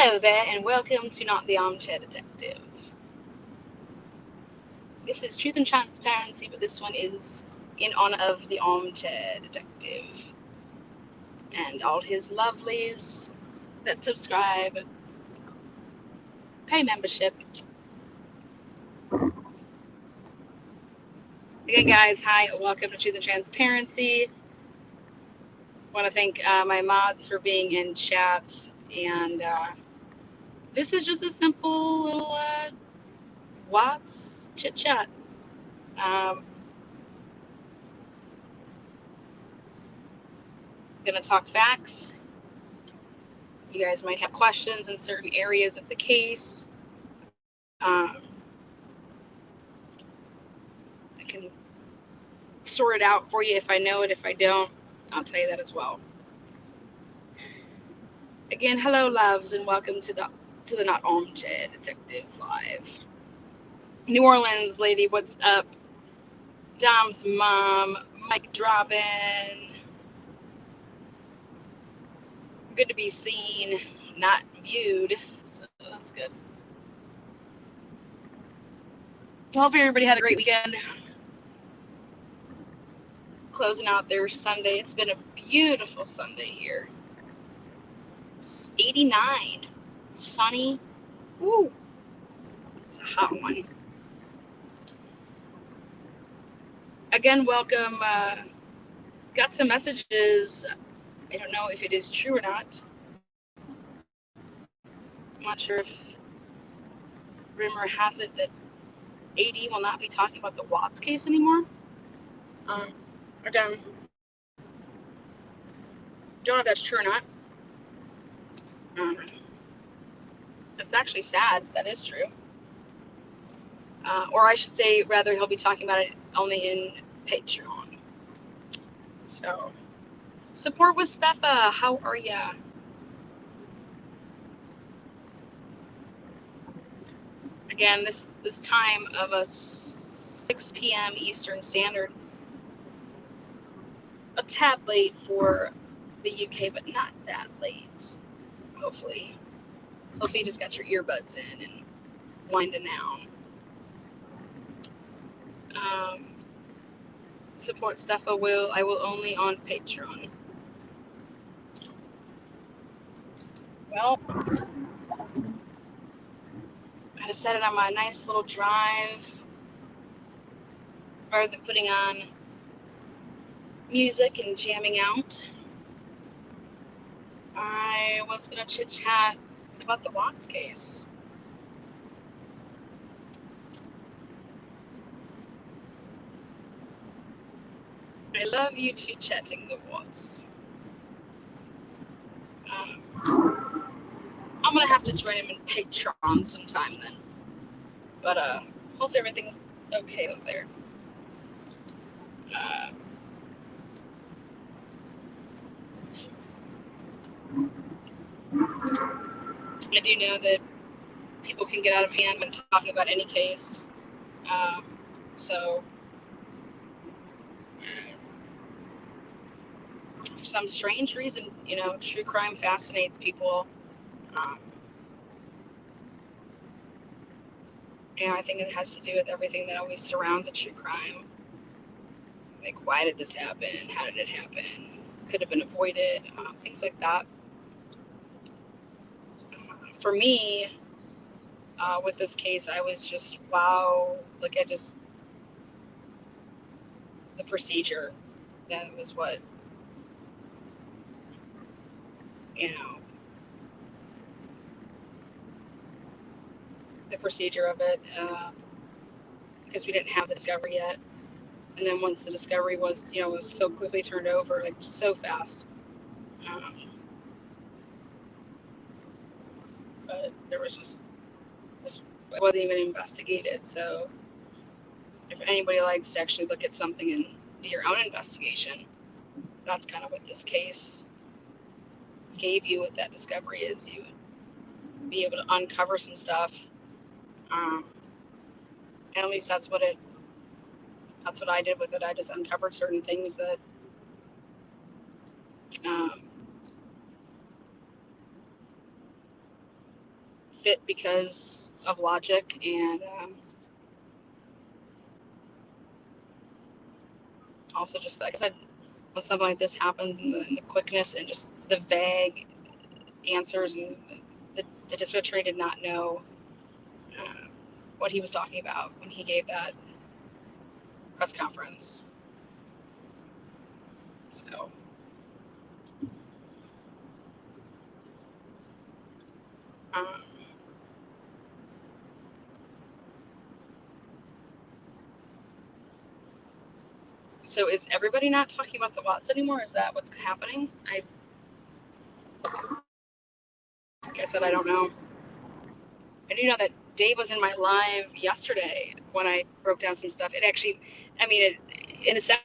Hello there, and welcome to Not the Armchair Detective. This is Truth and Transparency, but this one is in honor of the Armchair Detective and all his lovelies that subscribe, pay membership. Again, guys, hi, welcome to Truth and Transparency. I want to thank my mods for being in chat, and this is just a simple little Watts chit chat. Gonna talk facts. You guys might have questions in certain areas of the case. I can sort it out for you if I know it. If I don't, I'll tell you that as well. Again, hello, loves, and welcome to the Not Armchair Detective Live. New Orleans lady, what's up? Dom's mom, Mike dropping. Good to be seen, not viewed, so that's good. I hope everybody had a great weekend. Closing out their Sunday. It's been a beautiful Sunday here. It's 89, sunny. Woo! It's a hot one. Again, welcome. Got some messages. I don't know if it is true or not. I'm not sure if rumor has it that AD will not be talking about the Watts case anymore. Again, don't know if that's true or not. It's actually sad if that is true. Or I should say, rather, he'll be talking about it only in Patreon. So, support with Steffa. How are ya? Again, this time of a 6 p.m. Eastern Standard. A tad late for the UK, but not that late. Hopefully you just got your earbuds in and winding down. Support stuff I will only on Patreon. Well, I decided on my nice little drive, rather than putting on music and jamming out, I was gonna chit chat about the Watts case. I love you two chatting the Watts. I'm gonna have to join him in Patreon sometime then. But hope everything's okay over there. I do know that people can get out of hand when talking about any case. So for some strange reason, true crime fascinates people. I think it has to do with everything that always surrounds a true crime. Like, why did this happen? How did it happen? Could have been avoided, things like that. For me, with this case, I was just, wow, the procedure, that was what, the procedure of it, because we didn't have the discovery yet. And then once the discovery was, it was so quickly turned over, like so fast. But there was just, this wasn't even investigated. So if anybody likes to actually look at something and do your own investigation, that's kind of what this case gave you with that discovery, is you would be able to uncover some stuff. And at least that's what I did with it. I just uncovered certain things that fit because of logic and also just like I said, when something like this happens and the quickness and just the vague answers and the district attorney did not know what he was talking about when he gave that press conference. So um, so is everybody not talking about the Watts anymore? Is that what's happening? Like I said, I don't know. I do know that Dave was in my live yesterday when I broke down some stuff. It actually, I mean, in a sense,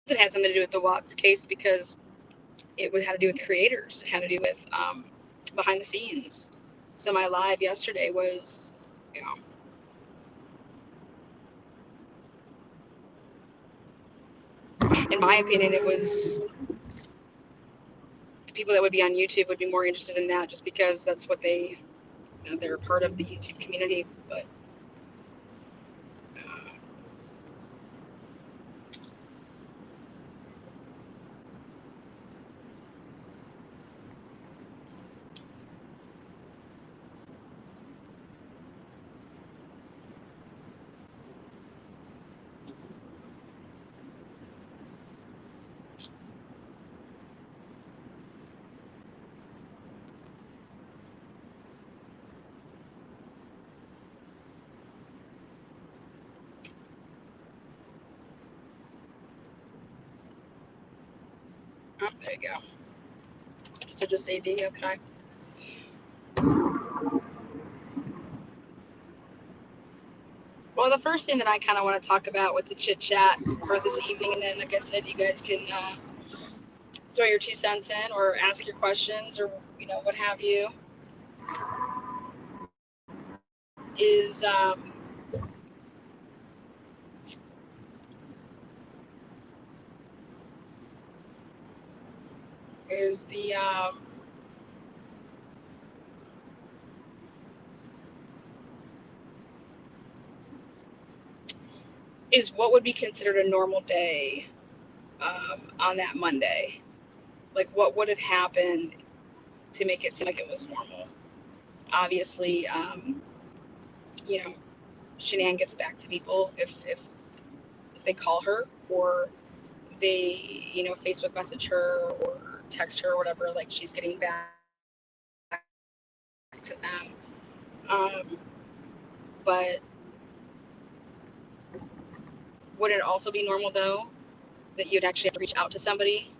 it had something to do with the Watts case because it had to do with the creators. It had to do with behind the scenes. So my live yesterday was, you know, in my opinion, it was the people that would be on YouTube would be more interested in that just because that's what they, you know, they're part of the YouTube community. But oh, there you go. So just AD, okay. Well, the first thing that I kind of want to talk about with the chit chat for this evening, and then, like I said, you guys can throw your 2 cents in or ask your questions or, you know, what have you, is the is what would be considered a normal day on that Monday. Like, what would have happened to make it seem like it was normal? Obviously, you know, Shanann gets back to people if they call her or they, you know, Facebook message her or text her or whatever, like she's getting back to them. But would it also be normal though that you'd actually have to reach out to somebody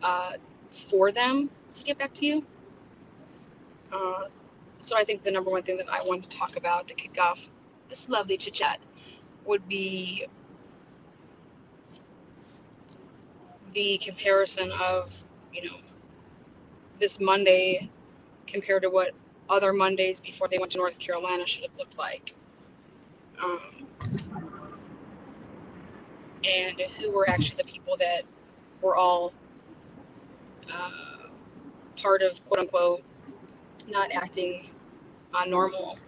uh, for them to get back to you? So I think the number one thing that I wanted to talk about to kick off this lovely chit chat would be the comparison of, you know, this Monday compared to what other Mondays before they went to North Carolina should have looked like. Um, and who were actually the people that were all part of quote unquote not acting normal.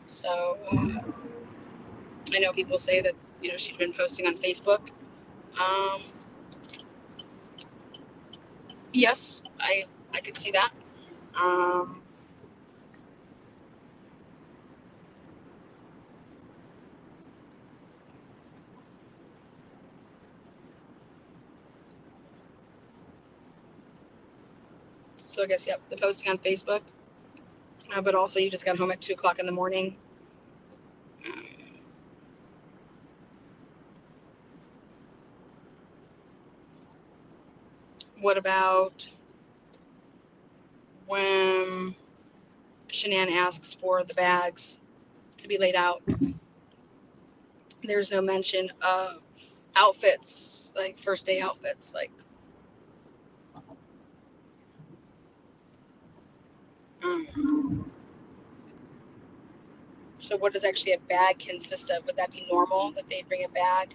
So I know people say that, you know, she'd been posting on Facebook. Um, yes, I could see that. Um, so I guess, yep, the posting on Facebook, but also you just got home at 2 o'clock in the morning. Um, what about when Shanann asks for the bags to be laid out? There's no mention of outfits, like first day outfits, like um, So what does actually a bag consist of? Would that be normal that they'd bring a bag?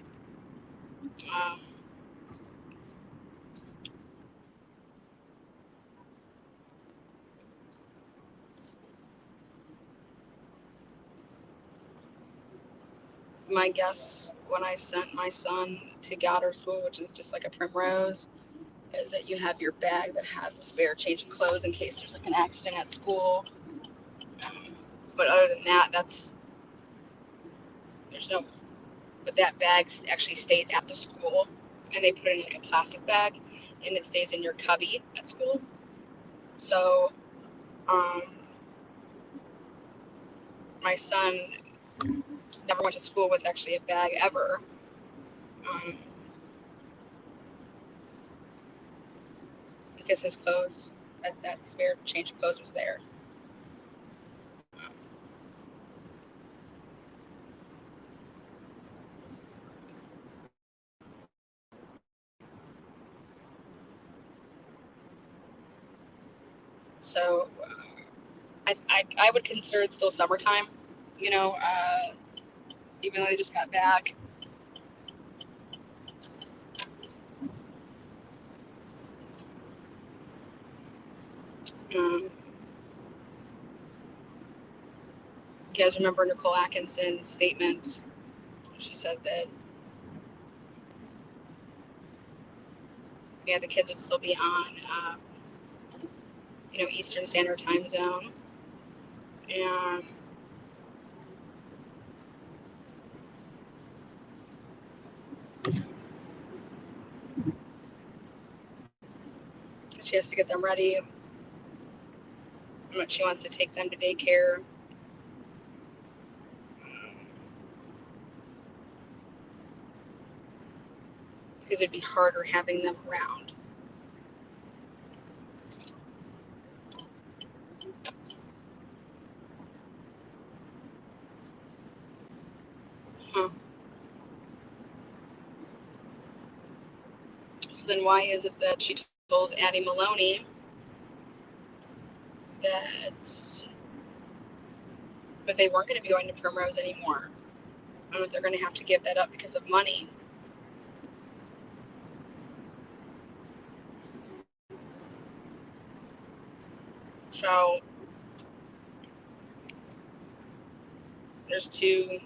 Um, my guess when I sent my son to Goddard School, which is just like a Primrose, is that you have your bag that has a spare change of clothes in case there's like an accident at school. Um, but other than that, there's no. But that bag actually stays at the school, and they put it in like a plastic bag, and it stays in your cubby at school. So, um, my son never went to school with actually a bag ever. Um, because his clothes, that spare change of clothes was there. Um, so I would consider it still summertime, you know, even though they just got back. You guys remember Nicole Atkinson's statement? She said that the kids would still be on, Eastern Standard Time Zone, and she has to get them ready. How much she wants to take them to daycare. Because it'd be harder having them around. Huh. So then why is it that she told Addie Maloney but they weren't going to be going to Primrose anymore? They're going to have to give that up because of money. So there's two,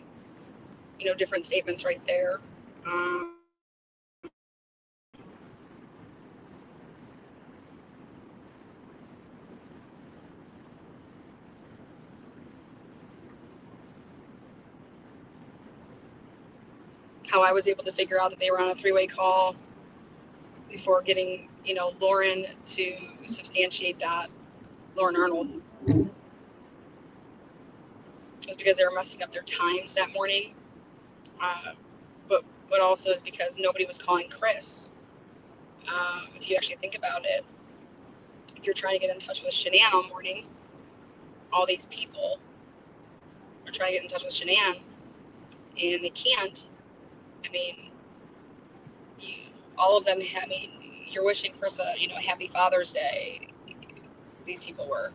different statements right there. Um, how I was able to figure out that they were on a three-way call before getting, Lauren to substantiate that, Lauren Arnold, was because they were messing up their times that morning. But also is because nobody was calling Chris. If you actually think about it, if you're trying to get in touch with Shanann all morning, all these people are trying to get in touch with Shanann, and they can't. I mean, you, all of them. You're wishing Chris a happy Father's Day. These people were.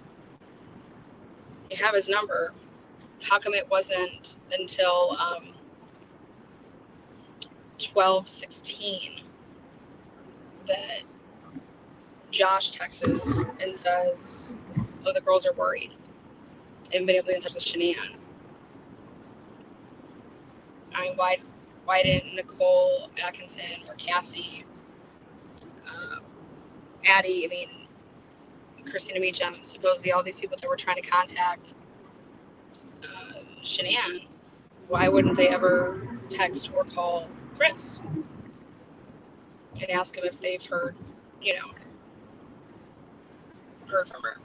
You have his number. How come it wasn't until 12:16 that Josh texts and says, "Oh, the girls are worried," and been able to get in touch with Shanann? I mean, why didn't Nicole Atkinson or Cassie, uh, Addie? I mean, Christina Meacham, supposedly all these people that were trying to contact Shanann. Why wouldn't they ever text or call Chris and ask him if they've heard, you know, heard from her?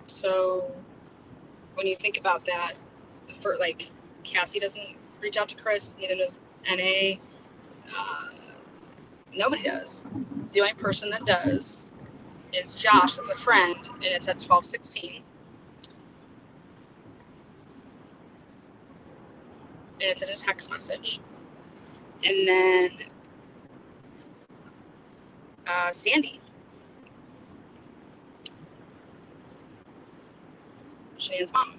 So when you think about that, for like Cassie doesn't reach out to Chris, neither does NA. Uh, Nobody does. The only person that does is Josh. That's a friend, and it's at 12:16. and it's in a text message. And then Sandy, Shanann's mom,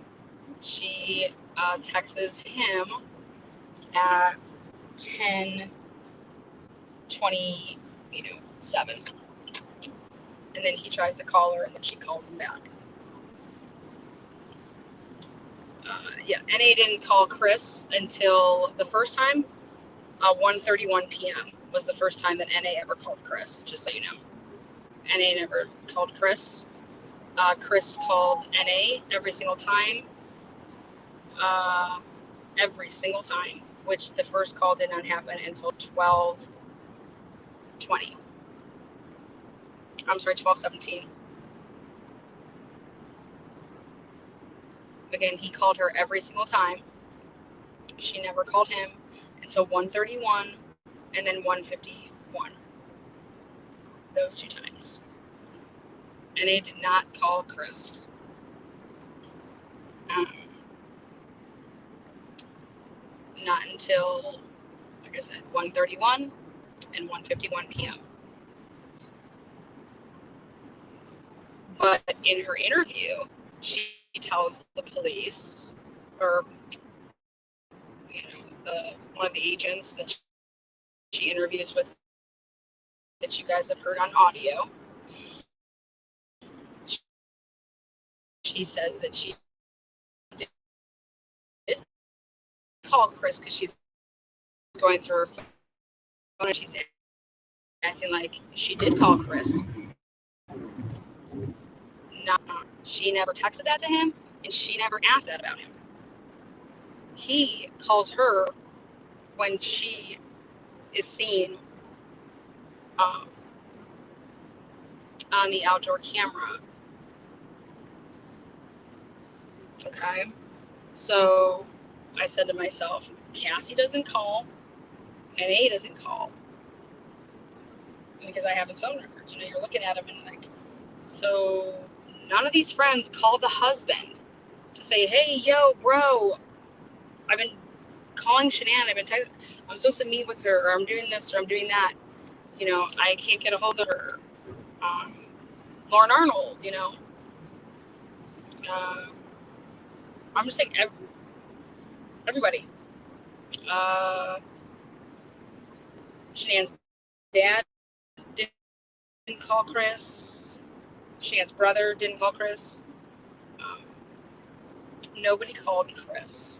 she texts him at 10:27, and then he tries to call her, and then she calls him back. NA didn't call Chris until the first time. 1:31 p.m. was the first time that NA ever called Chris, just so you know. NA never called Chris. Chris called NA every single time. Which the first call did not happen until 12:20. I'm sorry, 12:17. Again, he called her every single time. She never called him until 1:31 and then 1:51. Those 2 times. NA did not call Chris. Not until, like I said, 1:31 and 1:51 p.m. But in her interview, she tells the police, or one of the agents that she interviews with, that you guys have heard on audio, she says that she did call Chris because she's going through her phone and she's acting like she did call Chris. She never texted that to him, and she never asked that about him. He calls her when she is seen on the outdoor camera. Okay, so I said to myself, Cassie doesn't call, NA doesn't call, because I have his phone records. You're looking at him and like, so none of these friends called the husband to say, hey, yo, bro, I've been calling Shanann, I'm supposed to meet with her, or I'm doing this, or I'm doing that. I can't get a hold of her. Lauren Arnold, I'm just saying everybody. Shanann's dad didn't call Chris. Shanann's brother didn't call Chris. Nobody called Chris.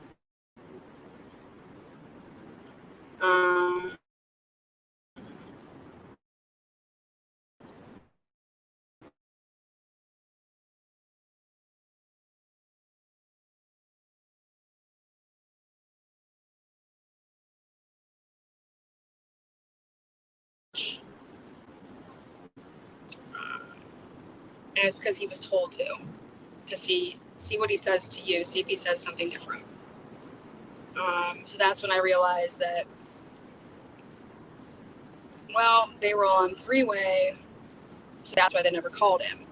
And it's because he was told to see what he says to you, see if he says something different. So that's when I realized that, well, they were on 3-way, so that's why they never called him.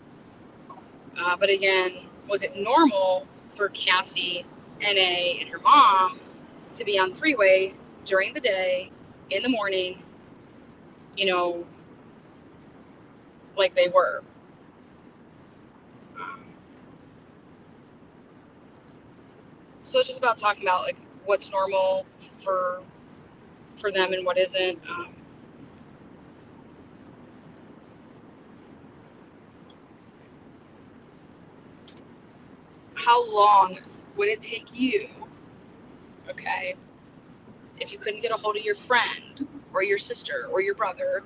But again, was it normal for Cassie, NA, and her mom to be on 3-way during the day, in the morning, like they were? So it's just about talking about like what's normal for them and what isn't. How long would it take you, okay, if you couldn't get a hold of your friend or your sister or your brother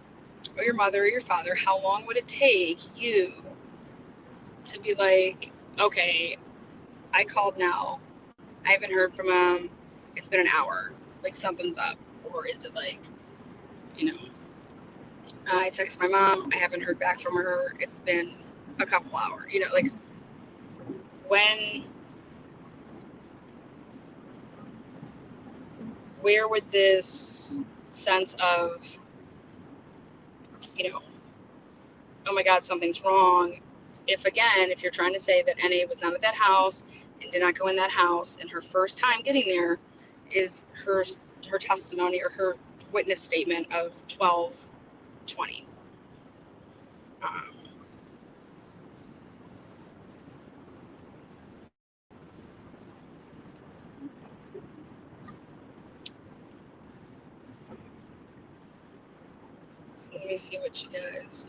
or your mother or your father, how long would it take you to be like, okay, I called now, I haven't heard from him, it's been an hour, like something's up? Or is it like, I text my mom, I haven't heard back from her, it's been a couple hours, like where would this sense of, oh my God, something's wrong, if you're trying to say that NA was not at that house and did not go in that house, and her first time getting there is her testimony or her witness statement of 12:20. So let me see what she does.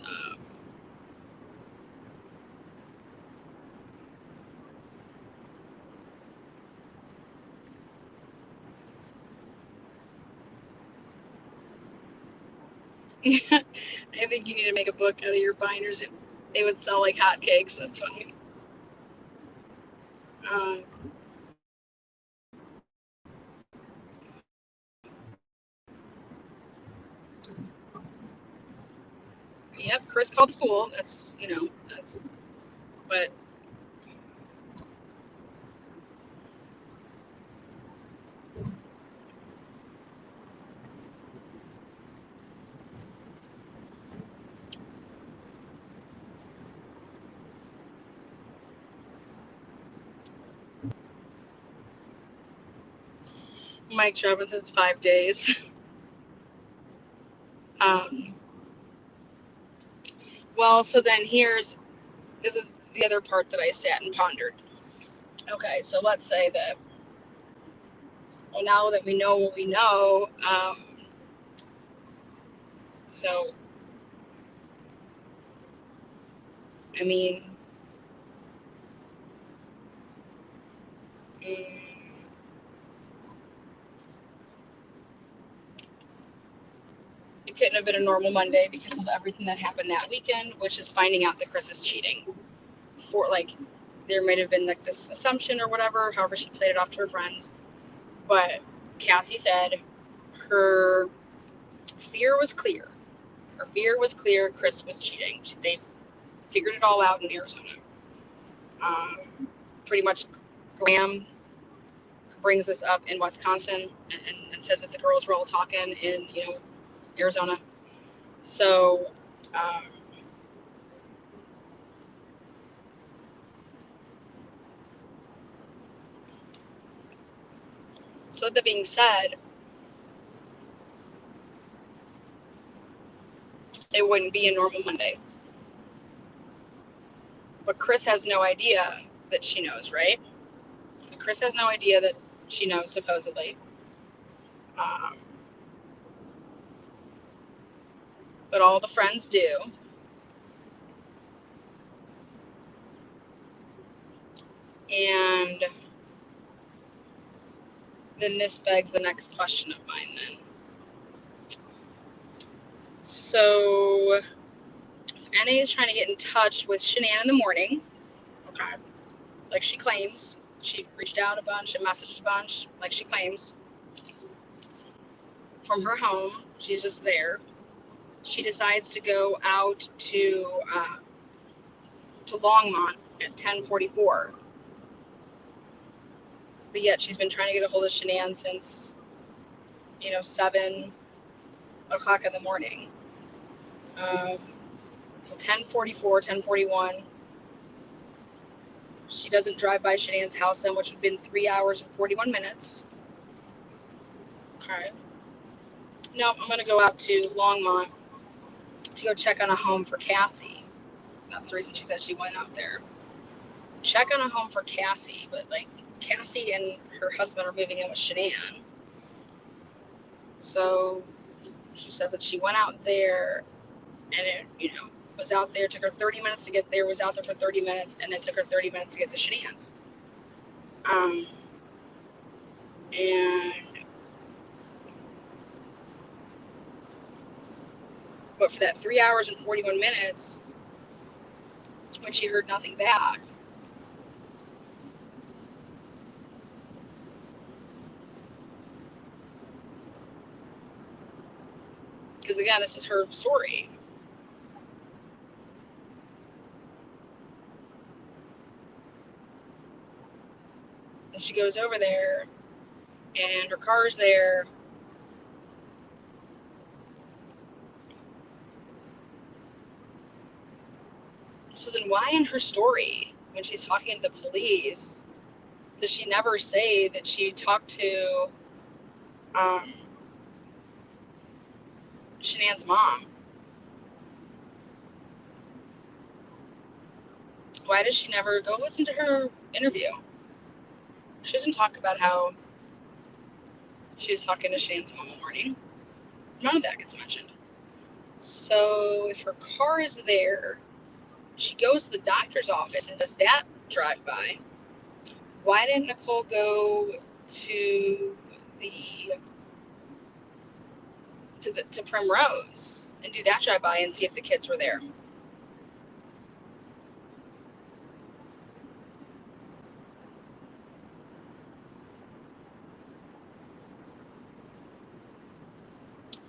I think you need to make a book out of your binders. They would sell like hotcakes. That's funny. Yep, Chris called the school. That's, but Mike Travin says 5 days. Well, so then this is the other part that I sat and pondered. Okay, so let's say that, well, now that we know what we know, so, I mean, mm, it couldn't have been a normal Monday because of everything that happened that weekend, which is finding out that Chris is cheating. For like, there might have been like this assumption or whatever, however she played it off to her friends. But Cassie said her fear was clear. Her fear was clear. Chris was cheating. They've figured it all out in Arizona. Pretty much, Graham brings this up in Wisconsin and says that the girls were all talking in Arizona. So so that being said, it wouldn't be a normal Monday. But Chris has no idea that she knows, right? So Chris has no idea that she knows, supposedly. But all the friends do. And then this begs the next question of mine then. So if NA is trying to get in touch with Shanann in the morning, okay, like she claims, she reached out a bunch and messaged a bunch, like she claims, from her home, she's just there. She decides to go out to Longmont at 10:44. But yet she's been trying to get a hold of Shanann since 7 o'clock in the morning. So 10:44, 10:41. She doesn't drive by Shanann's house then, which would have been 3 hours and 41 minutes. Okay. No, I'm going to go out to Longmont to go check on a home for Cassie. That's the reason she said she went out there. Check on a home for Cassie, but like Cassie and her husband are moving in with Shanann. So she says that she went out there and it, was out there, took her 30 minutes to get there, was out there for 30 minutes, and then took her 30 minutes to get to Shanann's. But for that 3 hours and 41 minutes, when she heard nothing back, because again, this is her story. And she goes over there, and her car's there. So then why in her story, when she's talking to the police, does she never say that she talked to um, Shanann's mom. Why does she never go listen to her interview? She doesn't talk about how she was talking to Shanann's mom in the morning. None of that gets mentioned. So if her car is there, she goes to the doctor's office and does that drive by. Why didn't Nicole go to to Primrose and do that drive by and see if the kids were there?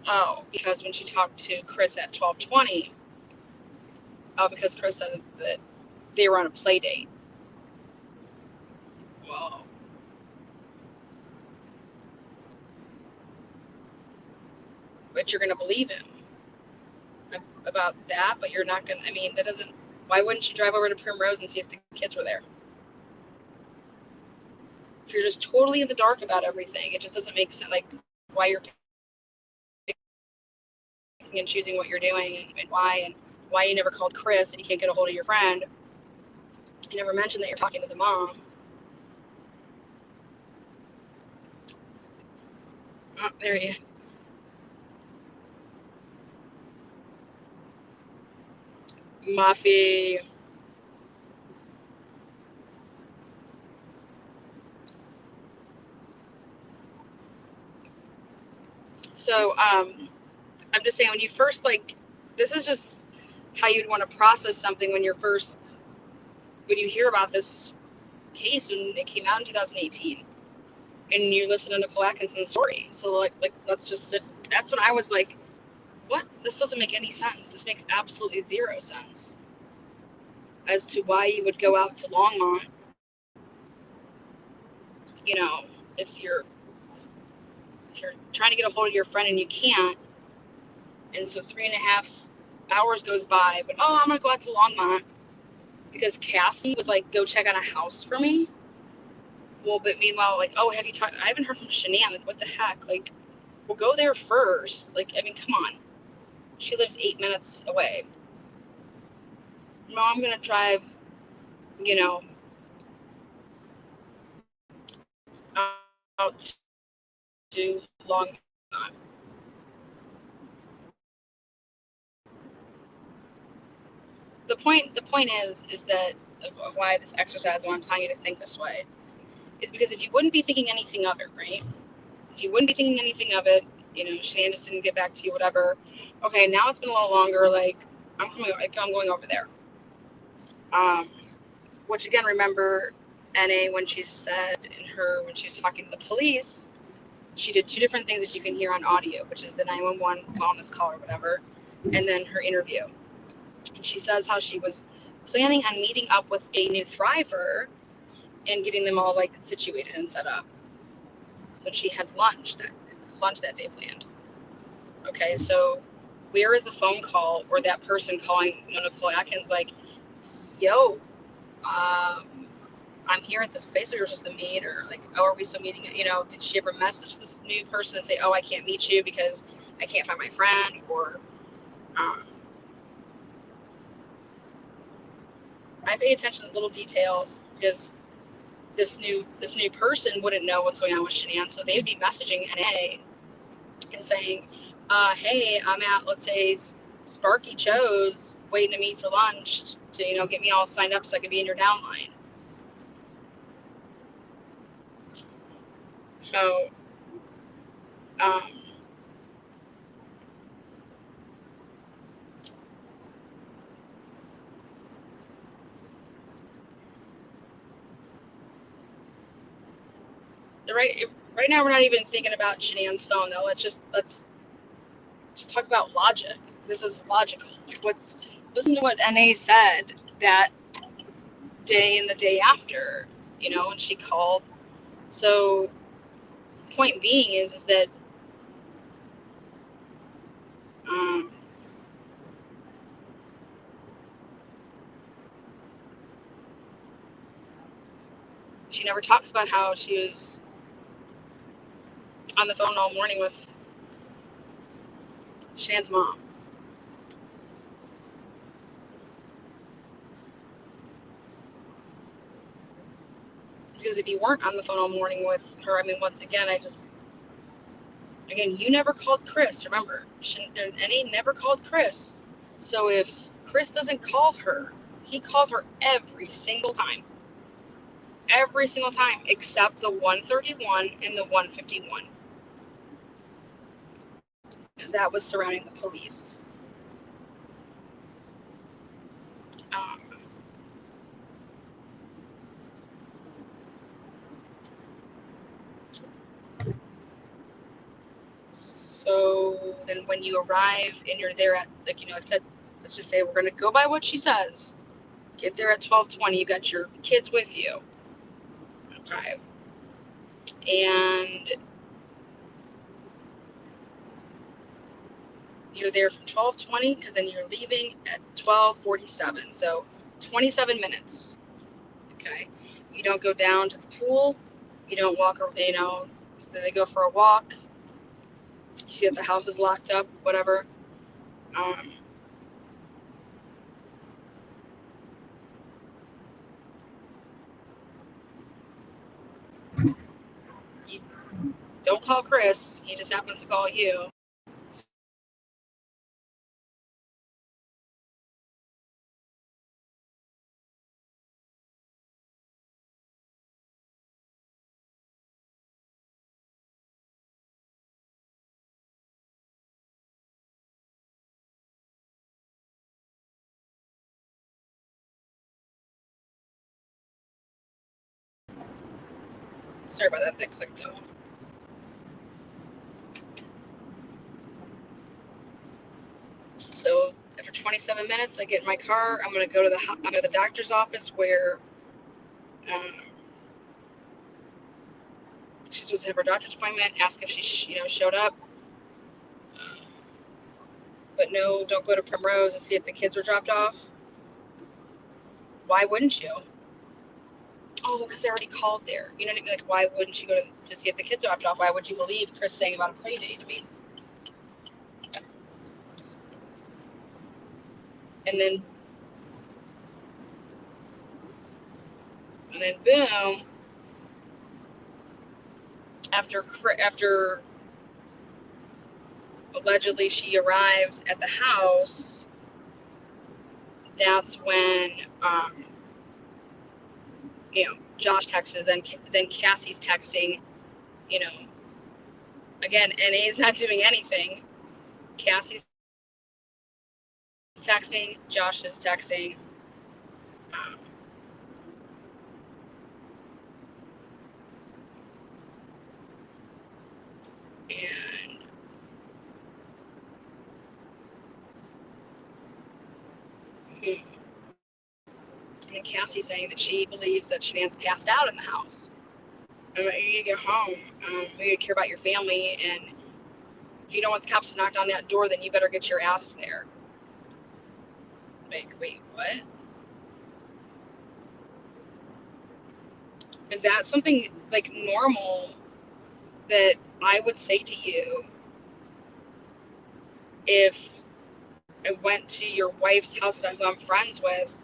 Oh, because when she talked to Chris at 12:20, because Chris said that they were on a play date. Well, but you're gonna believe him about that, but you're not gonna. I mean, that doesn't. Why wouldn't you drive over to Primrose and see if the kids were there? If you're just totally in the dark about everything, it just doesn't make sense. Like why you're picking and choosing what you're doing and why you never called Chris if you can't get a hold of your friend. You never mentioned that you're talking to the mom. Oh, there you. Muffy. So, I'm just saying when you first this is just how you'd want to process something when when you hear about this case when it came out in 2018 and you listen to Nicole Atkinson's story. So like let's just sit. That's when I was like, what? This doesn't make any sense. This makes absolutely zero sense as to why you would go out to Longmont. You know, if you're trying to get a hold of your friend and you can't, and so 3.5 hours goes by, but oh, I'm gonna go out to Longmont because Cassie was like, go check on a house for me. Well, but meanwhile, like, oh, have you talked? I haven't heard from Shanann. Like, what the heck? Like, we'll go there first. Like, I mean, come on. She lives 8 minutes away. No, I'm gonna drive, you know, out to Longmont. The point is that of why this exercise, why I'm telling you to think this way, is because if you wouldn't be thinking anything of it, right? If you wouldn't be thinking anything of it, Shannon just didn't get back to you, whatever. Okay, now it's been a little longer. Like, I'm going over there. Um, which again, remember, NA when she said when she was talking to the police, she did two different things that you can hear on audio, which is the 911 wellness call or whatever, and then her interview. And she says how she was planning on meeting up with a new thriver and getting them all like situated and set up. So she had lunch that day planned. Okay, so where is the phone call or that person calling Nicole Atkins like, yo, I'm here at this place, or you're just a meet, or like, oh, are we still meeting? Did she ever message this new person and say, oh, I can't meet you because I can't find my friend, or I pay attention to little details because this new person wouldn't know what's going on with Shanann, so they'd be messaging NA and saying, hey, I'm at, let's say, Sparky Joe's waiting to meet for lunch to get me all signed up so I can be in your downline. So right now we're not even thinking about Shanann's phone though. Let's talk about logic. This is logical. Listen to what NA said that day and the day after, when she called. So point being is that she never talks about how she was on the phone all morning with Shan's mom. Because if you weren't on the phone all morning with her, I mean, once again, you never called Chris, remember? N.A. never called Chris. So if Chris doesn't call her, he called her every single time. Every single time, except the 131 and the 151. Because that was surrounding the police. So then when you arrive and you're there at, like, you know, it said, let's just say we're going to go by what she says. Get there at 12:20. You got your kids with you. Okay. And you're there from 12:20 because then you're leaving at 12:47. So 27 minutes. Okay. You don't go down to the pool. You don't walk, you know, then they go for a walk. You see that the house is locked up, whatever. You don't call Chris. He just happens to call you. Sorry about that. That clicked off. So after 27 minutes, I get in my car. I'm gonna go to the doctor's office where she's supposed to have her doctor's appointment. Ask if she showed up, but no, don't go to Primrose and see if the kids were dropped off. Why wouldn't you? Oh, because I already called there. You know what I mean? Like, why wouldn't you go to see if the kids are dropped off? Why would you believe Chris saying about a play date? I mean, and then boom, after allegedly she arrives at the house, that's when Josh texts, then Cassie's texting, you know, again, NA's not doing anything. Cassie's texting, Josh is texting. And and Cassie's saying that she believes that Shanann's passed out in the house. You need to get home. You need to care about your family, and if you don't want the cops to knock on that door, then you better get your ass there. Like, wait, what? Is that something like normal that I would say to you if I went to your wife's house that I'm friends with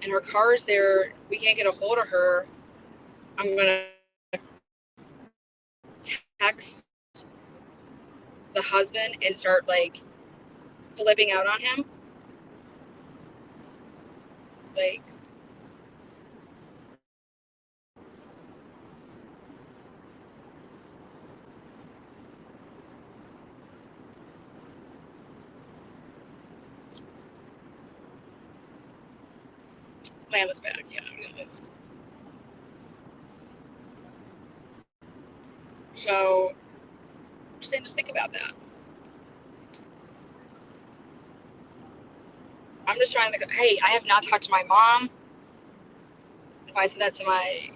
and her car's there, we can't get a hold of her? I'm gonna text the husband and start like flipping out on him. Like, plan this back. Yeah, I'm doing this. So, just think about that. I'm just trying to think, hey, I have not talked to my mom. If I said that to my,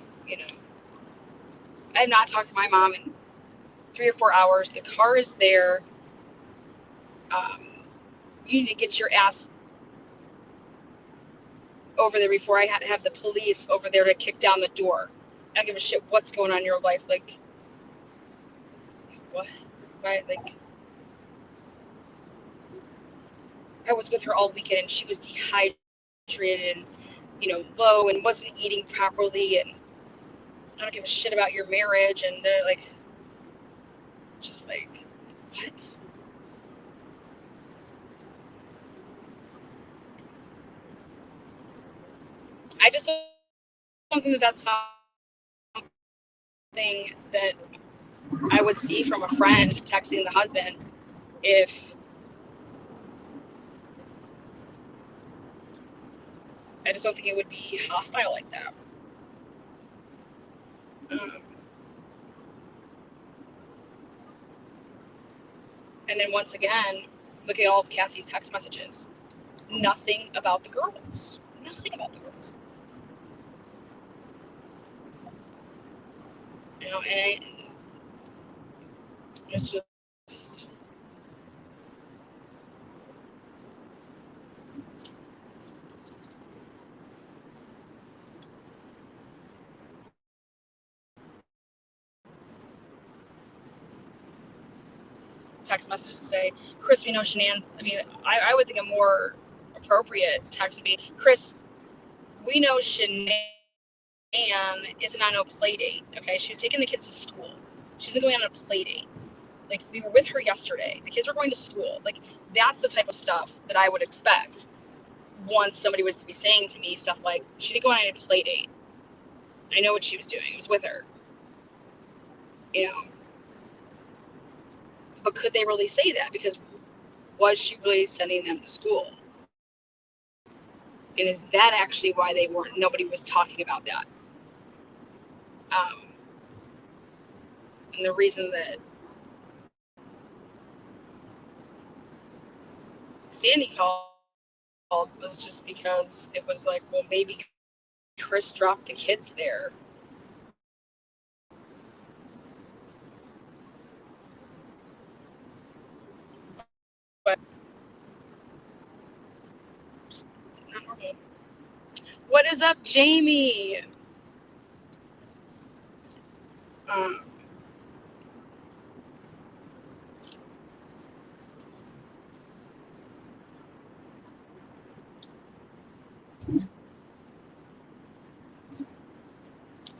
I have not talked to my mom in 3 or 4 hours. The car is there. You need to get your ass over there before I have the police over there to kick down the door. I don't give a shit what's going on in your life. Like, what? Right? Like, I was with her all weekend and she was dehydrated and, low and wasn't eating properly. And I don't give a shit about your marriage. And they're like, just like, what? I just don't think that that's something that I would see from a friend texting the husband if I just don't think it would be hostile like that. And then once again, look at all of Cassie's text messages. Nothing about the girls. Nothing about the girls. And it's just text messages to say, Chris, we know Shanann's. I mean, I would think a more appropriate text would be, Chris, we know Shanann isn't on no play date. Okay, she was taking the kids to school. She wasn't going on a play date. Like, we were with her yesterday. The kids were going to school. Like, that's the type of stuff that I would expect once somebody was to be saying to me stuff like, she didn't go on a play date. I know what she was doing. It was with her. But could they really say that? Because was she really sending them to school? And is that actually why nobody was talking about that? And the reason that Sandy called was just because it was like, well, maybe Chris dropped the kids there. But just not normal. What is up, Jamie? Um,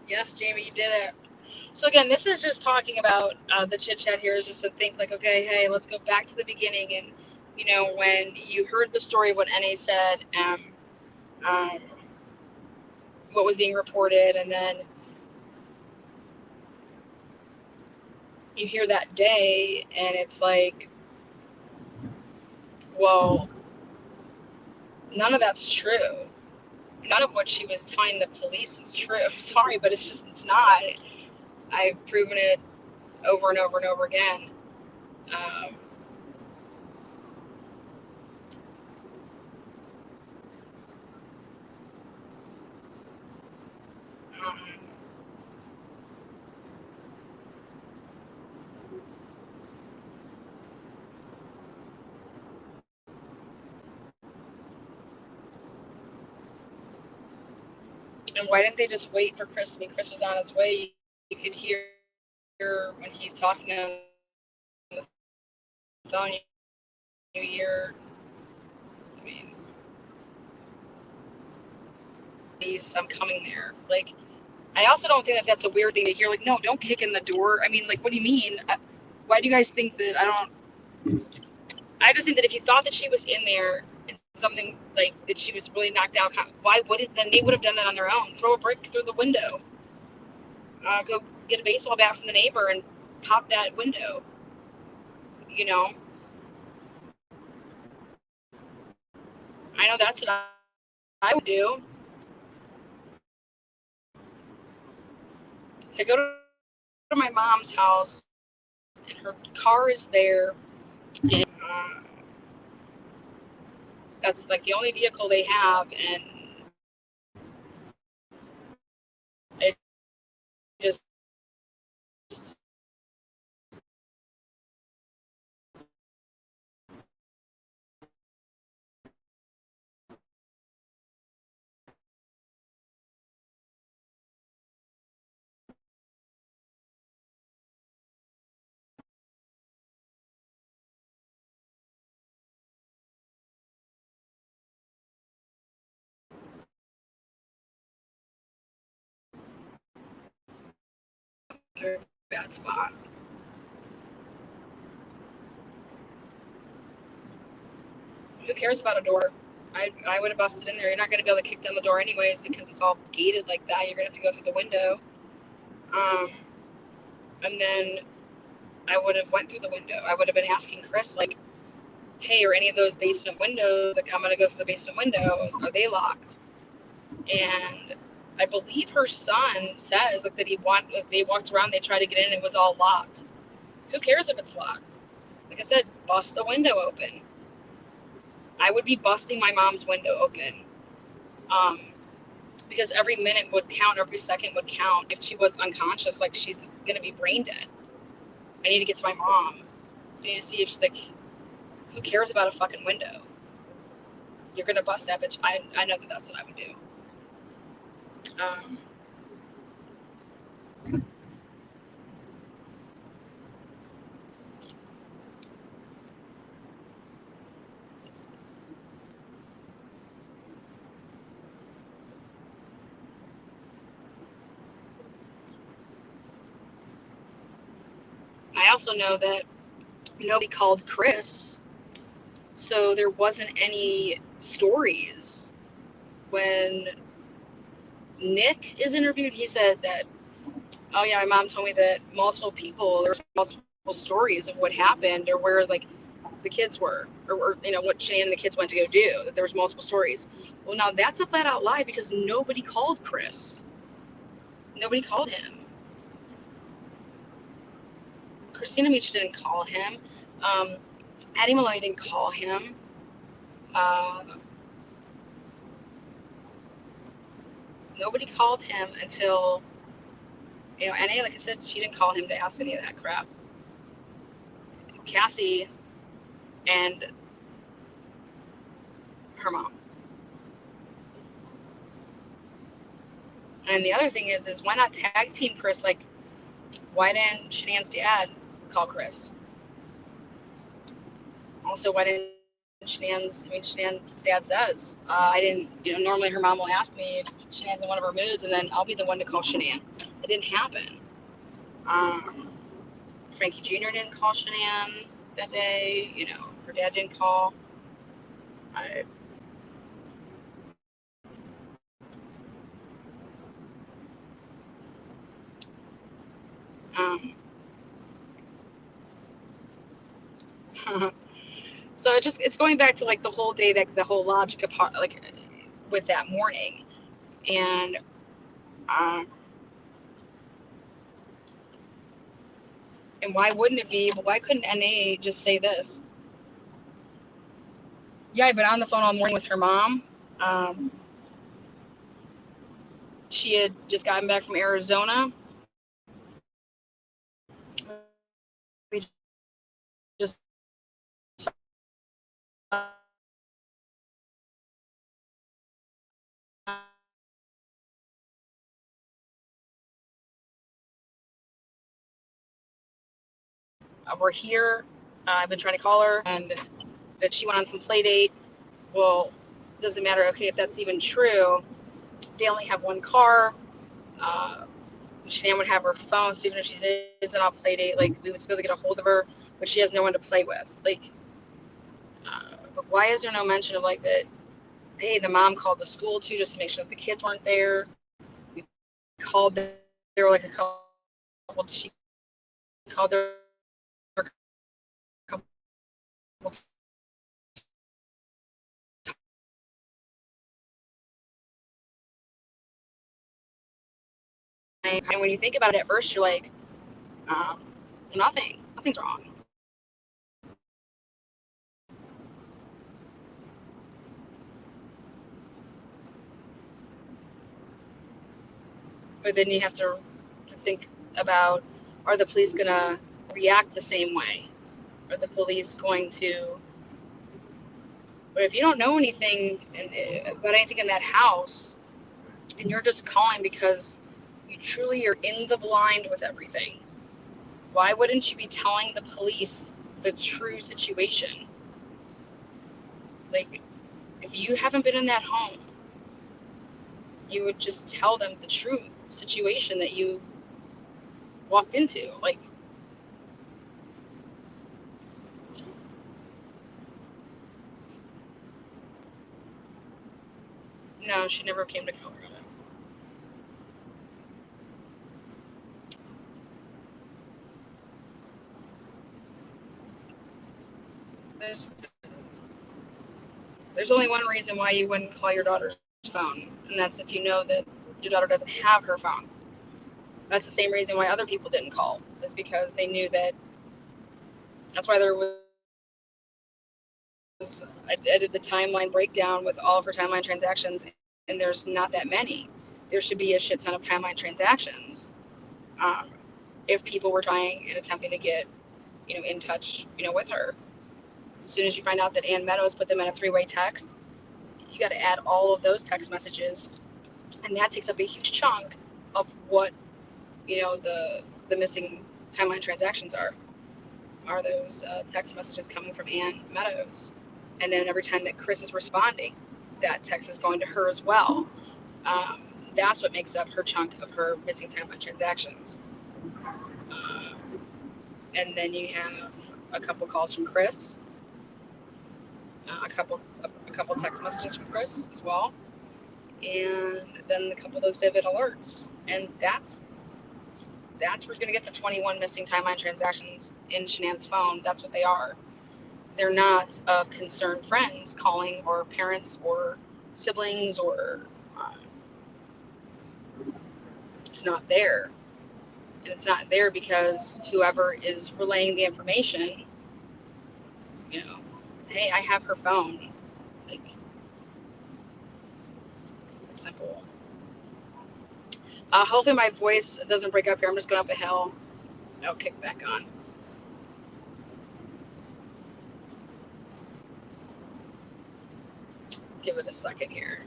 yes, Jamie, you did it. So again, this is just talking about the chit chat here is just to think like, okay, hey, let's go back to the beginning. And, when you heard the story of what NA said, um, what was being reported, and then you hear that day and it's like, well, none of that's true. None of what she was telling the police is true. I'm sorry, but it's not. I've proven it over and over and over again. Um, um, and why didn't they just wait for Chris? I mean, Chris was on his way. You could hear when he's talking on the phone. You hear, I mean, I'm coming there. Like, I also don't think that that's a weird thing to hear. Like, no, don't kick in the door. I mean, like, what do you mean? Why do you guys think that I just think that if you thought that she was in there and something like that she was really knocked out, why wouldn't then they would have done that on their own? Throw a brick through the window. Go get a baseball bat from the neighbor and pop that window. I know that's what I would do. I go to my mom's house and her car is there, and that's like the only vehicle they have, and it just very bad spot. Who cares about a door? I would have busted in there. You're not going to be able to kick down the door anyways because it's all gated like that. You're going to have to go through the window. And then I would have went through the window. I would have been asking Chris, like, hey, are any of those basement windows, like, I'm going to go through the basement window, are they locked? And I believe her son says, like, that they walked around, they tried to get in, and it was all locked. Who cares if it's locked? Like I said, bust the window open. I would be busting my mom's window open. Because every minute would count, every second would count. If she was unconscious, like, she's going to be brain dead. I need to get to my mom. I need to see if she's, like, who cares about a fucking window? You're going to bust that bitch. I know that that's what I would do. I also know that nobody called Chris, so there wasn't any stories. When Nick is interviewed, he said that, oh yeah, my mom told me that there's multiple stories of what happened or where, like, the kids were, or you know, what Shannon and the kids went to go do, that there was multiple stories. Well, now that's a flat out lie because nobody called Chris. Nobody called him. Christina Meach didn't call him. Addie Maloney didn't call him. Nobody called him until, you know, Annie, like I said, she didn't call him to ask any of that crap. Cassie and her mom. And the other thing is why not tag team Chris? Like, why didn't Shanann's dad call Chris? Also, why didn't Shanann's dad says, I didn't, you know, normally her mom will ask me if Shanann's in one of her moods, and then I'll be the one to call Shanann. It didn't happen. Frankie Jr. didn't call Shanann that day. You know, her dad didn't call. So it's going back to, like, the whole day, that the whole logic of how, like, with that morning, and why wouldn't it be? Why couldn't NA just say this? Yeah, I've been on the phone all morning with her mom. She had just gotten back from Arizona. We just we're here. I've been trying to call her, and that she went on some play date. Well, doesn't matter. Okay, if that's even true, they only have one car. Shanann would have her phone, so even if she isn't on play date, like, we would still be able to get a hold of her, but she has no one to play with. Like, but why is there no mention of, like, that? Hey, the mom called the school too, just to make sure that the kids weren't there. We called them. There were like a couple. She called there a couple. And when you think about it, at first you're like, nothing's wrong. But then you have to think about, are the police gonna react the same way? Are the police going to? But if you don't know anything about anything in that house, and you're just calling because you truly are in the blind with everything, why wouldn't you be telling the police the true situation? Like, if you haven't been in that home, you would just tell them the true situation that you walked into. Like, no, she never came to Colorado. There's there's only one reason why you wouldn't call your daughter's phone, and that's if you know that your daughter doesn't have her phone. That's the same reason why other people didn't call, is because they knew that. That's why there was. I did the timeline breakdown with all of her timeline transactions, and there's not that many. There should be a shit ton of timeline transactions. Um, if people were trying and attempting to get, in touch, with her. As soon as you find out that Ann Meadows put them in a three-way text, you got to add all of those text messages, and that takes up a huge chunk of what, the missing timeline transactions are those text messages coming from Ann Meadows. And then every time that Chris is responding, that text is going to her as well. That's what makes up her chunk of her missing timeline transactions. And then you have a couple calls from Chris, a couple text messages from Chris as well, and then a couple of those vivid alerts. And that's where you're going to get the 21 missing timeline transactions in Shanann's phone. That's what they are. They're not of concerned friends calling, or parents or siblings, or it's not there. And it's not there because whoever is relaying the information, hey, I have her phone. Like, it's simple. Hopefully my voice doesn't break up here. I'm just going up a hill. I'll kick back on. Give it a second here.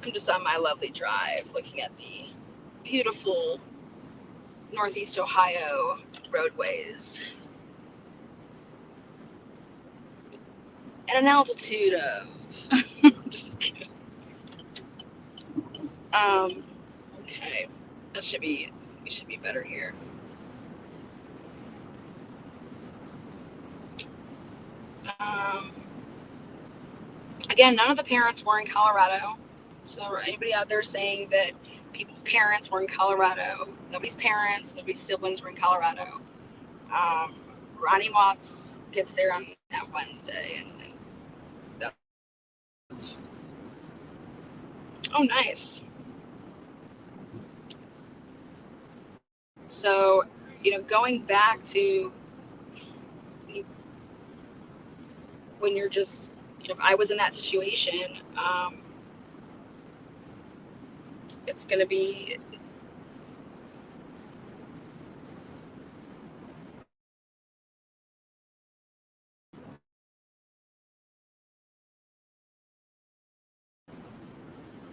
I'm just on my lovely drive looking at the beautiful Northeast Ohio roadways at an altitude of just kidding. Okay, we should be better here. Again, none of the parents were in Colorado. So anybody out there saying that people's parents were in Colorado, nobody's parents, nobody's siblings were in Colorado. Ronnie Watts gets there on that Wednesday, and that's, oh, nice. So, going back to when you're just, if I was in that situation, it's going to be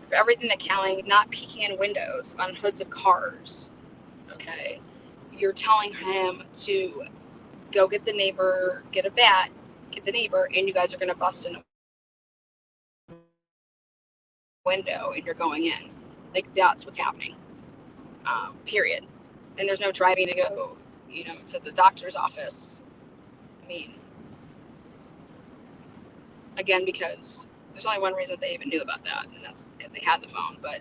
for everything that counting, not peeking in windows on hoods of cars. Okay, you're telling him to go get the neighbor, get a bat, get the neighbor, and you guys are going to bust in a window and you're going in. Like, that's what's happening. Period. And there's no driving to go, to the doctor's office. I mean, again, because there's only one reason they even knew about that, and that's because they had the phone. But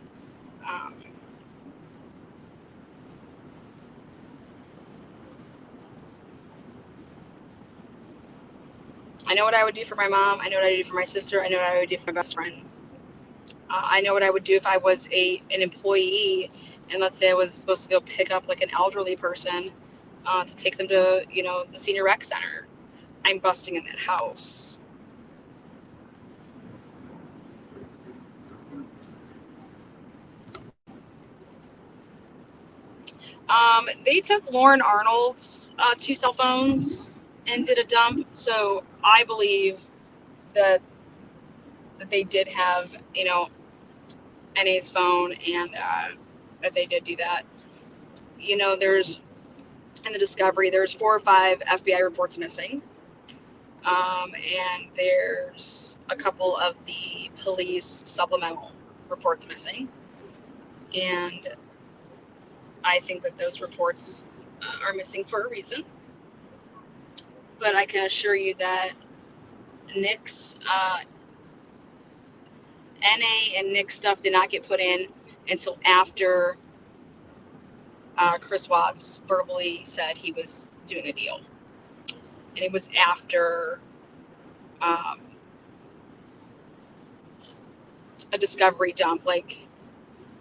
I know what I would do for my mom. I know what I would do for my sister. I know what I would do for my best friend. I know what I would do if I was an employee, and let's say I was supposed to go pick up like an elderly person to take them to, the senior rec center. I'm busting in that house. They took Lauren Arnold's 2 cell phones and did a dump. So I believe that they did have, NA's phone, and that they did do that. There's, in the discovery, there's 4 or 5 FBI reports missing. And there's a couple of the police supplemental reports missing. And I think that those reports are missing for a reason. But I can assure you that Nick's NA and Nick's stuff did not get put in until after Chris Watts verbally said he was doing a deal. And it was after a discovery dump. Like,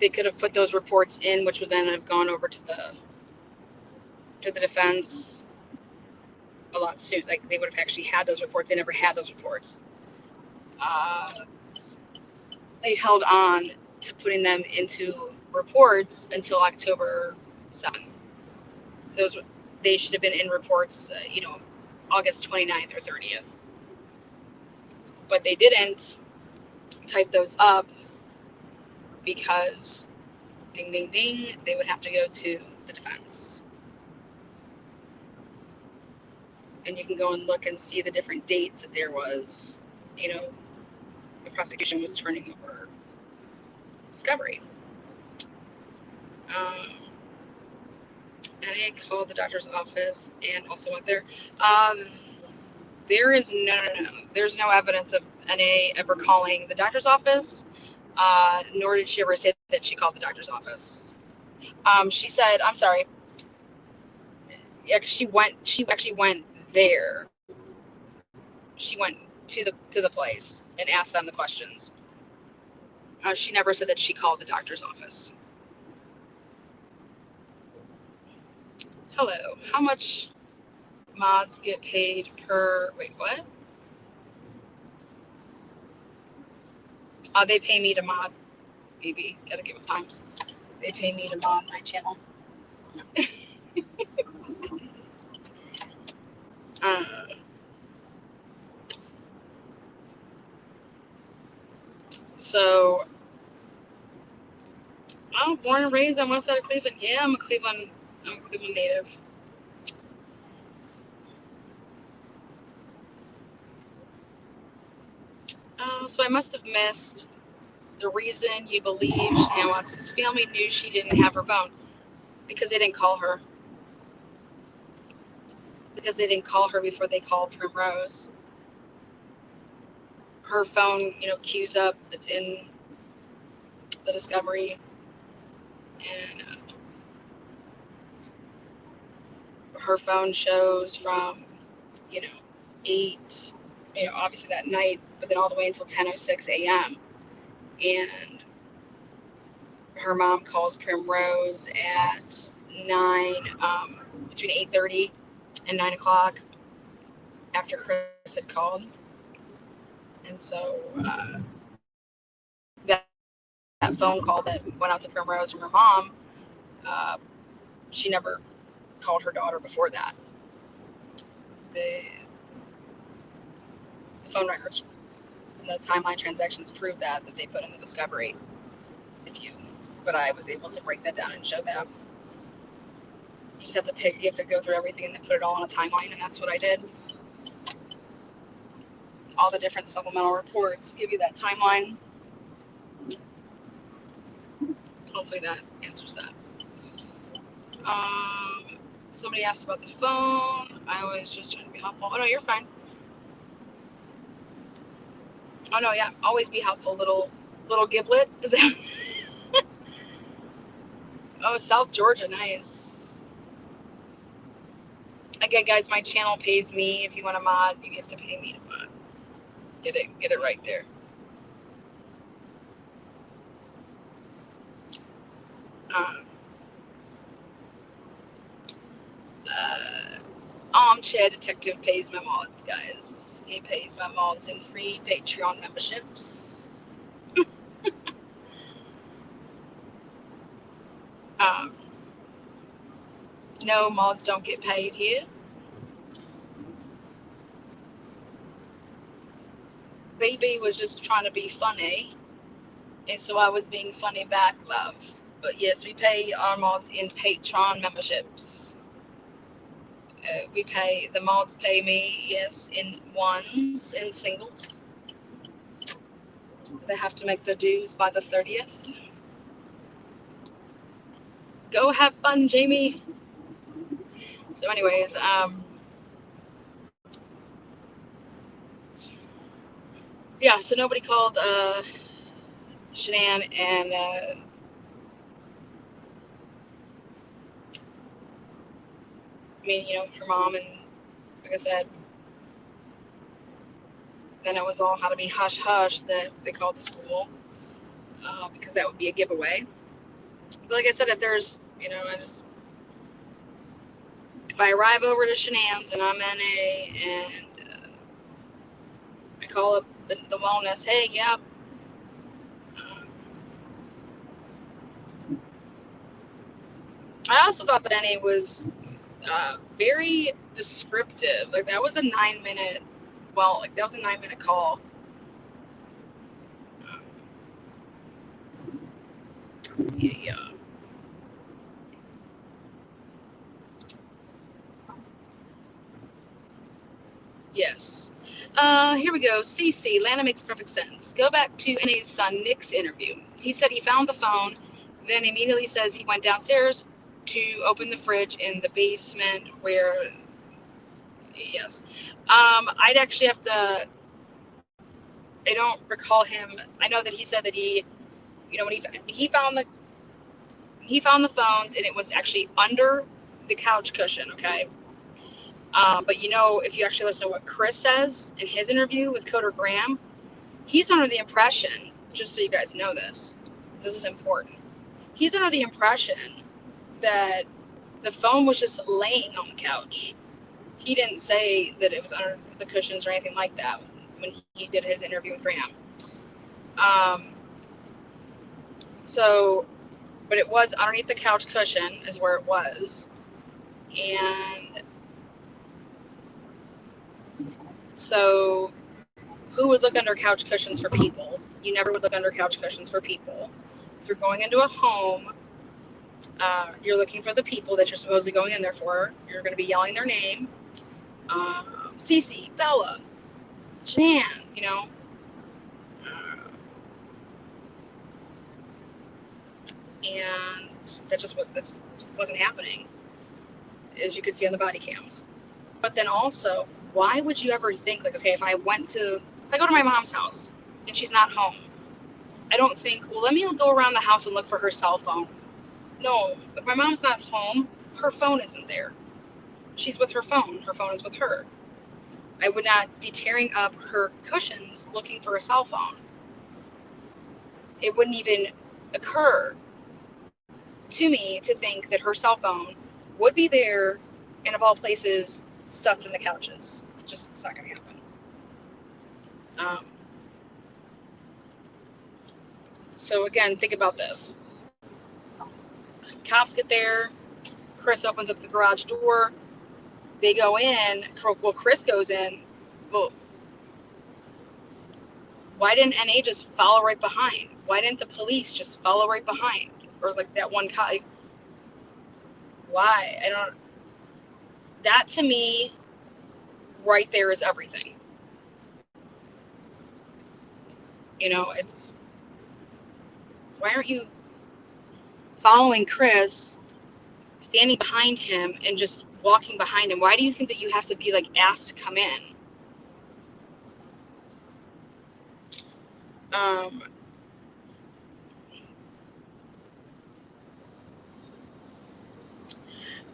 they could have put those reports in, which would then have gone over to the defense a lot soon. Like, they would have actually had those reports. They never had those reports. They held on to putting them into reports until October 7th. They should have been in reports, August 29th or 30th. But they didn't type those up because, ding, ding, ding, they would have to go to the defense. And you can go and look and see the different dates that there was, the prosecution was turning over discovery. And I called the doctor's office and also went there. There is there's no evidence of NA ever calling the doctor's office, nor did she ever say that she called the doctor's office. She said, I'm sorry. Yeah, because she actually went there. She went to the place and asked them the questions. She never said that she called the doctor's office. Hello, how much mods get paid per, wait, what? They pay me to mod, baby. Gotta give it times. They pay me to mod my channel. So, I'm born and raised on west side of Cleveland. Yeah, I'm a Cleveland native. So I must have missed the reason you believe Shannon Watson's family knew she didn't have her phone. Because they didn't call her. Because they didn't call her before they called Primrose. Her phone, queues up. It's in the discovery. And her phone shows from, 8, obviously that night, but then all the way until 10:06 a.m. And her mom calls Primrose at 9, between 8:30 and 9 o'clock after Chris had called. And so that phone call that went out to Primrose from her mom, she never called her daughter before that. The phone records and the timeline transactions prove that they put in the discovery. But I was able to break that down and show that. You just have to go through everything and then put it all on a timeline, and that's what I did. All the different supplemental reports give you that timeline. Hopefully that answers that. Somebody asked about the phone. I was just trying to be helpful. Oh no, you're fine. Oh no, yeah, always be helpful, little giblet. Is that? Oh, South Georgia, nice. Again, guys, my channel pays me. If you want to mod, you have to pay me to mod. Get it right there. Armchair Detective pays my mods, guys. He pays my mods in free Patreon memberships. No, mods don't get paid here. Baby was just trying to be funny, and so I was being funny back, love. But yes, we pay our mods in Patreon memberships. The mods pay me, yes, in ones and singles. They have to make the dues by the 30th. Go have fun, Jamie. So anyways, yeah, so nobody called Shanann, and I mean, her mom, and like I said, then it was all how to be hush hush that they called the school, because that would be a giveaway. But like I said, if there's, if I arrive over to Shanann's and I'm NA, and I call up the wellness, hey, yeah. I also thought that NA was very descriptive. Like that was a 9-minute, that was a 9-minute call. Yeah. Yes. Here we go. CC, Lana makes perfect sense. Go back to NA's son Nick's interview. He said he found the phone, then immediately says he went downstairs to open the fridge in the basement where, yes. I'd actually have to, I don't recall him. I know that he said that when he found the phones, and it was actually under the couch cushion, okay? But if you actually listen to what Chris says in his interview with Coder Graham, he's under the impression, just so you guys know this is important. He's under the impression that the phone was just laying on the couch. He didn't say that it was under the cushions or anything like that when he did his interview with Graham. But it was underneath the couch cushion is where it was. And so who would look under couch cushions for people? You never would look under couch cushions for people. If you're going into a home, you're looking for the people that you're supposedly going in there for. You're going to be yelling their name. Cece, Bella, Jan, and that just wasn't happening, as you could see on the body cams. But then also, why would you ever think, like, okay, if I go to my mom's house and she's not home, I don't think, well, let me go around the house and look for her cell phone. No, if my mom's not home, her phone isn't there. She's with her phone. Her phone is with her. I would not be tearing up her cushions looking for a cell phone. It wouldn't even occur to me to think that her cell phone would be there, and of all places, stuffed in the couches. It's not going to happen. So again, think about this. Cops get there. Chris opens up the garage door. They go in. Well, Chris goes in. Well, why didn't NA just follow right behind? Why didn't the police just follow right behind? Or like that one cop? Why? I don't. That to me, right there is everything. It's, why aren't you following Chris, standing behind him and just walking behind him? Why do you think that you have to be like asked to come in?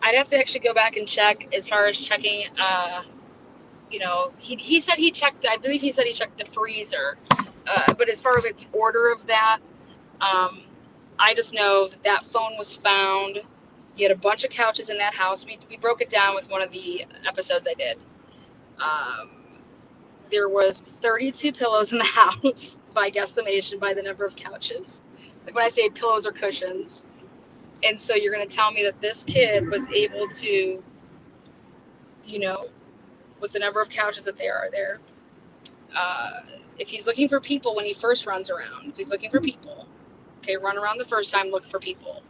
I'd have to actually go back and check as far as checking. He said he checked. I believe he said he checked the freezer. But as far as like the order of that, I just know that phone was found. You had a bunch of couches in that house. We broke it down with one of the episodes I did. There was 32 pillows in the house by guesstimation by the number of couches. Like when I say pillows or cushions. And so you're going to tell me that this kid was able to, with the number of couches that there are there, if he's looking for people when he first runs around, if he's looking for people, okay, run around the first time, look for people.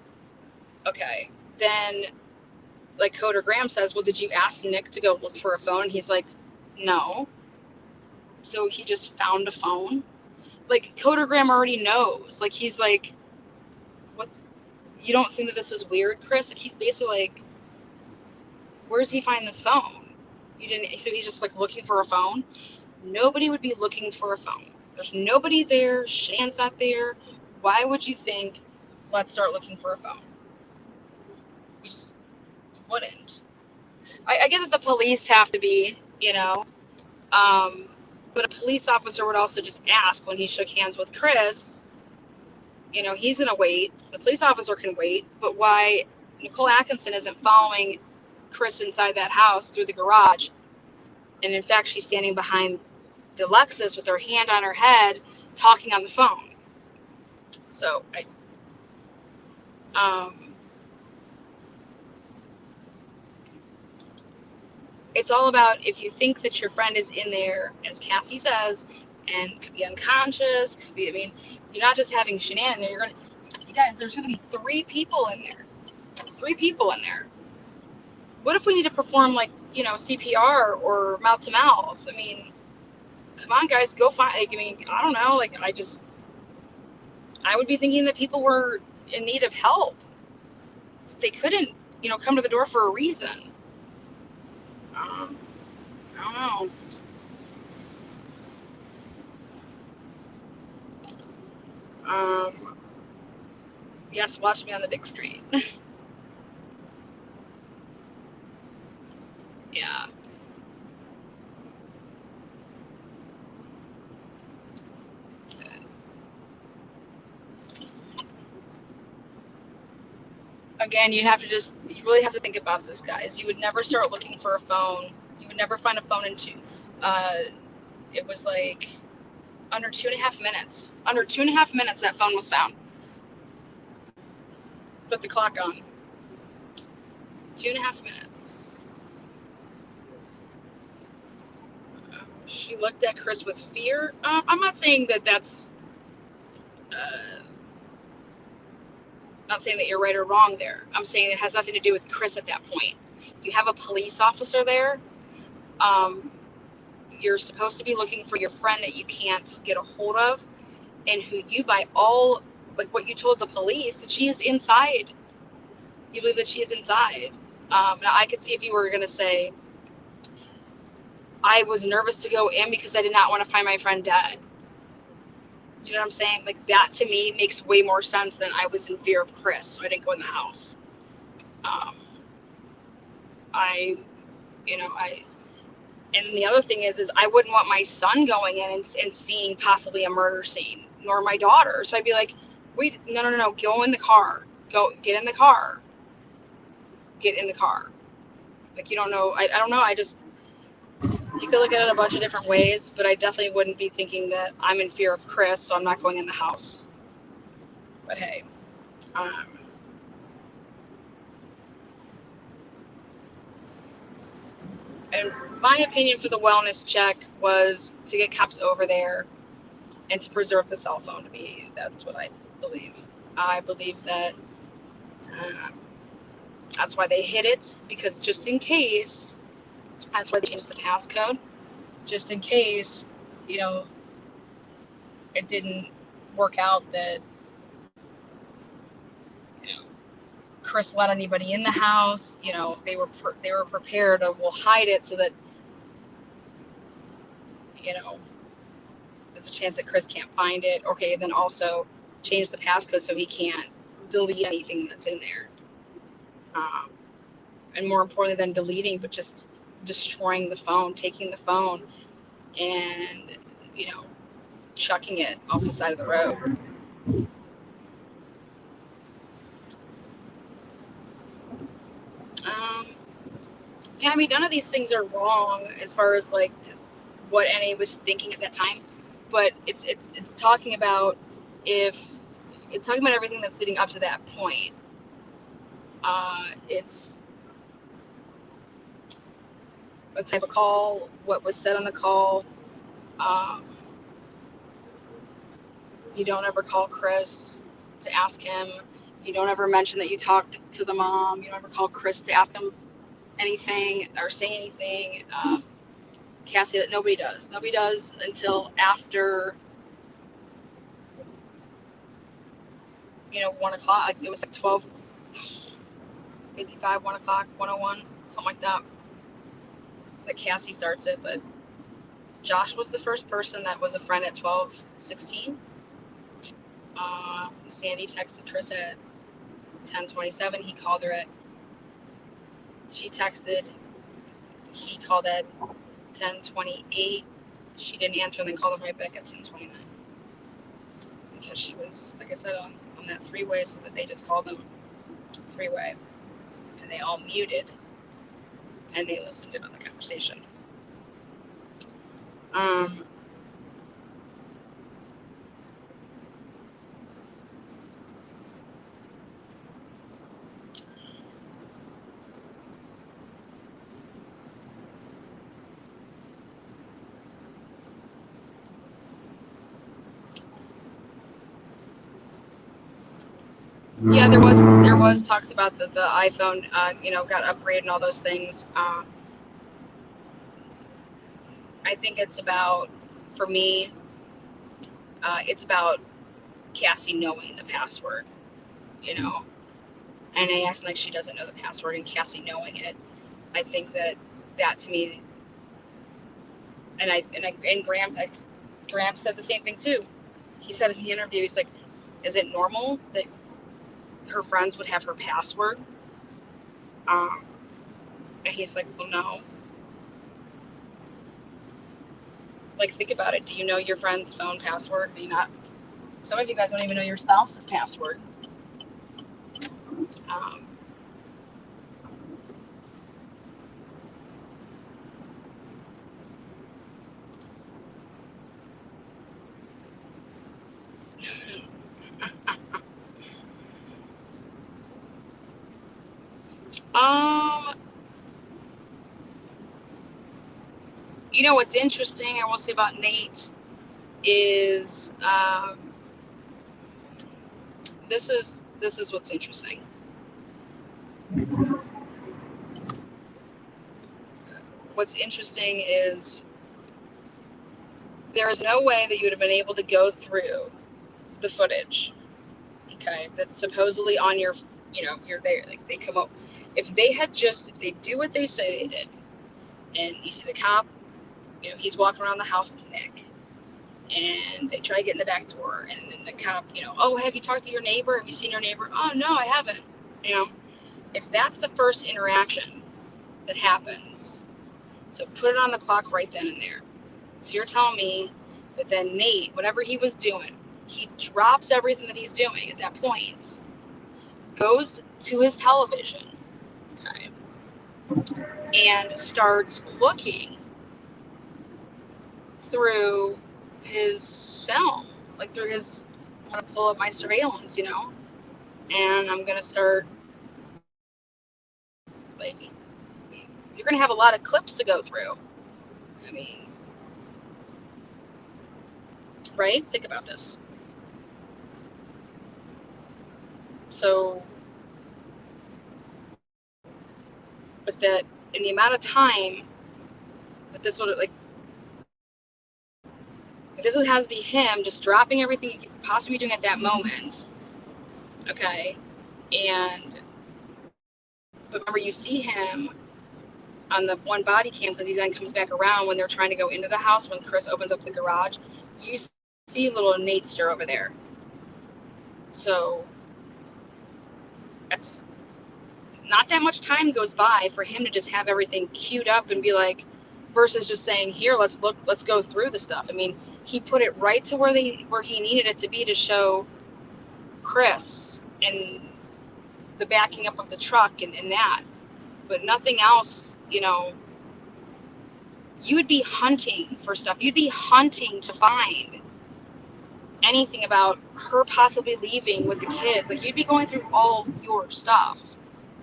Okay, then, like Coder Graham says, well, did you ask Nick to go look for a phone? He's like, no. So he just found a phone? Like, Coder Graham already knows. Like, he's like, what? You don't think that this is weird, Chris? Like, he's basically like, where's he find this phone? You didn't, so he's just like looking for a phone. Nobody would be looking for a phone. There's nobody there. Shan's not there. Why would you think, let's start looking for a phone? You just wouldn't. I get that the police have to be, but a police officer would also just ask when he shook hands with Chris, he's going to wait. The police officer can wait, but why Nicole Atkinson isn't following Chris inside that house through the garage? And in fact, she's standing behind the Lexus with her hand on her head, talking on the phone. So it's all about, if you think that your friend is in there, as Cassie says, and could be unconscious, could be, you're not just having Shanann there, you guys, there's going to be 3 people in there. 3 people in there. What if we need to perform CPR or mouth to mouth? Come on, guys, go find. I don't know. I would be thinking that people were in need of help. They couldn't, come to the door for a reason. I don't know. Yes, watch me on the big screen. Yeah. Again, you really have to think about this, guys. You would never start looking for a phone. You would never find a phone it was like under 2.5 minutes. Under 2.5 minutes, that phone was found. Put the clock on. 2.5 minutes. She looked at Chris with fear. I'm not saying that that's. Not saying that you're right or wrong there. I'm saying it has nothing to do with Chris at that point. You have a police officer there. You're supposed to be looking for your friend that you can't get a hold of, and who you, by all, what you told the police, that she is inside. You believe that she is inside. Now, I could see if you were going to say, I was nervous to go in because I did not want to find my friend dead. You know what I'm saying? That to me makes way more sense than I was in fear of Chris, so I didn't go in the house. And the other thing is I wouldn't want my son going in and seeing possibly a murder scene, nor my daughter. So I'd be like, wait, no, go in the car. Get in the car. Get in the car. You don't know. I don't know. You could look at it a bunch of different ways, but I definitely wouldn't be thinking that I'm in fear of Chris, so I'm not going in the house. But hey, and my opinion for the wellness check was to get cops over there and to preserve the cell phone. To me, that's what I believe. I believe that that's why they hid it, because just in case, that's why they changed the passcode. Just in case, it didn't work out that, Chris let anybody in the house. They were prepared to, we'll hide it so that, there's a chance that Chris can't find it. Okay, then also change the passcode so he can't delete anything that's in there. And more importantly than deleting, but just destroying the phone, taking the phone and, chucking it off the side of the road. Yeah, none of these things are wrong as far as what NA was thinking at that time, but it's talking about everything that's leading up to that point. It's what type of call, what was said on the call. You don't ever call Chris to ask him. You don't ever mention that you talked to the mom. You don't ever call Chris to ask him anything or say anything. Cassie, that nobody does. Nobody does until after, 1 o'clock. It was 12. 55, 1 o'clock, 101, something like that. That Cassie starts it, but Josh was the first person that was a friend at 12:16. Sandy texted Chris at 10:27. He called her at. She texted. He called at 10:28. She didn't answer and then called him right back at 10:29. Because she was, like I said, on that three-way, so that they just called them three-way. And they all muted and they listened in on the conversation. Yeah, there was talks about the iPhone, got upgraded and all those things. I think it's about, for me, it's about Cassie knowing the password, and I act like she doesn't know the password, and Cassie knowing it. I think that to me, and Graham said the same thing too. He said in the interview, he's like, is it normal that her friends would have her password? And he's like, well, no. Like, think about it. Do you know your friend's phone password? Do you not? Some of you guys don't even know your spouse's password. What's interesting, I will say about Nate is this is what's interesting. What's interesting is there is no way that you would have been able to go through the footage, okay, that's supposedly on your, if you're there, like they come up, if they do what they say they did, and you see the cop, he's walking around the house with Nick, and they try to get in the back door, and then the cop, oh, have you talked to your neighbor? Have you seen your neighbor? Oh, no, I haven't. If that's the first interaction that happens, so put it on the clock right then and there. So you're telling me that then Nate, whatever he was doing, he drops everything that he's doing at that point, goes to his television, okay, and starts looking through his film, like through his, I'm going to pull up my surveillance, and I'm going to start, like, you're going to have a lot of clips to go through. I mean, right? Think about this. So, but that in the amount of time that this would, like, if this has to be him just dropping everything he could possibly be doing at that moment, okay, but remember, you see him on the one body cam because he then comes back around when they're trying to go into the house, when Chris opens up the garage, you see little Natester over there. So that's not that much time goes by for him to just have everything queued up and be like, versus just saying, here, let's go through the stuff. I mean, he put it right to where he needed it to be to show Chris and the backing up of the truck and that, but nothing else. You would be hunting for stuff. You'd be hunting to find anything about her possibly leaving with the kids. Like, you'd be going through all your stuff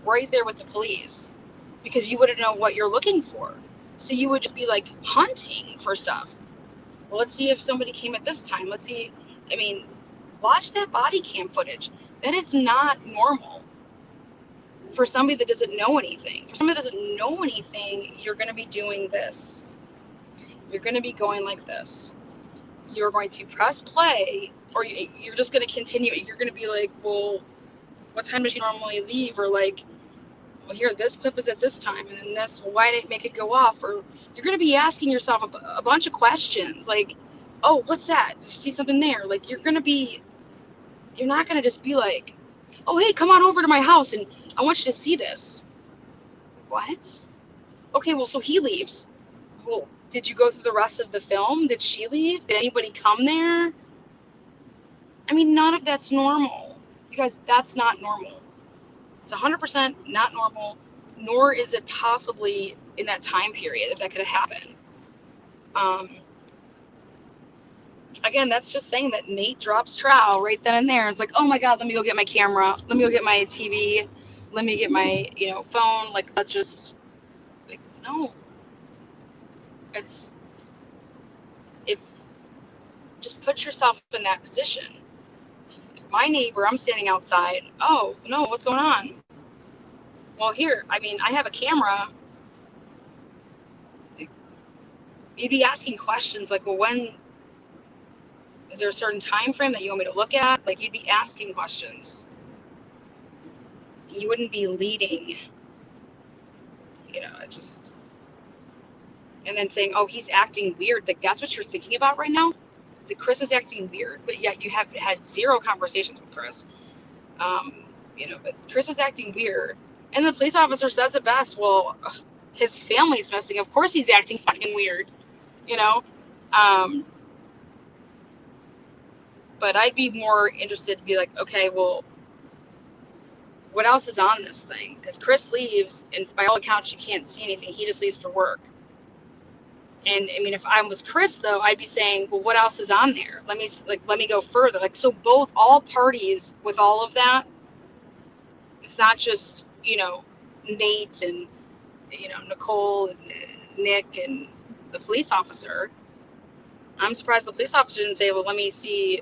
right there with the police because you wouldn't know what you're looking for. So you would just be like hunting for stuff. Well, let's see if somebody came at this time. Let's see. I mean, watch that body cam footage. That is not normal for somebody that doesn't know anything. For somebody that doesn't know anything, you're going to be doing this. You're going to be going like this. You're going to press play, or you're just going to continue. You're going to be like, well, what time does she normally leave? Or like, well, here, this clip is at this time, and then this, well, why didn't it make it go off? Or you're going to be asking yourself a bunch of questions, like, oh, what's that? Did you see something there? Like, you're not going to just be like, oh, hey, come on over to my house, and I want you to see this. What? Okay, well, so he leaves. Well, did you go through the rest of the film? Did she leave? Did anybody come there? I mean, none of that's normal. Because that's not normal. It's 100% not normal, nor is it possibly in that time period that could have happened. Again, that's just saying that Nate drops trowel right then and there. It's like, oh my God, let me go get my camera. Let me go get my TV. Let me get my, phone. Like, let's just, like, no. It's, if, just put yourself in that position. If my neighbor, I'm standing outside, oh, no, what's going on? Well, here, I have a camera. You'd be asking questions like, well, when, is there a certain time frame that you want me to look at? Like, you'd be asking questions. You wouldn't be leading. It just, and then saying, oh, he's acting weird. Like, that's what you're thinking about right now? That Chris is acting weird, but yet you have had zero conversations with Chris. But Chris is acting weird. And the police officer says it best, well, his family's missing. Of course he's acting fucking weird, But I'd be more interested to be like, okay, well, what else is on this thing? Because Chris leaves, and by all accounts, you can't see anything. He just leaves for work. And if I was Chris, though, I'd be saying, well, what else is on there? Let me go further. Like, so all parties with all of that, it's not just, Nate and, Nicole and Nick and the police officer. I'm surprised the police officer didn't say, well, let me see,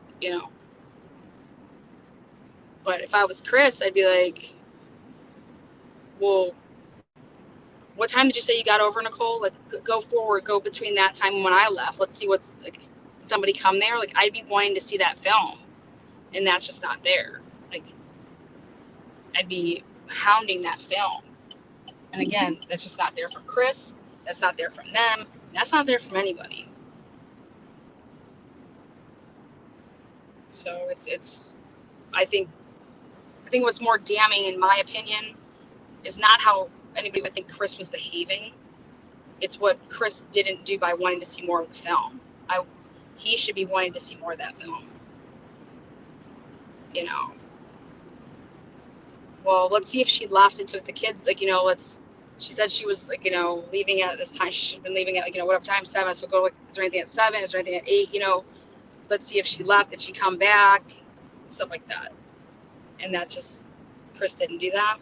But if I was Chris, I'd be like, well, what time did you say you got over, Nicole? Like, go forward, go between that time and when I left. Let's see what's, like, did somebody come there? Like, I'd be wanting to see that film, and that's just not there. Like, I'd be hounding that film. And again, that's just not there from Chris. That's not there from them. That's not there from anybody. So it's I think what's more damning, in my opinion, is not how anybody would think Chris was behaving. It's what Chris didn't do by wanting to see more of the film. He should be wanting to see more of that film. Well, let's see if she left and took the kids. Like, she said she was, like, leaving at this time. She should have been leaving at, like, whatever time, 7. So go, like, is there anything at 7? Is there anything at 8? Let's see if she left. Did she come back? Stuff like that. And that just, Chris didn't do that.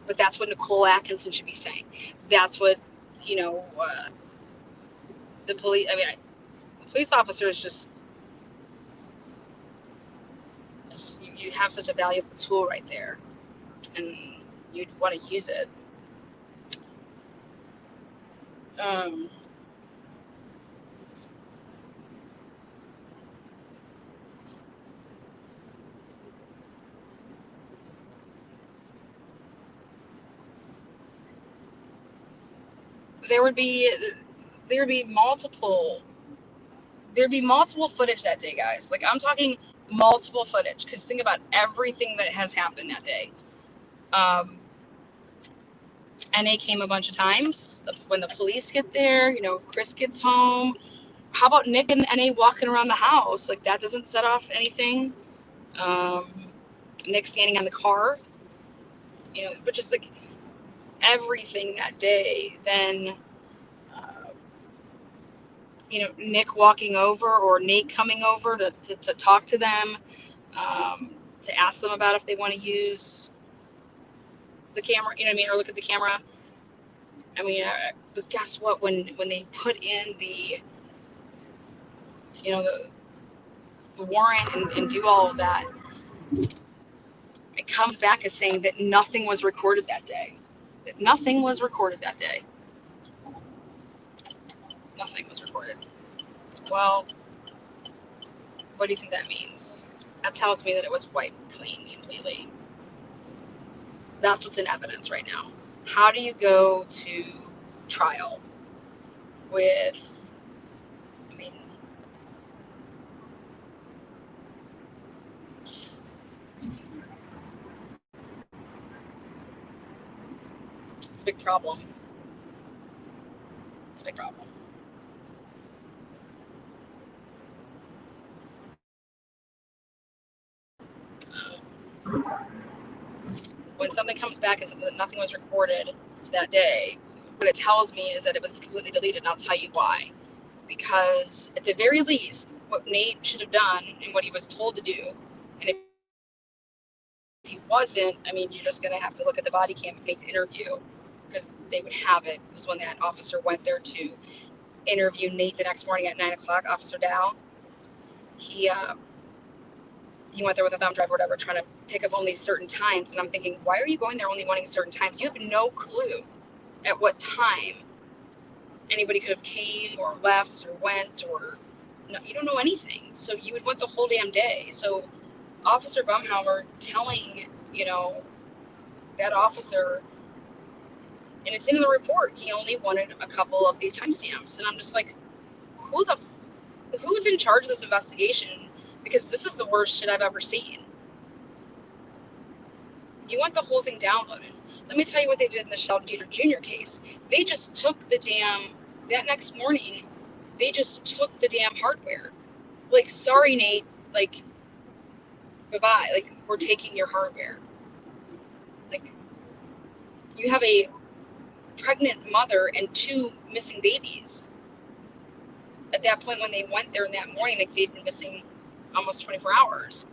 But that's what Nicole Atkinson should be saying. That's what, the police, the police officer is just you have such a valuable tool right there, and you'd want to use it. There would be multiple footage that day, guys. Like, I'm talking multiple footage, because think about everything that has happened that day. NA came a bunch of times. When the police get there, Chris gets home. How about Nick and NA walking around the house? Like, that doesn't set off anything. Nick standing on the car, but just, like, everything that day. Then Nick walking over, or Nate coming over to talk to them, to ask them about if they want to use the camera, or look at the camera. But guess what? When they put in the warrant and do all of that, it comes back as saying that nothing was recorded that day. Nothing was recorded. Well, what do you think that means? That tells me that it was wiped clean completely. That's what's in evidence right now. How do you go to trial with, I mean, it's a big problem. It's a big problem. When something comes back and says that nothing was recorded that day, what it tells me is that it was completely deleted, and I'll tell you why. Because at the very least, what Nate should have done and what he was told to do, and if he wasn't, I mean, you're just going to have to look at the body cam of Nate's interview, because they would have it, was when that officer went there to interview Nate the next morning at 9 o'clock, Officer Dow. He went there with a thumb drive or whatever, trying to pick up only certain times. And I'm thinking, why are you going there only wanting certain times? You have no clue at what time anybody could have came or left or went, or no, you don't know anything. So you would want the whole damn day. So Officer Bumhauer telling, that officer, and it's in the report, he only wanted a couple of these timestamps. And I'm just like, who's in charge of this investigation? Because this is the worst shit I've ever seen. You want the whole thing downloaded. Let me tell you what they did in the Sheldon Jeter Jr. case. They just took that next morning, they just took the damn hardware. Like, sorry, Nate, like, bye-bye. Like, we're taking your hardware. Like, you have a pregnant mother and 2 missing babies. At that point, when they went there in that morning, like, they'd been missing almost 24 hours.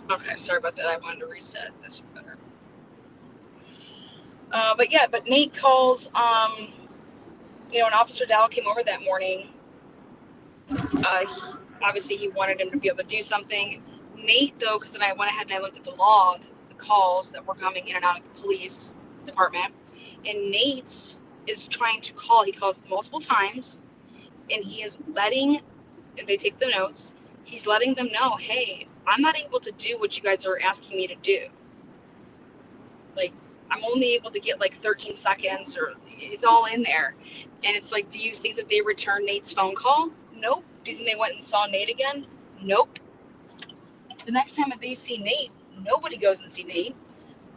Okay, sorry about that. I wanted to reset. That's better. But Nate calls, when Officer Dow came over that morning, obviously he wanted him to be able to do something. Nate, though, because then I went ahead and I looked at the log, the calls that were coming in and out of the police department, and Nate's is trying to call. He calls multiple times, and he is letting, and they take the notes, he's letting them know, hey, I'm not able to do what you guys are asking me to do. Like, I'm only able to get like 13 seconds, or it's all in there. And it's like, do you think that they returned Nate's phone call? Nope. Do you think they went and saw Nate again? Nope. The next time that they see Nate, nobody goes and see Nate.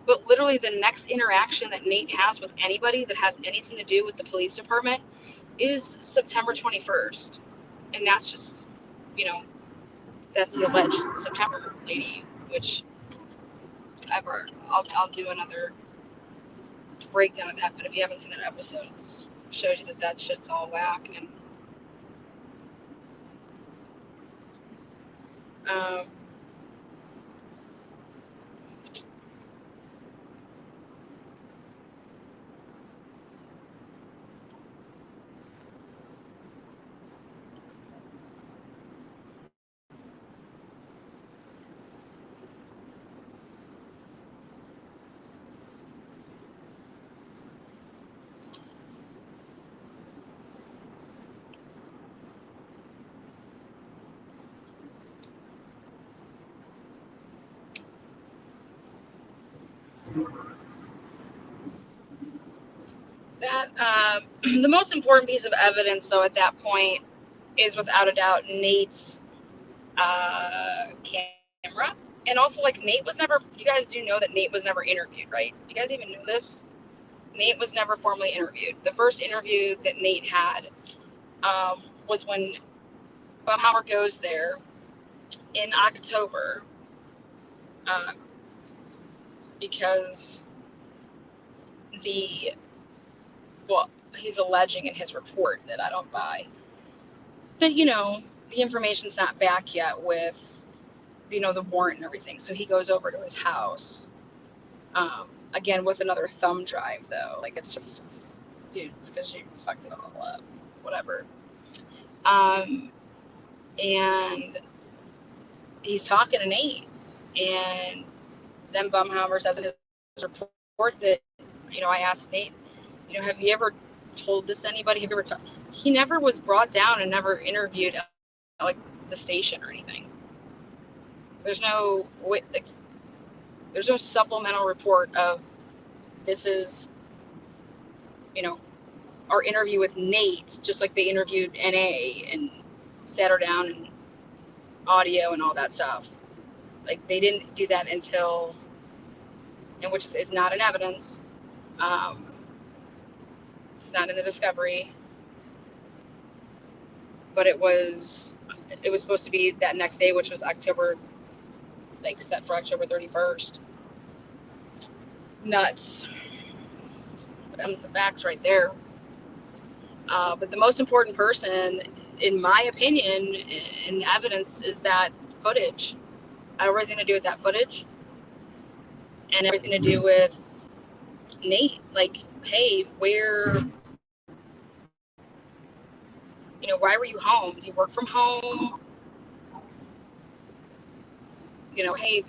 But literally the next interaction that Nate has with anybody that has anything to do with the police department is September 21st. And that's just, that's the alleged September lady, which I'll do another breakdown of that. But if you haven't seen that episode, it shows you that shit's all whack. And that the most important piece of evidence, though, at that point is without a doubt Nate's camera. And also, like, Nate was never, you guys do know that Nate was never interviewed, right? You guys even know this? Nate was never formally interviewed. The first interview that Nate had was when Bob Howard goes there in October, because he's alleging in his report that I don't buy, that, the information's not back yet with, the warrant and everything. So he goes over to his house, again with another thumb drive though. Like dude, it's because you fucked it all up, whatever. And he's talking to Nate, and then Bumhauer says in his report that, I asked Nate, have you ever told this to anybody? Have you ever talked? He never was brought down and never interviewed at like the station or anything. There's no supplemental report of this is, our interview with Nate, just like they interviewed NA and sat her down and audio and all that stuff. Like they didn't do that until, and which is not in evidence. It's not in the discovery, but it was supposed to be that next day, which was October, like set for October 31st. Nuts. But that was the facts right there. But the most important person, in my opinion, in evidence, is that footage. Everything to do with that footage, and everything to do with Nate. Like, hey, why were you home? Do you work from home? Hey,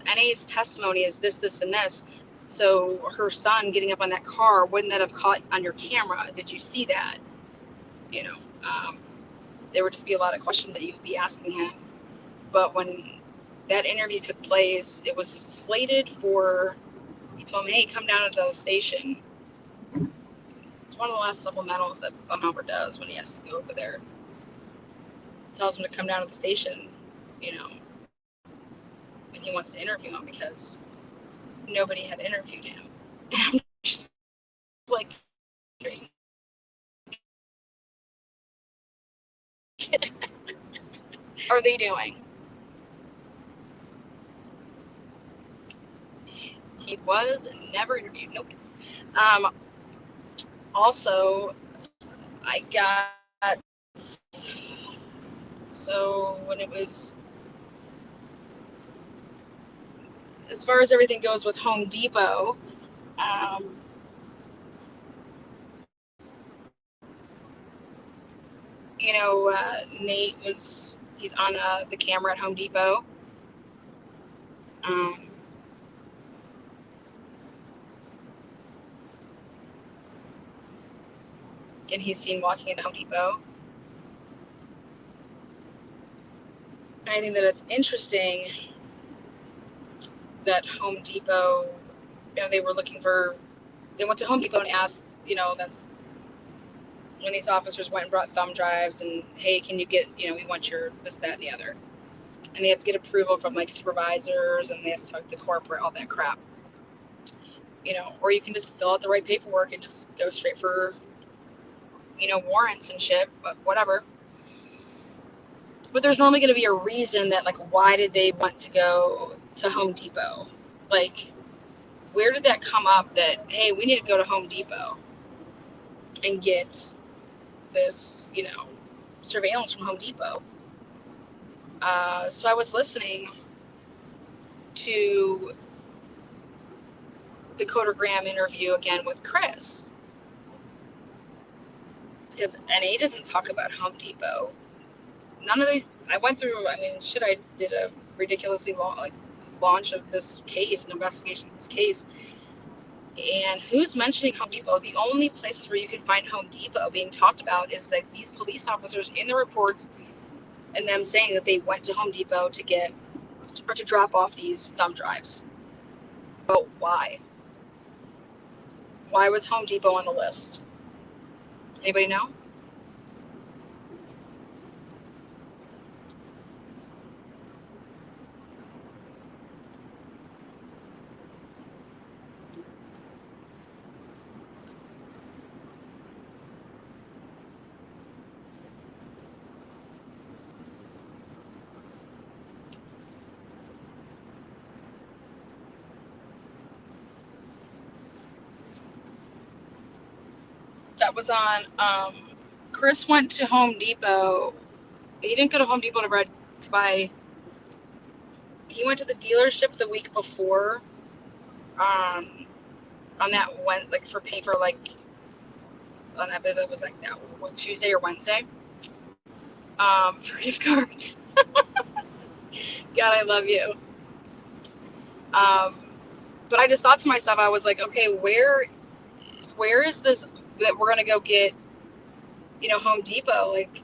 NA's testimony is this, and this. So her son getting up on that car, wouldn't that have caught on your camera? Did you see that? There would just be a lot of questions that you would be asking him. But when that interview took place, it was slated for, he told him, hey, come down to the station. It's one of the last supplementals that Bumhauer does when he has to go over there. Tells him to come down to the station, when he wants to interview him, because nobody had interviewed him. And I'm just like, are they doing? He was never interviewed. Nope. Also, I got, so when it was, as far as everything goes with Home Depot, Nate he's on the camera at Home Depot. And he's seen walking into Home Depot. And I think that it's interesting that Home Depot, they were they went to Home Depot and asked, that's when these officers went and brought thumb drives and, hey, can you get, we want your this, that, and the other. And they have to get approval from like supervisors, and they have to talk to corporate, all that crap. Or you can just fill out the right paperwork and just go straight for, warrants and shit, but whatever. But there's normally going to be a reason that, like, why did they want to go to Home Depot? Like, where did that come up that, hey, we need to go to Home Depot and get this, surveillance from Home Depot? So I was listening to the Codergram interview again with Chris, because NA doesn't talk about Home Depot. None of these, I went through, I did a ridiculously long, launch of this case, an investigation of this case, and who's mentioning Home Depot? The only places where you can find Home Depot being talked about is like these police officers in the reports, and them saying that they went to Home Depot to get, or to drop off these thumb drives. But why? Why was Home Depot on the list? Anybody know? That was on, Chris went to Home Depot He didn't go to Home Depot to buy. He went to the dealership the week before, on that one, like for pay for like, on that, that was like that Tuesday or Wednesday, for gift cards. God, I love you. But I just thought to myself, I was like, okay, where is this that we're gonna go get, Home Depot? Like,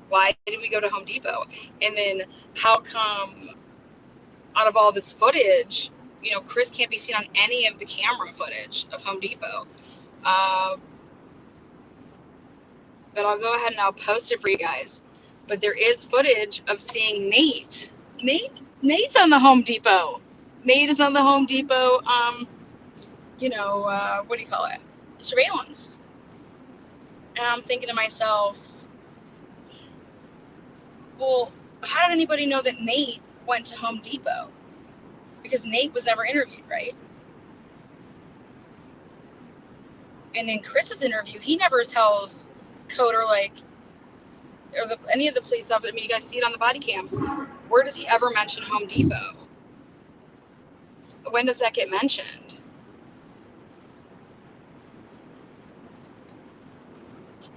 why did we go to Home Depot? And then how come out of all this footage, Chris can't be seen on any of the camera footage of Home Depot? But I'll go ahead and I'll post it for you guys. But there is footage of seeing Nate. Nate's on the Home Depot. Nate is on the Home Depot. What do you call it? Surveillance. And I'm thinking to myself, well, how did anybody know that Nate went to Home Depot? Because Nate was never interviewed, right? And in Chris's interview, he never tells Coder, like, or any of the police officers. I mean, you guys see it on the body cams. Where does he ever mention Home Depot? When does that get mentioned?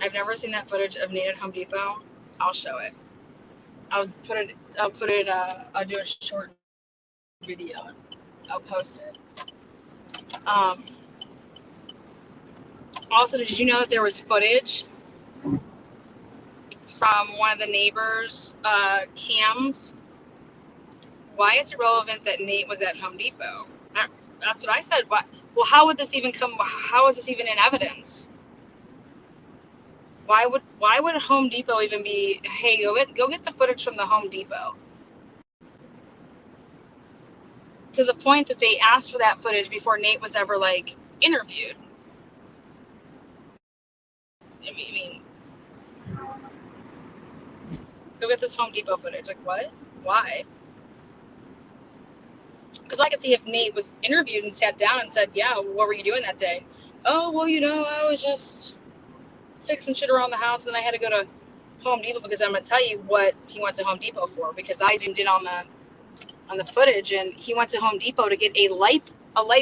I've never seen that footage of Nate at Home Depot. I'll show it. I'll do a short video. I'll post it. Also, did you know that there was footage from one of the neighbors' cams? Why is it relevant that Nate was at Home Depot? That's what I said. What? Well, how would this even come? How is this even in evidence? Why would Home Depot even be? Hey, go get the footage from the Home Depot. To the point that they asked for that footage before Nate was ever like interviewed. I mean, go get this Home Depot footage. Like, what? Why? Because I could see if Nate was interviewed and sat down and said, yeah, what were you doing that day? Oh, well, I was just fixing shit around the house, and then I had to go to Home Depot because I'm going to tell you what he went to Home Depot for, because I zoomed in on the footage, and he went to Home Depot to get a light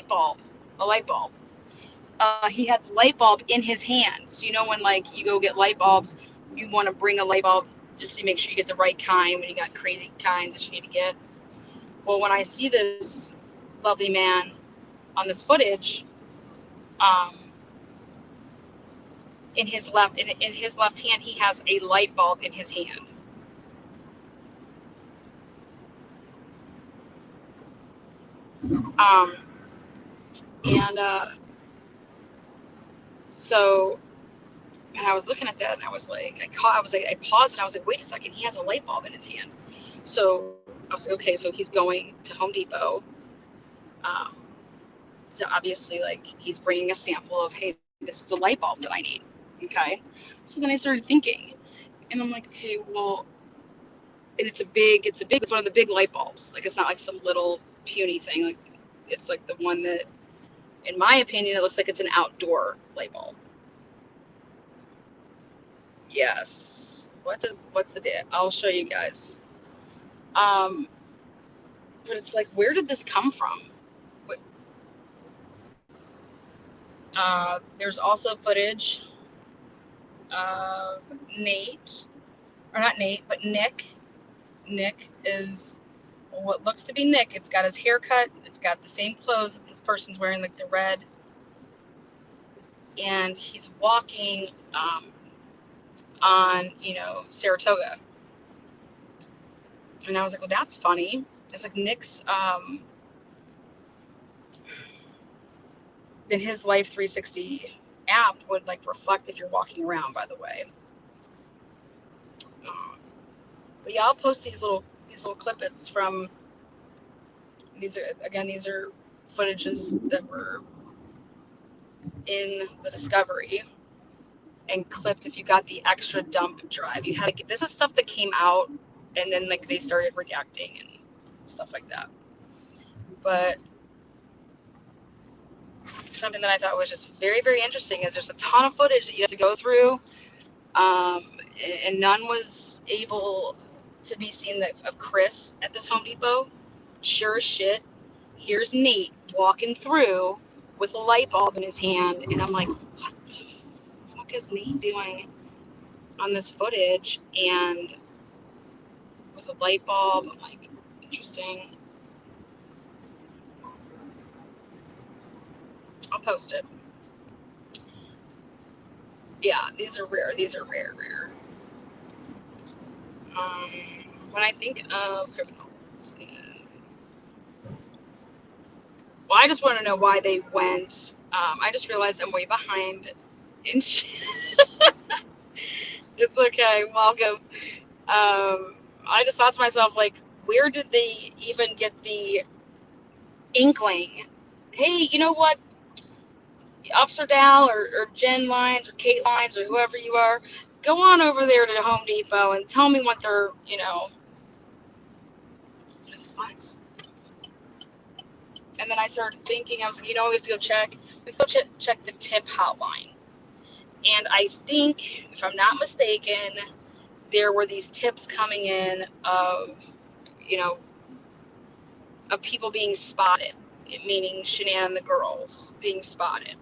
bulb. He had the light bulb in his hands. When like you go get light bulbs, you want to bring a light bulb just to make sure you get the right kind when you got crazy kinds that you need to get. Well, when I see this lovely man on this footage, in his left hand, he has a light bulb in his hand. So, and I was looking at that, and I was like, I paused, and I was like, wait a second, he has a light bulb in his hand. So I was like, okay, so he's going to Home Depot. So obviously, like, he's bringing a sample of, hey, this is the light bulb that I need. Okay. So then I started thinking, and I'm like, okay, well, and it's one of the big light bulbs. Like, it's not like some little puny thing. Like, it's like the one that, in my opinion, it looks like it's an outdoor light bulb. Yes. What's the date? I'll show you guys. But it's like, where did this come from? There's also footage of Nate, or not Nate, but Nick. Nick is what looks to be Nick. It's got his haircut. It's got the same clothes that this person's wearing, like the red. And he's walking on, Saratoga. And I was like, well, that's funny. It's like Nick's, then his Life 360 app would like reflect if you're walking around, by the way. But yeah, I'll post these little clippets from, these are footages that were in the Discovery and clipped if you got the extra dump drive. You had to get, this is stuff that came out, and then like they started redacting and stuff like that. But something that I thought was just very, very interesting is there's a ton of footage that you have to go through um, and none was able to be seen of Chris at this Home Depot. Sure as shit, here's Nate walking through with a light bulb in his hand, and I'm like, what the fuck is Nate doing on this footage? And with a light bulb, I'm like, interesting. I'll post it. Yeah, these are rare. These are rare. Um, when I think of criminals, well, I just want to know why they went. I just realized I'm way behind in shit. It's okay. Well, I'll go. I just thought to myself, like, where did they even get the inkling? Hey, you know what? Ups or down, or Jen Lines, or Kate Lines, or whoever you are, go on over there to the Home Depot and tell me what they're, what? And then I started thinking, I was like, we have to go check. We have to go check the tip hotline. And I think, if I'm not mistaken, there were these tips coming in of, you know, of people being spotted, meaning Shanann and the girls being spotted.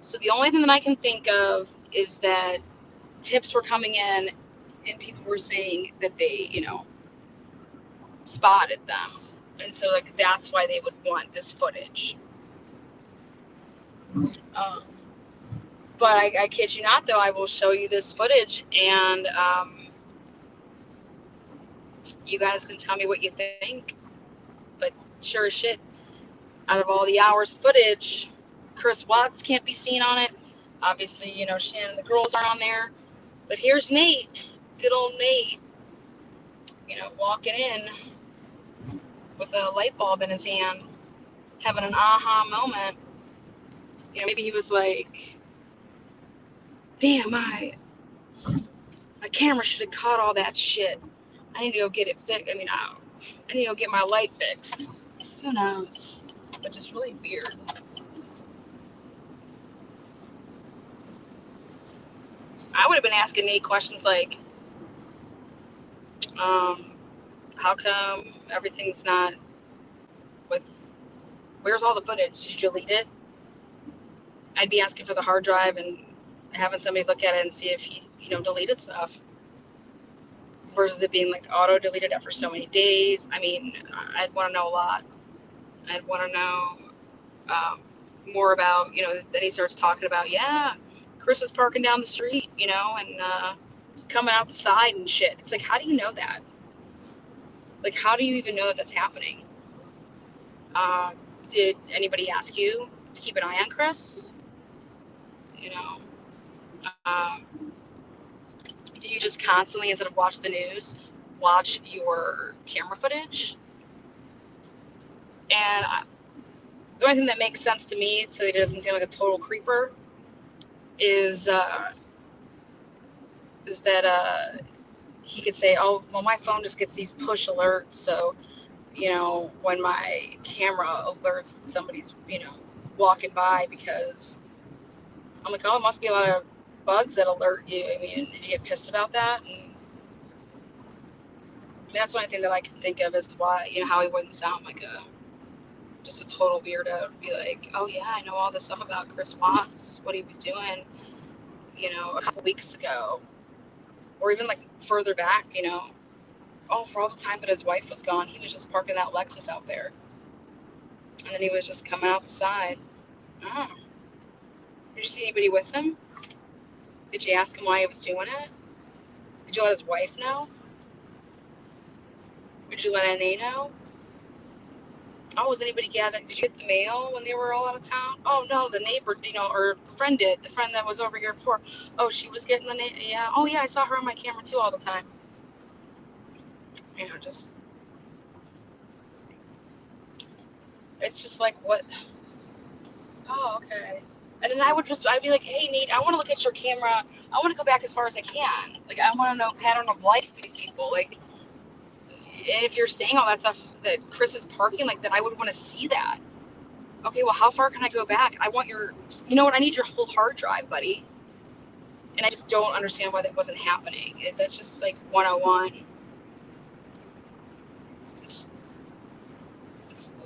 So the only thing that I can think of is that tips were coming in and people were saying that they, spotted them. And so, like, that's why they would want this footage. Um, but I kid you not, though, I will show you this footage, and you guys can tell me what you think. But sure as shit, out of all the hours of footage, Chris Watts can't be seen on it. Obviously, Shannon and the girls aren't on there. But here's Nate, good old Nate, walking in with a light bulb in his hand, having an aha moment. Maybe he was like, damn, my camera should have caught all that shit. I need to go get it fixed. I need to go get my light fixed. Who knows? But just really weird. I would have been asking Nate questions like, how come everything's not with, where's all the footage? Did you delete it? I'd be asking for the hard drive and having somebody look at it and see if he, deleted stuff. Versus it being like auto deleted after so many days. I'd want to know a lot. I'd want to know more about, that he starts talking about, yeah, Chris was parking down the street, and coming out the side and shit. It's like, how do you know that? Like, how do you even know that that's happening? Did anybody ask you to keep an eye on Chris? Do you just constantly, instead of watch the news, watch your camera footage? And the only thing that makes sense to me, so he doesn't seem like a total creeper, is that he could say, oh, well, my phone just gets these push alerts, so, when my camera alerts that somebody's, walking by, because I'm like, oh, it must be a lot of bugs that alert you. Did you get pissed about that? And that's the only thing that I can think of as to why, how he wouldn't sound like just a total weirdo to be like, oh yeah, I know all this stuff about Chris Watts, what he was doing, a couple weeks ago, or even like further back, oh, for all the time that his wife was gone, he was just parking that Lexus out there, and then he was just coming out the side. Oh, did you see anybody with him? Did you ask him why he was doing it? Did you let his wife know? Did you let NA know? Oh, was anybody gathering? Did you get the mail when they were all out of town? Oh, no, the neighbor, or the friend did. The friend that was over here before. Oh, she was getting yeah. Oh, yeah, I saw her on my camera, too, all the time. Just... It's just like, what? Oh, okay. And then I'd be like, hey, Nate, I want to look at your camera. I want to go back as far as I can. Like, I want to know pattern of life for these people. Like, and if you're saying all that stuff that Chris is parking, like, that I would want to see that. Okay, well, how far can I go back? I want your, I need your whole hard drive, buddy. And I just don't understand why that wasn't happening. That's just like 101.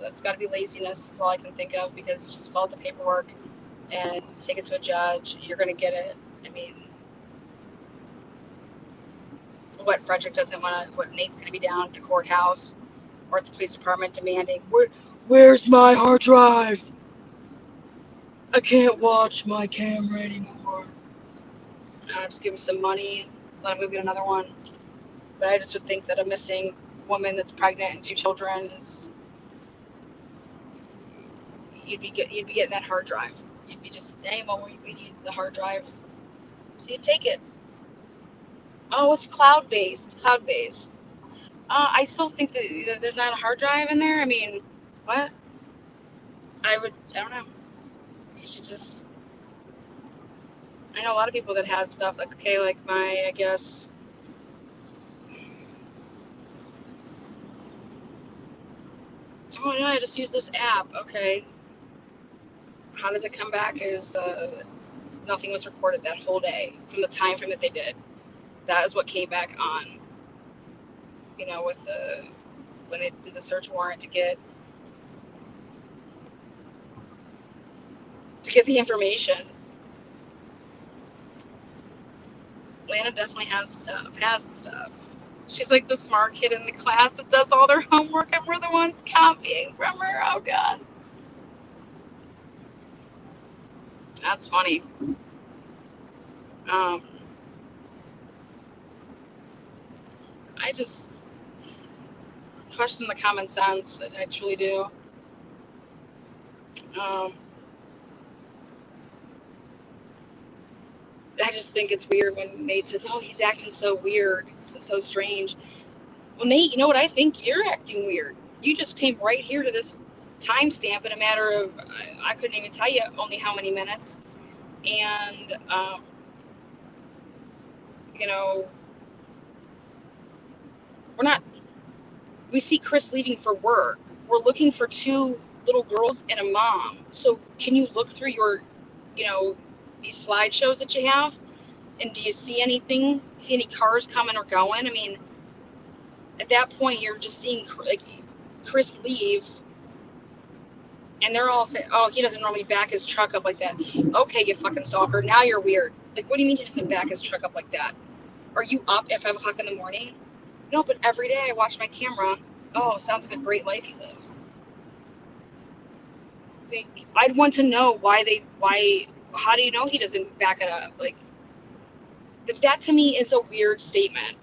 That's got to be laziness. This is all I can think of, because just fill out the paperwork and take it to a judge. You're going to get it. I mean, what Frederick doesn't want to, what Nate's going to be down at the courthouse or at the police department demanding, where's my hard drive? I can't watch my camera anymore. Just give him some money, let him go get another one. But I just would think that a missing woman that's pregnant and 2 children is, you'd be getting that hard drive. You'd be just, hey, Mom, we need the hard drive. So you'd take it. Oh, it's cloud-based. It's cloud-based. I still think that there's not a hard drive in there. I mean, what? I don't know. You should just, I know a lot of people that have stuff like, okay, like my, I guess, oh no, I just use this app. Okay. How does it come back as nothing was recorded that whole day from the time frame that they did? That is what came back on, with when they did the search warrant to get the information. Lana definitely has the stuff. She's like the smart kid in the class that does all their homework, and we're the ones copying from her. Oh God. That's funny. I just question the common sense. I truly do. I just think it's weird when Nate says, "Oh, he's acting so weird, so strange." Well, Nate, you know what I think? You're acting weird. You just came right here to this timestamp in a matter of, I couldn't even tell you only how many minutes. And, we see Chris leaving for work. We're looking for 2 little girls and a mom. So can you look through your, these slideshows that you have? And do you see anything? See any cars coming or going? I mean, at that point, you're just seeing Chris leave, and they're all saying, "Oh, he doesn't normally back his truck up like that." Okay, you fucking stalker. Now you're weird. Like, what do you mean he doesn't back his truck up like that? Are you up at 5 o'clock in the morning? No, but every day I watch my camera. Oh, sounds like a great life you live. Like, I'd want to know how do you know he doesn't back it up? Like, that to me is a weird statement.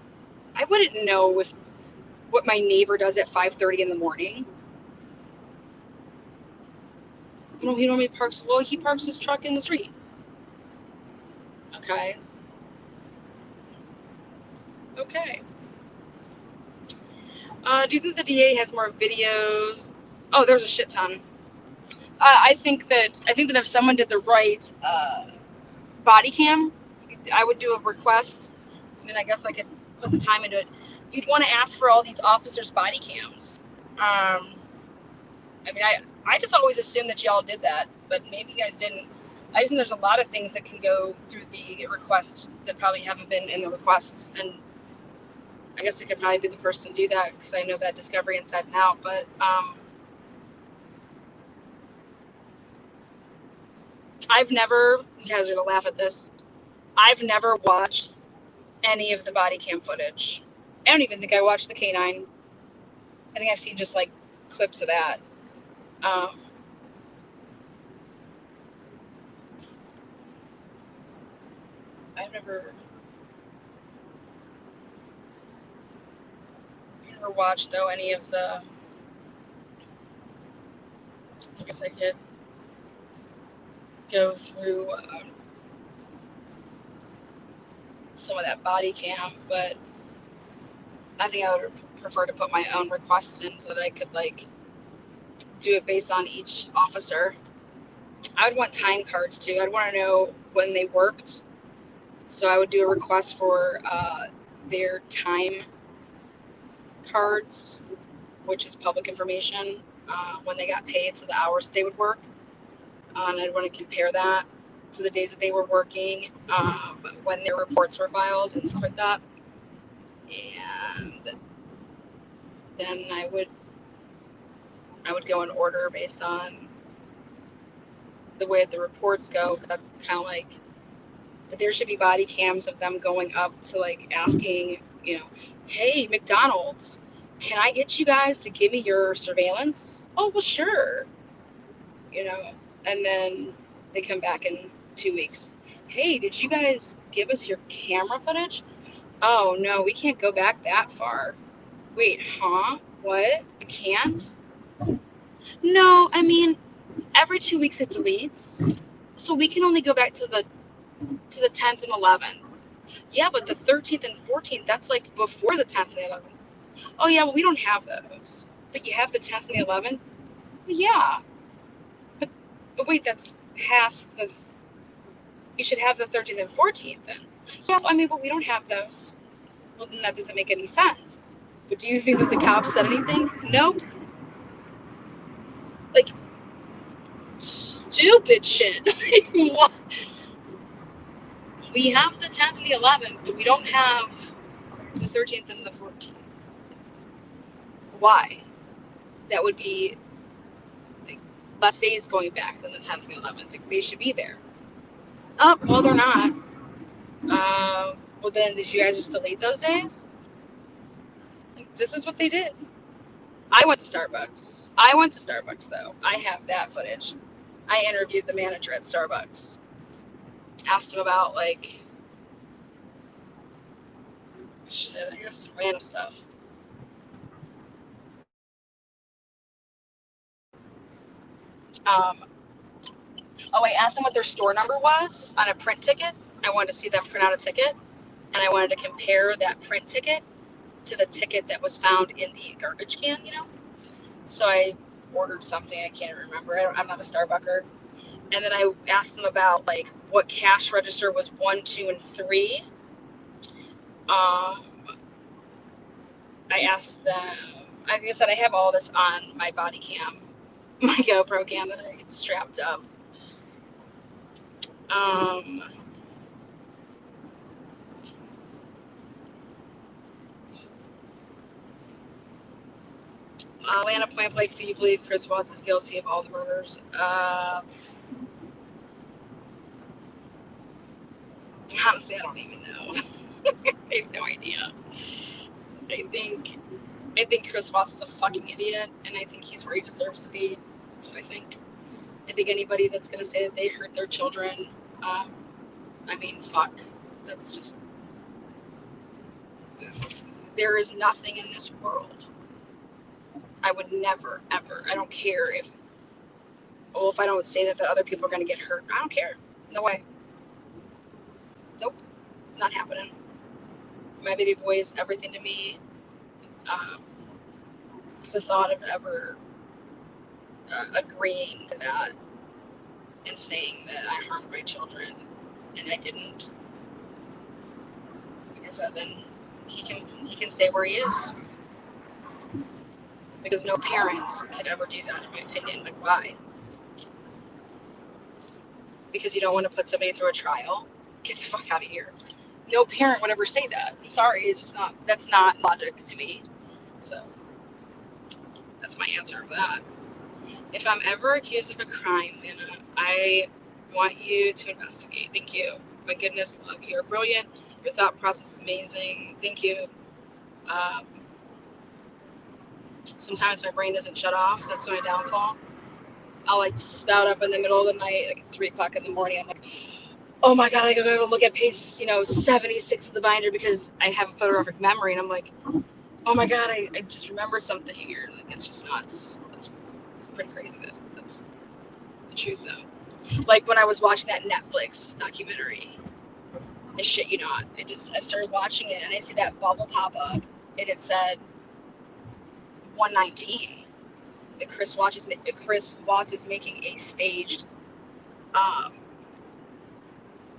I wouldn't know what my neighbor does at 5:30 in the morning. He normally he parks his truck in the street. Okay. Do you think the DA has more videos? Oh, there's a shit ton. I think that if someone did the right body cam, I would do a request, and I guess I could put the time into it. You'd want to ask for all these officers' body cams. I mean, I just always assumed that y'all did that, but maybe you guys didn't. I just think there's a lot of things that can go through the request that probably haven't been in the requests, and I guess I could probably be the person to do that because I know that discovery inside and out. But I've never, you guys are gonna laugh at this, I've never watched any of the body cam footage. I don't even think I watched the canine. I think I've seen just like clips of that. I've never watched though any of the, I guess I could go through some of that body cam, but I think I would prefer to put my own requests in so that I could like do it based on each officer. I would want time cards too. I'd want to know when they worked, so I would do a request for their time cards, which is public information, when they got paid, so the hours they would work. And I'd want to compare that. So the days that they were working, when their reports were filed and stuff like that. And then I would go in order based on the way the reports go. That's kind of like, but there should be body cams of them going up to like asking, hey, McDonald's, can I get you guys to give me your surveillance? Oh, well, sure. And then they come back in 2 weeks. Hey, did you guys give us your camera footage? Oh, no, we can't go back that far. Wait, huh? What? You can't? No, I mean, every 2 weeks it deletes. So we can only go back to the 10th and 11th. Yeah, but the 13th and 14th, that's like before the 10th and 11th. Oh, yeah, well, we don't have those. But you have the 10th and the 11th? Yeah. But wait, that's past the... You should have the 13th and 14th then. Yeah, I mean, but we don't have those. Well, then that doesn't make any sense. But do you think that the cops said anything? Nope. Like, stupid shit. What? We have the 10th and the 11th, but we don't have the 13th and the 14th. Why? That would be less days going back than the 10th and the 11th. Like, they should be there. Oh, well, they're not. Well, then did you guys just delete those days? This is what they did. I went to Starbucks, though. I have that footage. I interviewed the manager at Starbucks. Asked him about, like, shit, I guess random stuff. I asked them what their store number was on a print ticket. I wanted to see them print out a ticket, and I wanted to compare that print ticket to the ticket that was found in the garbage can, So I ordered something, I can't remember. I'm not a Starbucker. And then I asked them about, like, what cash register was 1, 2, and 3. I asked them, like I said, I have all this on my body cam, my GoPro cam that I strapped up. Lana Point Blake, do you believe Chris Watts is guilty of all the murders? Honestly, I don't even know. I have no idea. I think Chris Watts is a fucking idiot, and I think he's where he deserves to be. That's what I think. I think anybody that's gonna say that they hurt their children, fuck. That's just... There is nothing in this world. I would never, ever. I don't care if I don't say that other people are gonna get hurt. I don't care. No way. Nope. Not happening. My baby boy is everything to me. The thought of ever agreeing to that and saying that I harmed my children and I didn't, like I said, then he can stay where he is, because no parent could ever do that, in my opinion. Like, why? Because you don't want to put somebody through a trial? Get the fuck out of here. No parent would ever say that. I'm sorry, it's just not. That's not logic to me. So that's my answer for that. If I'm ever accused of a crime, Anna, I want you to investigate. Thank you. My goodness, love. You're brilliant. Your thought process is amazing. Thank you. Sometimes my brain doesn't shut off. That's my downfall. I'll like spout up in the middle of the night, like 3 o'clock in the morning. I'm like, oh my God, I gotta go look at page 76 of the binder because I have a photographic memory. And I'm like, oh my God, I just remembered something here. Like, it's just nuts. That's pretty crazy. That's the truth, though. Like when I was watching that Netflix documentary, I shit you not, I started watching it and I see that bubble pop up and it said 119. That Chris Watts is making a staged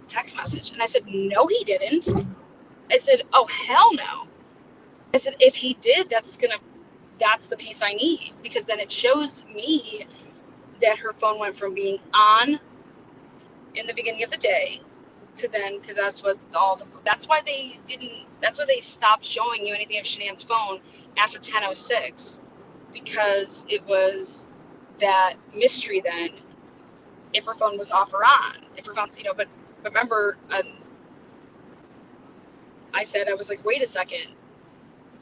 text message. And I said, no, he didn't. I said, oh, hell no. I said, if he did, that's the piece I need, because then it shows me that her phone went from being on in the beginning of the day to then, because that's why they stopped showing you anything of Shanann's phone after 10:06, because it was that mystery then if her phone was off or on, if her phone's, but remember, I was like, wait a second,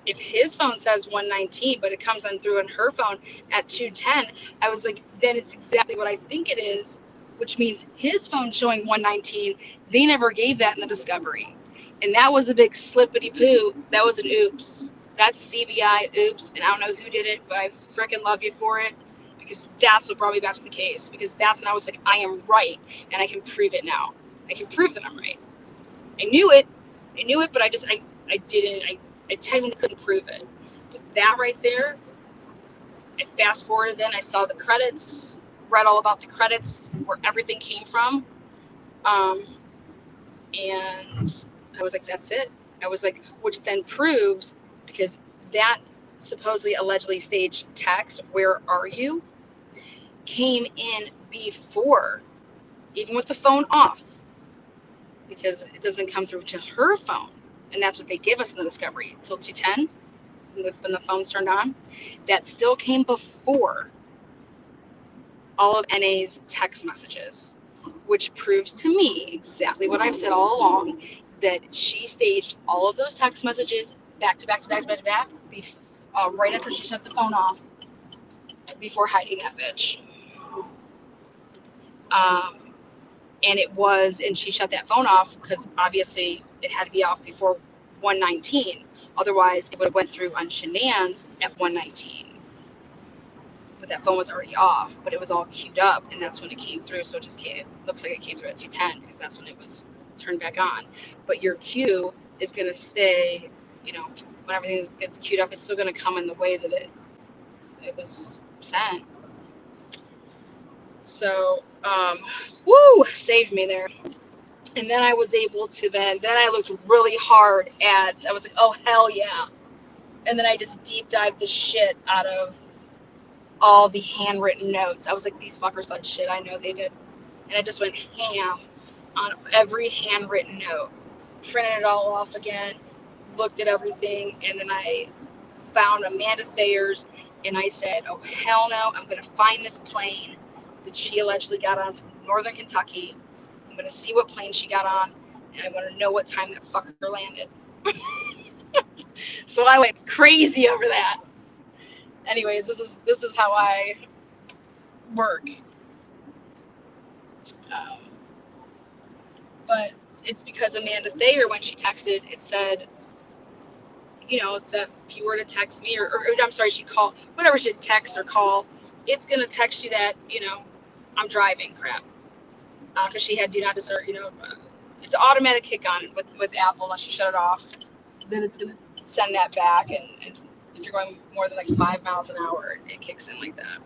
if his phone says 119 but it comes on through on her phone at 2:10, I was like, then it's exactly what I think it is, which means his phone showing 119. They never gave that in the discovery, and that was a big slippity poo. That was an oops. That's CBI oops, and I don't know who did it, but I freaking love you for it, because that's what brought me back to the case, because that's when I was like, I am right, and I can prove it now. I can prove that I'm right. I knew it, but I didn't. I technically couldn't prove it. But that right there, I fast forwarded. Then I saw the credits, read all about the credits, where everything came from, and I was like, that's it. I was like, which then proves, because that supposedly allegedly staged text of "Where are you?" came in before, even with the phone off, because it doesn't come through to her phone, and that's what they give us in the discovery till 2:10 when the phone's turned on. That still came before all of NA's text messages, which proves to me exactly what I've said all along, that she staged all of those text messages back to back to back to back to back, right after she shut the phone off, before hiding that bitch. And she shut that phone off because obviously it had to be off before 119. Otherwise, it would have went through on Shanann's at 119. But that phone was already off, but it was all queued up, and that's when it came through. So it looks like it came through at 2:10 because that's when it was turned back on. But your queue is going to stay, when everything gets queued up, it's still going to come in the way that it was sent. So, saved me there. And then I was able to then I looked really hard at, I was like, oh, hell yeah. And then I just deep dived the shit out of all the handwritten notes. I was like, these fuckers did shit. I know they did. And I just went ham on every handwritten note, printed it all off again, looked at everything, and then I found Amanda Thayer's, and I said, oh, hell no, I'm going to find this plane that she allegedly got on from northern Kentucky. I'm going to see what plane she got on, and I want to know what time that fucker landed. So I went crazy over that. Anyways, this is how I work. But it's because Amanda Thayer, when she texted, it said, it's that if you were to text me, or I'm sorry, she called, whatever she text or call, it's going to text you that, I'm driving crap. Because she had do not disturb, it's an automatic kick on with Apple unless you shut it off. Then it's going to send that back, and if you're going more than like 5 miles an hour, it kicks in like that.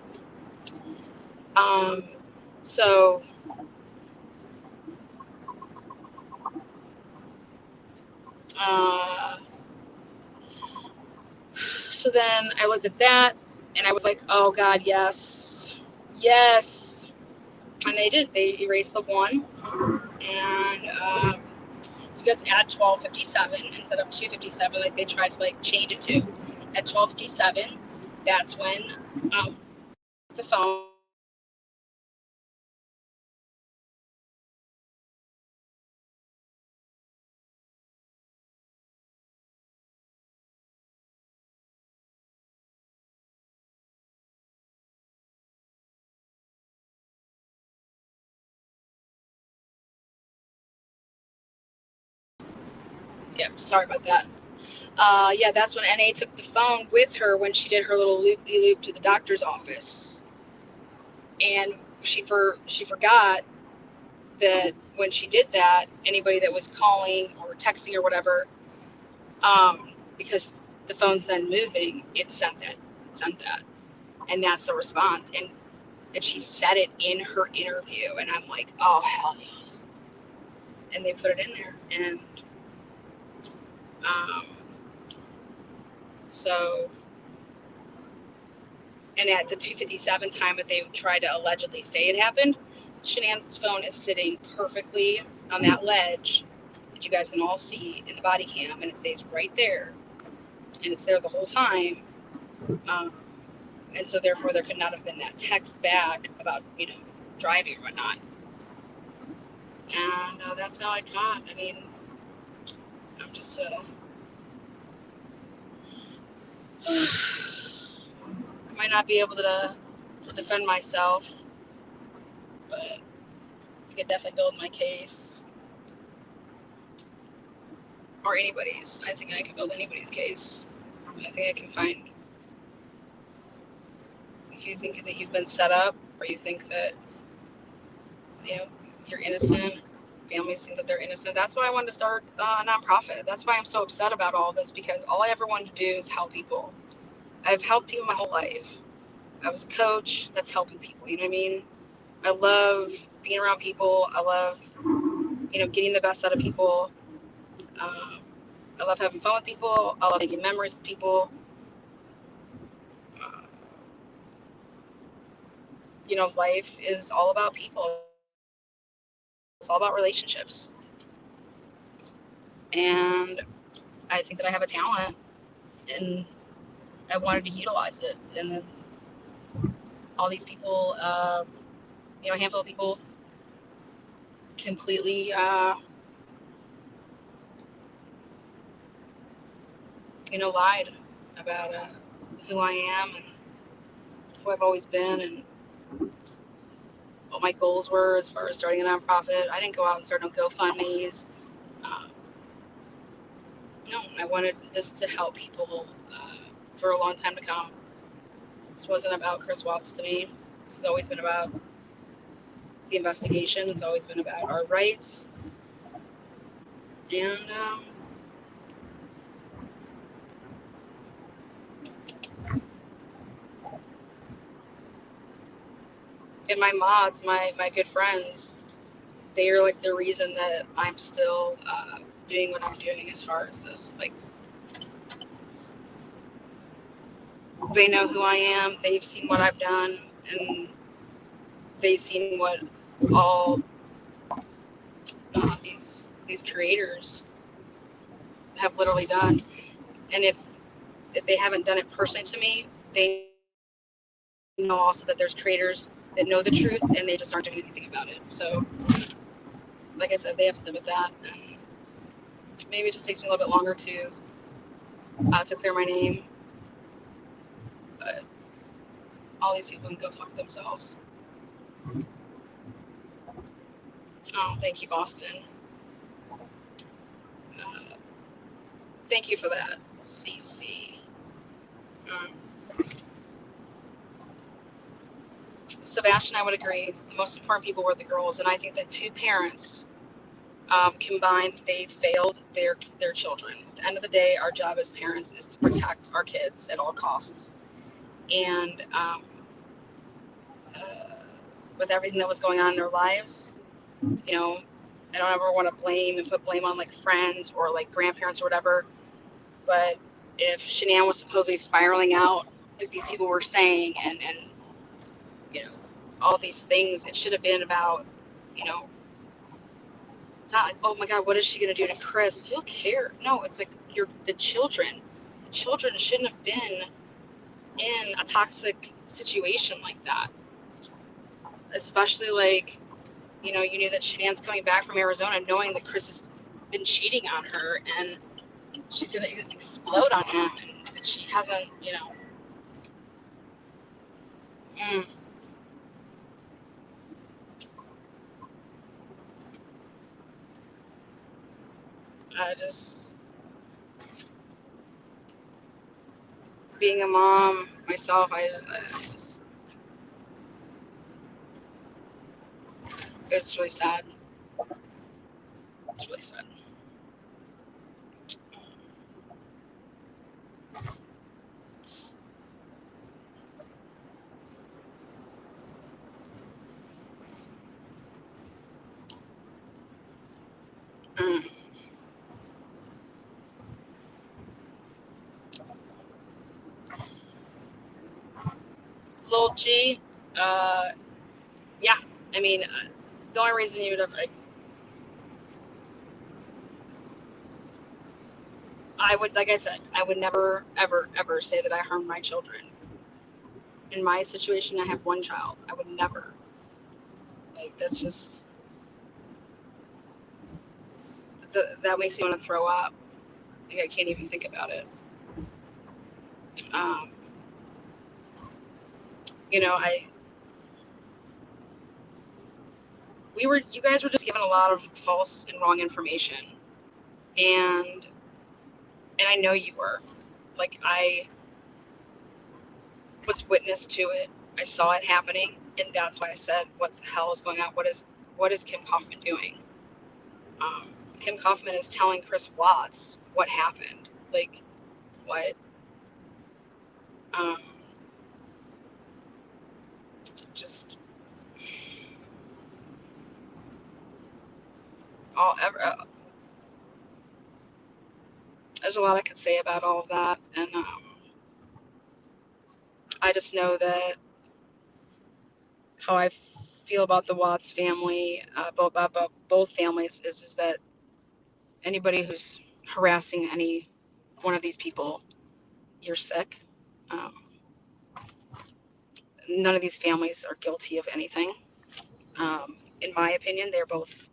So then I looked at that, and I was like, oh God, yes. And they did. They erased the 1, and you just add 1257 instead of 257, like they tried to change it to. At 1257, that's when the phone. Yep, sorry about that. That's when NA took the phone with her when she did her little loop-de-loop to the doctor's office. And she forgot that when she did that, anybody that was calling or texting or whatever, because the phone's then moving, it sent that. And that's the response. And she said it in her interview, and I'm like, oh, hell yes. And they put it in there. And and at the 257 time that they tried to allegedly say it happened, Shenan's phone is sitting perfectly on that ledge that you guys can all see in the body cam, and it stays right there, and it's there the whole time. And so therefore there could not have been that text back about, driving or whatnot. And that's how I caught. I mean, I'm just I might not be able to defend myself, but I could definitely build my case, or anybody's. I think I can build anybody's case. I think I can find, if you think that you've been set up, or you think that, you're innocent, families think that they're innocent. That's why I wanted to start a nonprofit. That's why I'm so upset about all this, because all I ever wanted to do is help people. I've helped people my whole life. I was a coach. That's helping people. You know what I mean? I love being around people. I love, getting the best out of people. I love having fun with people. I love making memories with people. Life is all about people. It's all about relationships. And I think that I have a talent, and I wanted to utilize it. And then all these people, a handful of people completely, lied about who I am and who I've always been, and what my goals were as far as starting a nonprofit. I didn't go out and start no GoFundMe's. No, I wanted this to help people for a long time to come. This wasn't about Chris Watts to me. This has always been about the investigation. It's always been about our rights. And my mods, my good friends, they are like the reason that I'm still doing what I'm doing as far as this. Like, they know who I am. They've seen what I've done, and they've seen what all these creators have literally done. And if they haven't done it personally to me, they know also that there's creators that know the truth, and they just aren't doing anything about it. So, like I said, they have to live with that. And maybe it just takes me a little bit longer to clear my name. But all these people can go fuck themselves. Oh, thank you, Boston. Thank you for that, CC. Sebastian, I would agree. The most important people were the girls, and I think that two parents combined, they failed their children. At the end of the day, our job as parents is to protect our kids at all costs. And with everything that was going on in their lives, I don't ever want to blame and put blame on like friends or like grandparents or whatever. But if Shanann was supposedly spiraling out, like these people were saying, and all these things, it should have been about, it's not like, oh my God, what is she gonna do to Chris? Who cares? No, it's like the children. The children shouldn't have been in a toxic situation like that. Especially like, you knew that Shanann's coming back from Arizona knowing that Chris has been cheating on her, and she's gonna explode on him, and that she hasn't, I just, being a mom myself, I just, it's really sad. It's really sad. Mm. Lil G, yeah, I mean, the only reason you would ever, I would, like I said, I would never, ever, ever say that I harmed my children. In my situation, I have one child. I would never. Like, that's just, that makes me want to throw up. Like, I can't even think about it. Um, you know, you guys were just given a lot of false and wrong information. And I know you were. Like, I was witness to it. I saw it happening, and that's why I said, "What the hell is going on? What is Kim Kaufman doing?" Kim Kaufman is telling Chris Watts what happened. Like, what? Um, just all. There's a lot I could say about all of that, and I just know that how I feel about the Watts family, about both families, is that anybody who's harassing any one of these people, you're sick. Um, None of these families are guilty of anything. In my opinion, they're both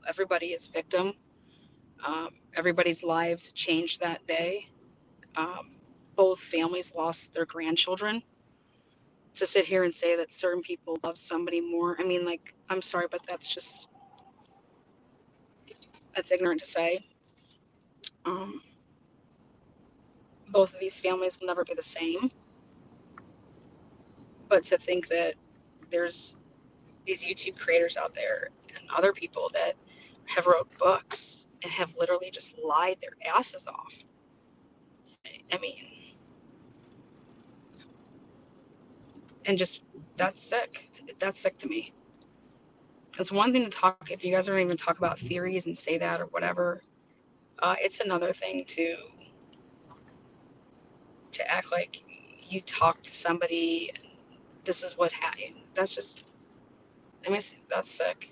everybody is victim. Everybody's lives changed that day. Um, Both families lost their grandchildren. To sit here and say that certain people love somebody more, I mean, like, I'm sorry, but that's ignorant to say. Um, Both of these families will never be the same. But to think that there's these YouTube creators out there and other people that have wrote books and have literally just lied their asses off. I mean, and just that's sick. That's sick to me. It's one thing to talk if you guys are going to even talk about theories and say that or whatever. It's another thing to act like you talk to somebody. And this is what happened. That's just. I mean, that's sick.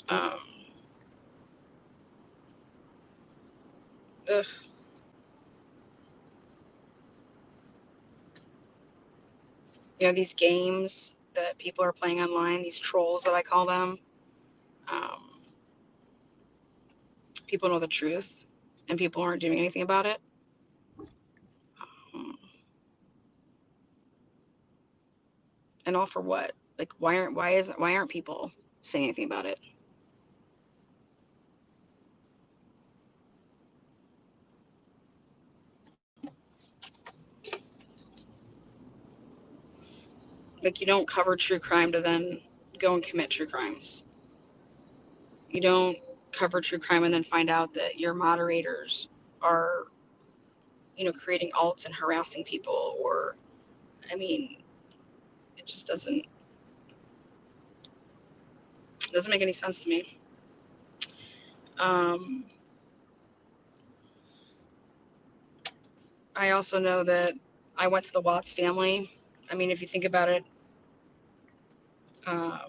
Um, ugh. You know, these games that people are playing online, these trolls that I call them. Um, People know the truth, and people aren't doing anything about it. Um, and all for what? Like, why aren't people saying anything about it? Like, you don't cover true crime to then go and commit true crimes. You don't cover true crime and then find out that your moderators are, creating alts and harassing people. Or, I mean, it just doesn't make any sense to me. Um, I also know that I went to the Watts family. I mean, if you think about it, um,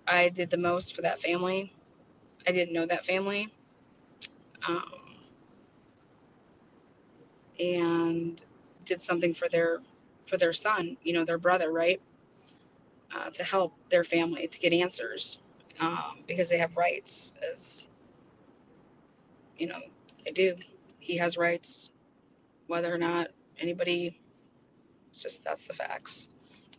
I did the most for that family. I didn't know that family. Um, and did something for their son, their brother, right? To help their family to get answers, because they have rights, as you know they do. He has rights, whether or not anybody. It's just that's the facts.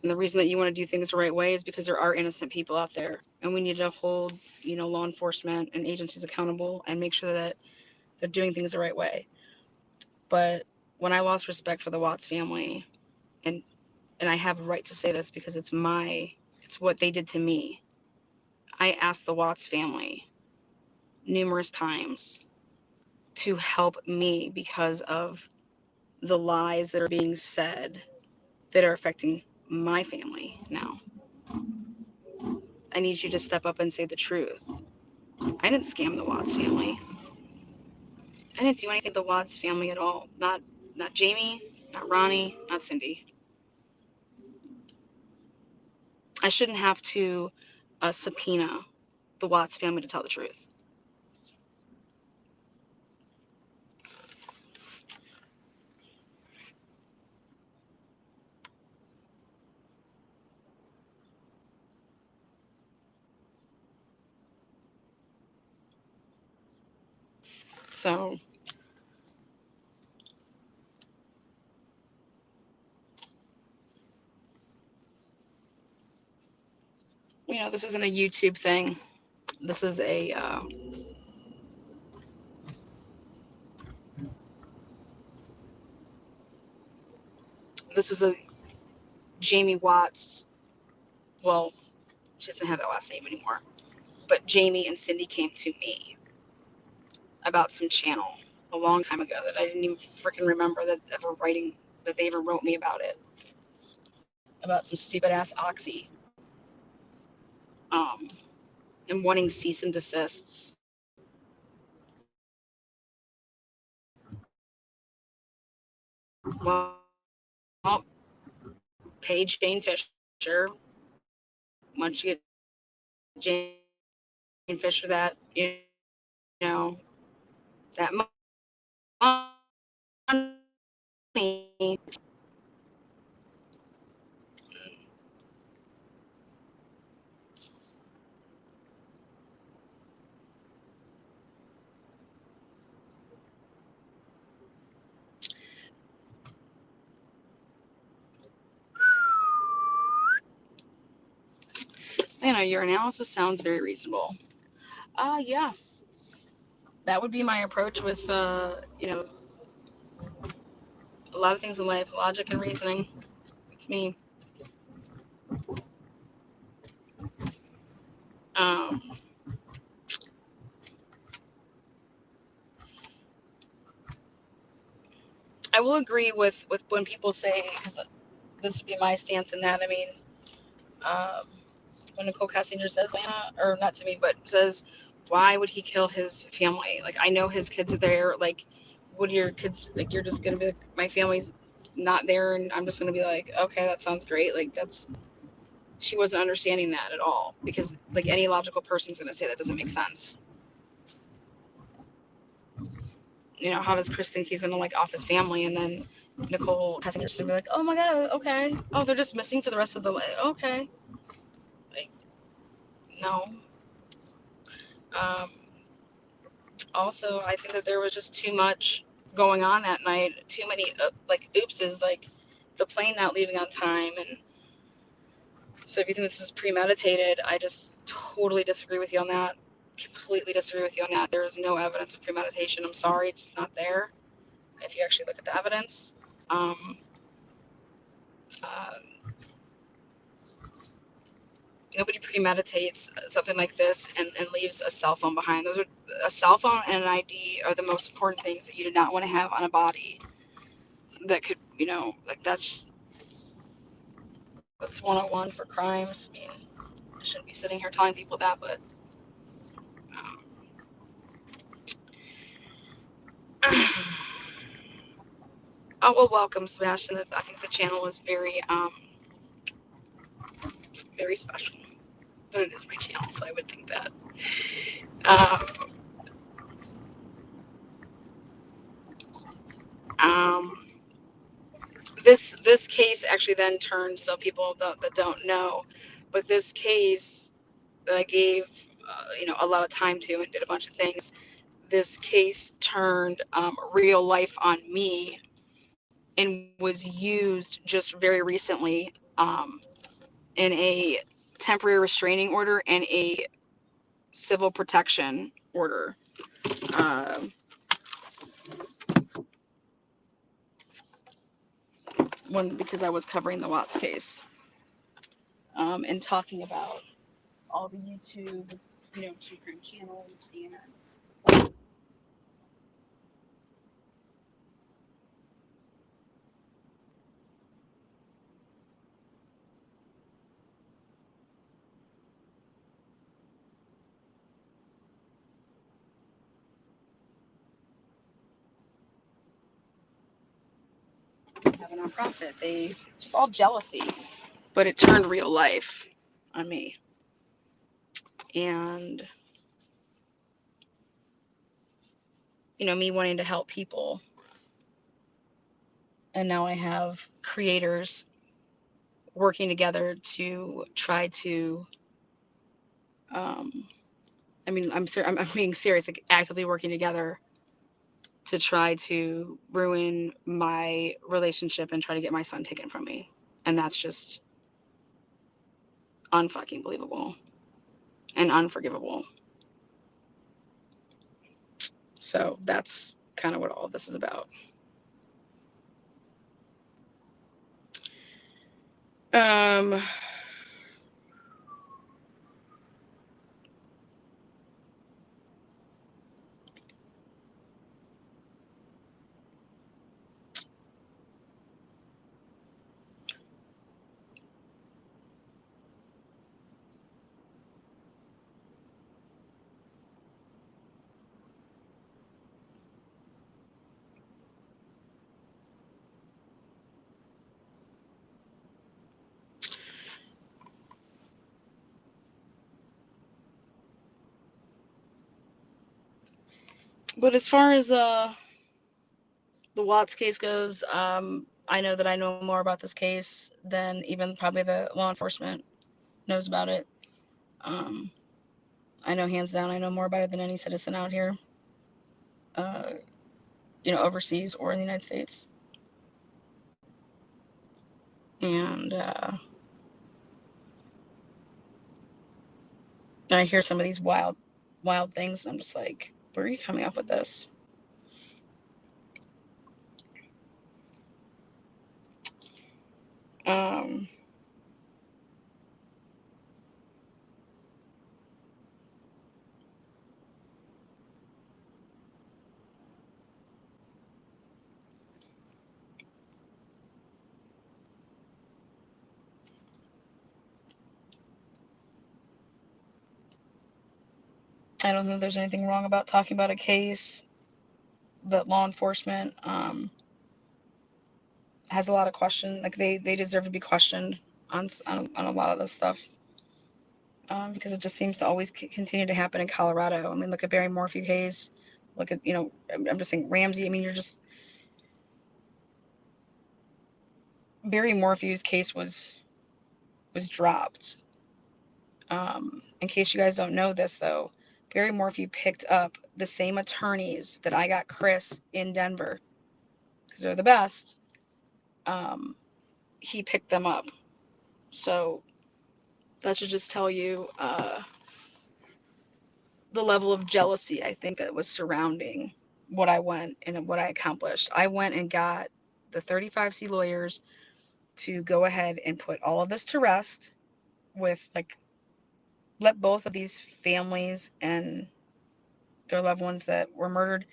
And the reason that you want to do things the right way is because there are innocent people out there, and we need to hold law enforcement and agencies accountable and make sure that they're doing things the right way. But when I lost respect for the Watts family, and I have a right to say this because it's what they did to me. I asked the Watts family numerous times to help me because of the lies that are being said that are affecting my family now. I need you to step up and say the truth. I didn't scam the Watts family. I didn't do anything to the Watts family at all. Not Jamie, not Ronnie, not Cindy. I shouldn't have to subpoena the Watts family to tell the truth. So, this isn't a YouTube thing. This is a Jamie Watts. Well, she doesn't have that last name anymore. But Jamie and Cindy came to me about some channel a long time ago that I didn't even freaking remember that they ever wrote me about it. About some stupid ass Oxy. And wanting cease and desists. Well, pay Jane Fisher. Once you get Jane Fisher that that money. Your analysis sounds very reasonable. Yeah, that would be my approach with a lot of things in life, logic and reasoning. It's me. Um, I will agree with when people say, because this would be my stance in that. I mean, um, when Nicole Kessinger says, Lana, or not to me, but says, why would he kill his family? Like, I know his kids are there. Like, what are your kids, like, you're just going to be like, my family's not there, and I'm just going to be like, okay, that sounds great. Like, she wasn't understanding that at all, because, like, any logical person's going to say that doesn't make sense. How does Chris think he's going to, like, off his family, and then Nicole Kessinger's going to be like, oh my God, okay. Oh, they're just missing for the rest of the way. Okay. Like, no. Um, Also, I think that there was just too much going on that night. Too many like oopses, like the plane not leaving on time, and so if you think this is premeditated, I just totally disagree with you on that. Completely disagree with you on that. There is no evidence of premeditation. I'm sorry, it's just not there. If you actually look at the evidence, um, uh, nobody premeditates something like this and leaves a cell phone behind. A cell phone and an ID are the most important things that you do not want to have on a body. That could, like that's 101 for crimes. I mean, I shouldn't be sitting here telling people that, but um, oh well, welcome, Sebastian. I think the channel is very, very special, but it is my channel, so I would think that. Um, um, this case actually then turned, so people that don't know, but this case that I gave, a lot of time to and did a bunch of things. This case turned real life on me and was used just very recently in a temporary restraining order and a civil protection order. One, because I was covering the Watts case and talking about all the YouTube, true crime channels and have a nonprofit. They just all jealousy, but it turned real life. on me. And, me wanting to help people. And now I have creators working together to try to, I'm being serious, like actively working together to try to ruin my relationship and try to get my son taken from me. And that's just unfucking believable and unforgivable. So that's kind of what all of this is about. But as far as the Watts case goes, I know that I know more about this case than even probably the law enforcement knows about it. I know hands down, I know more about it than any citizen out here, overseas or in the United States. And I hear some of these wild things, and I'm just like, where are you coming up with this? I don't think there's anything wrong about talking about a case that law enforcement has a lot of questions. Like they deserve to be questioned on a lot of this stuff, because it just seems to always continue to happen in Colorado. I mean, look at Barry Morphew case. Look at, I'm just saying Ramsey. I mean, Barry Morphew's case was dropped. In case you guys don't know this, though, Barry Morphew picked up the same attorneys that I got Chris in Denver, because they're the best. He picked them up. So that should just tell you the level of jealousy I think that was surrounding what I went and what I accomplished. I went and got the 35C lawyers to go ahead and put all of this to rest, with let both of these families and their loved ones that were murdered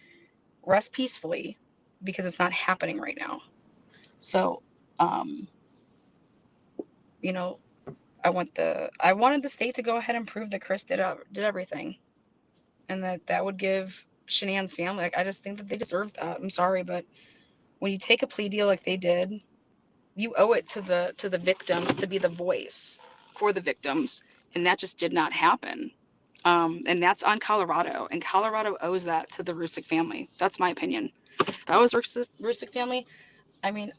rest peacefully, because it's not happening right now. So, I wanted the state to go ahead and prove that Chris did everything, and that would give Shanann's family, I just think that they deserve that. I'm sorry, but when you take a plea deal like they did, you owe it to the victims to be the voice for the victims, and that just did not happen. And that's on Colorado, and Colorado owes that to the Rusick family. That's my opinion. If I was Rusick family, I mean,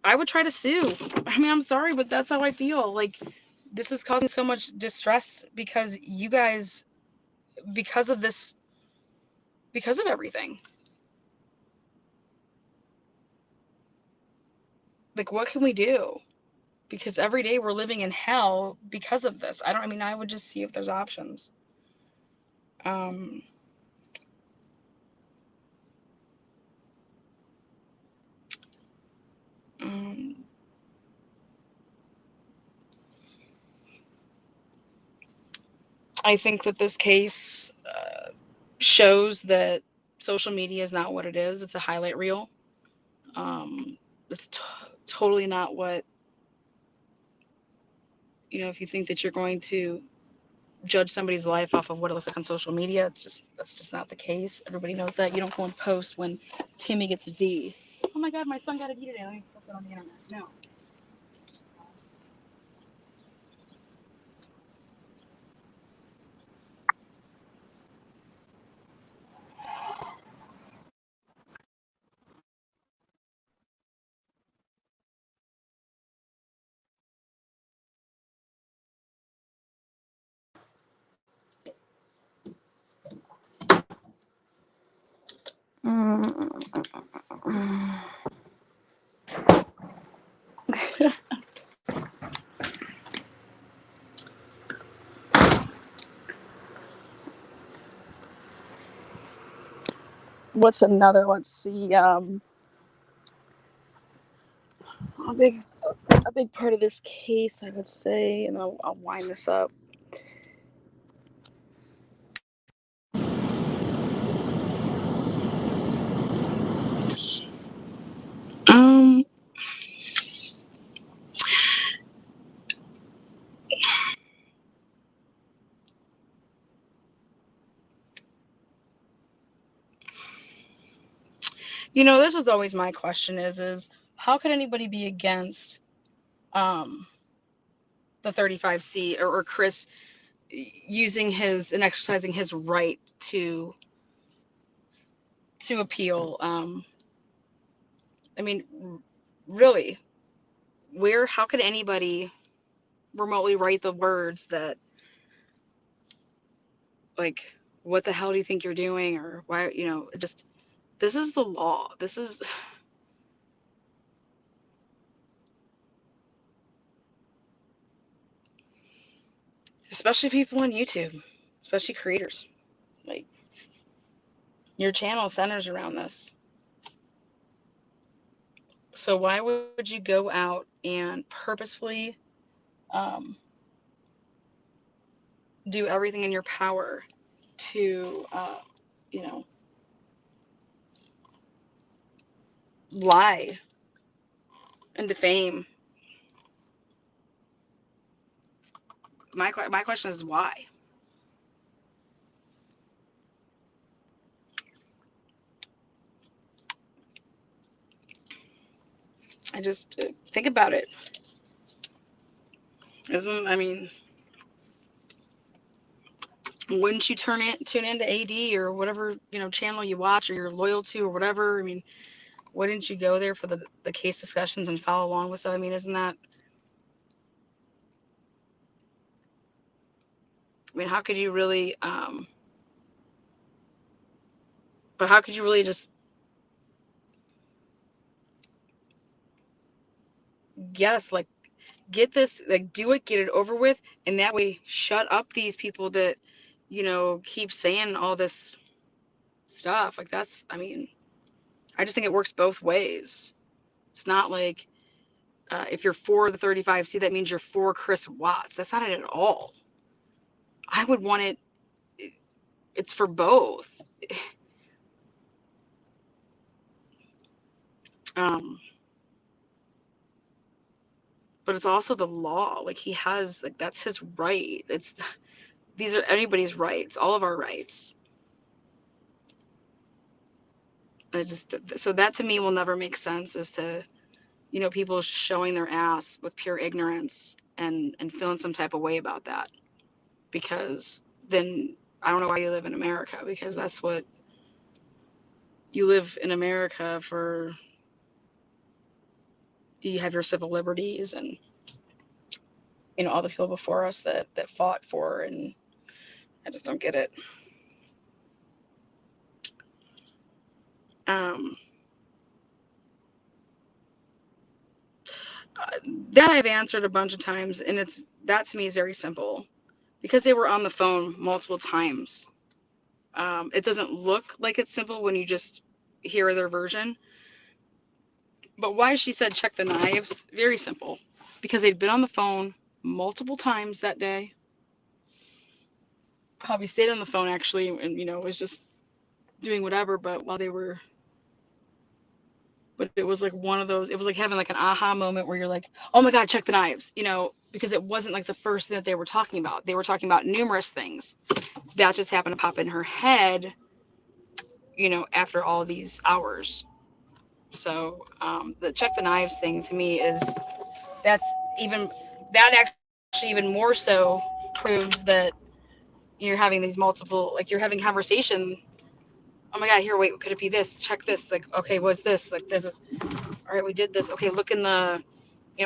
I would try to sue. I mean, I'm sorry, but that's how I feel. Like, this is causing so much distress because you guys, because of this, because of everything. Like, what can we do? Because every day we're living in hell because of this. I would just see if there's options. I think that this case shows that social media is not what it is. It's a highlight reel. It's totally not what, if you think that you're going to judge somebody's life off of what it looks like on social media, that's just not the case. Everybody knows that. You don't go and post when Timmy gets a D. Oh my God, my son got a D today. Let me post it on the internet. No. What's another? Let's see. A big part of this case, I would say, and I'll wind this up. This was always my question is how could anybody be against the 35C or Chris using his and exercising his right to appeal? I mean, really, how could anybody remotely write the words that, like, what the hell do you think you're doing, or why, just, this is the law. This is, especially people on YouTube, especially creators, like, your channel centers around this. So why would you go out and purposefully do everything in your power to, lie and defame? My question is why? I just think about it. Wouldn't you tune into AD or whatever, channel you watch or you're loyal to or whatever? Wouldn't you go there for the case discussions and follow along with stuff? Isn't that, how could you really, but how could you really just guess, like, get this, like, do it, get it over with, and that way shut up these people that, keep saying all this stuff. Like, that's, I just think it works both ways. It's not like, if you're for the 35C, that means you're for Chris Watts. That's not it at all. I would want it, it's for both. But it's also the law. Like, he has, like, that's his right. These are anybody's rights, all of our rights. So that to me will never make sense, as to, people showing their ass with pure ignorance and feeling some type of way about that. Because then I don't know why you live in America, because that's what you live in America for. You have your civil liberties and, all the people before us that fought for, and I just don't get it. That I've answered a bunch of times, and that to me is very simple, because they were on the phone multiple times. It doesn't look like it's simple when you just hear their version. But why she said check the knives, very simple, because they'd been on the phone multiple times that day. Probably stayed on the phone actually, and was just doing whatever. But it was like one of those. It was like having like an aha moment where you're like, oh my God, check the knives, because it wasn't like the first thing that they were talking about. They were talking about numerous things that just happened to pop in her head, after all these hours. So the check the knives thing to me is that's even that actually even more so proves that you're having these multiple, like you're having conversation. Oh my God, here, wait, could it be this? Check this. Like, okay, what's this? Like, this is, all right, we did this. Okay, look in the,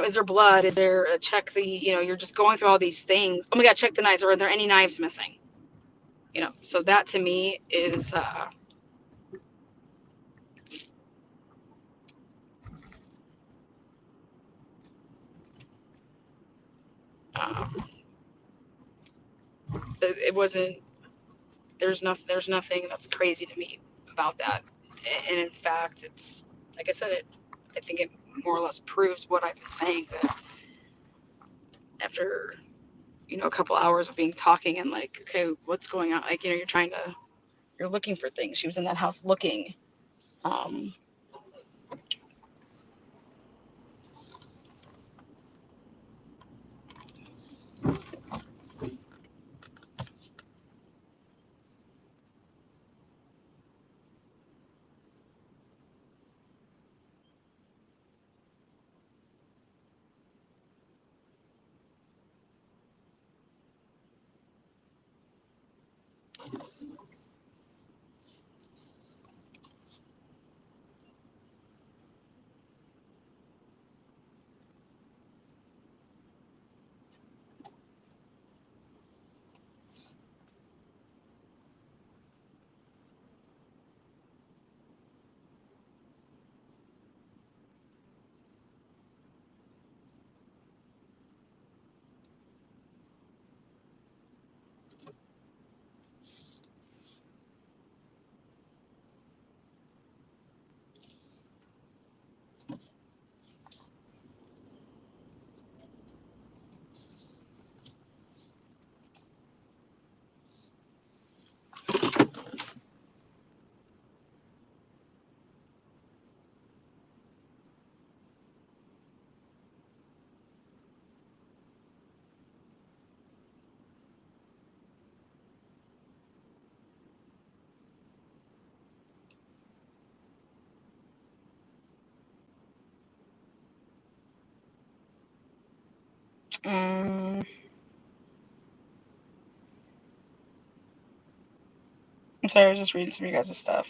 is there blood? Is there, check the, you're just going through all these things. Oh my God, check the knives. Are there any knives missing? So that to me is, um, it wasn't, there's nothing that's crazy to me about that. And in fact, it's, like I said, I think it more or less proves what I've been saying, that after, a couple hours of being talking and like, okay, what's going on? Like, you're looking for things. She was in that house looking. Um, um, I'm sorry, I was just reading some of you guys' stuff.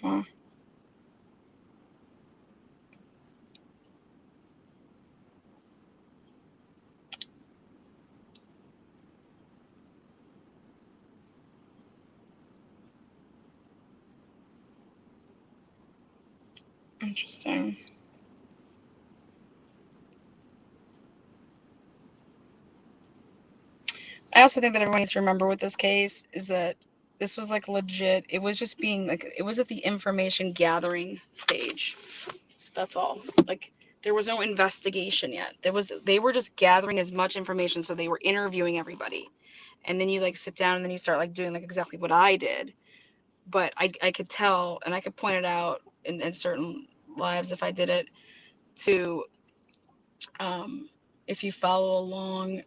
Huh. Interesting. I also think that everyone needs to remember with this case is that this was like legit. It was just being like, it was at the information gathering stage. That's all. Like, there was no investigation yet. They were just gathering as much information. So they were interviewing everybody. And then you like sit down and then you start like doing like exactly what I did. But I could tell and I could point it out in certain lives if I did it to, if you follow along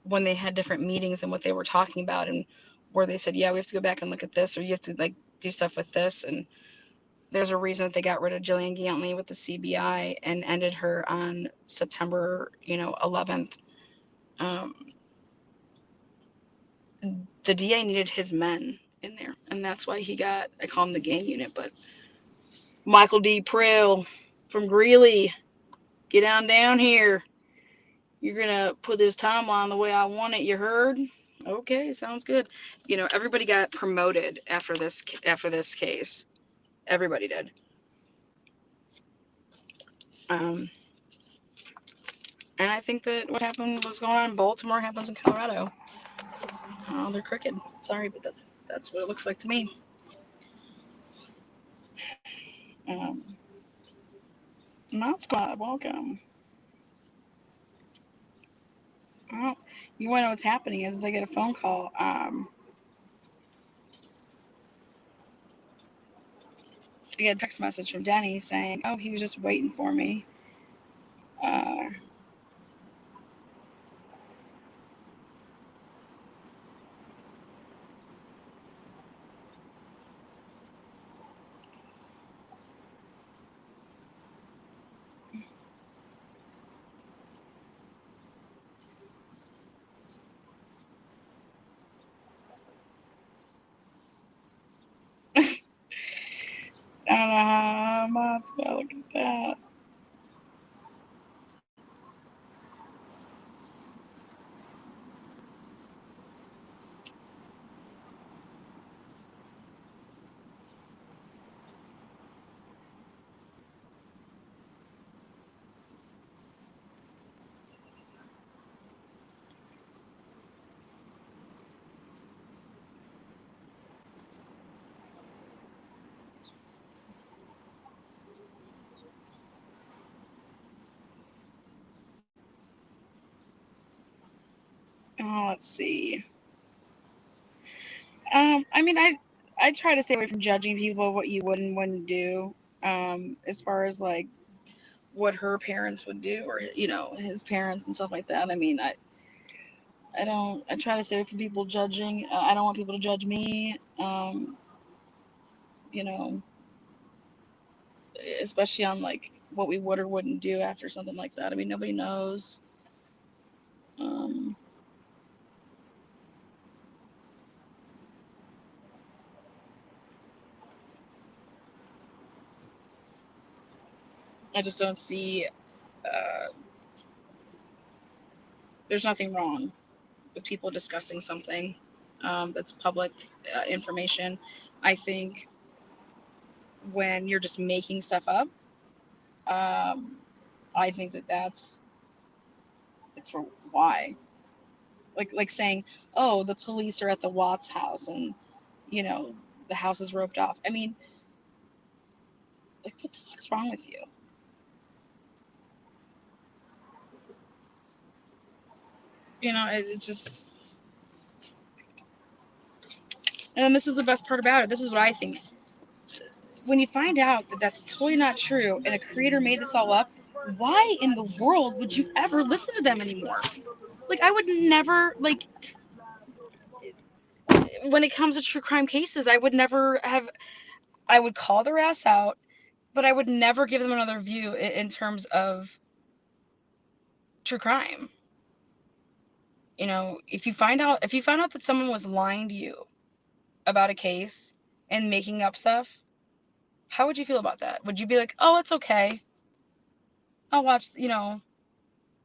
when they had different meetings and what they were talking about and where they said, yeah, we have to go back and look at this, or you have to like do stuff with this. And there's a reason that they got rid of Jillian Gantley with the CBI and ended her on September, 11th. Um, the DA needed his men in there, and that's why I call him the gang unit, but Michael D. Prill from Greeley, get on down here. You're gonna put this timeline the way I want it. You heard? Okay, sounds good. Everybody got promoted after this case. Everybody did. Um, and I think that what happened was going on in Baltimore happens in Colorado. They're crooked. Sorry, but that's what it looks like to me. Um, Mod Squad, welcome. Oh, you want to know what's happening is I get a phone call. I get a text message from Denny saying, "Oh, he was just waiting for me." Uh, Let's go look at that. Let's see. I mean, I try to stay away from judging people what you would and wouldn't do. As far as like what her parents would do, or his parents and stuff like that. I mean, I don't. I try to stay away from people judging. I don't want people to judge me. You know, especially on like what we would or wouldn't do after something like that. I mean, nobody knows. Um, I just don't see. Uh, there's nothing wrong with people discussing something that's public information. I think when you're just making stuff up, um, I think that's for why. Like saying, oh, the police are at the Watts house and you know the house is roped off. I mean, like what the fuck's wrong with you? It just. And this is the best part about it. This is what I think. When you find out that that's totally not true and a creator made this all up, why in the world would you ever listen to them anymore? Like, I would never, like, when it comes to true crime cases, I would never have, I would call their ass out, but I would never give them another view in terms of true crime. If you found out that someone was lying to you about a case and making up stuff, how would you feel about that? Would you be like, oh, it's okay, I'll watch,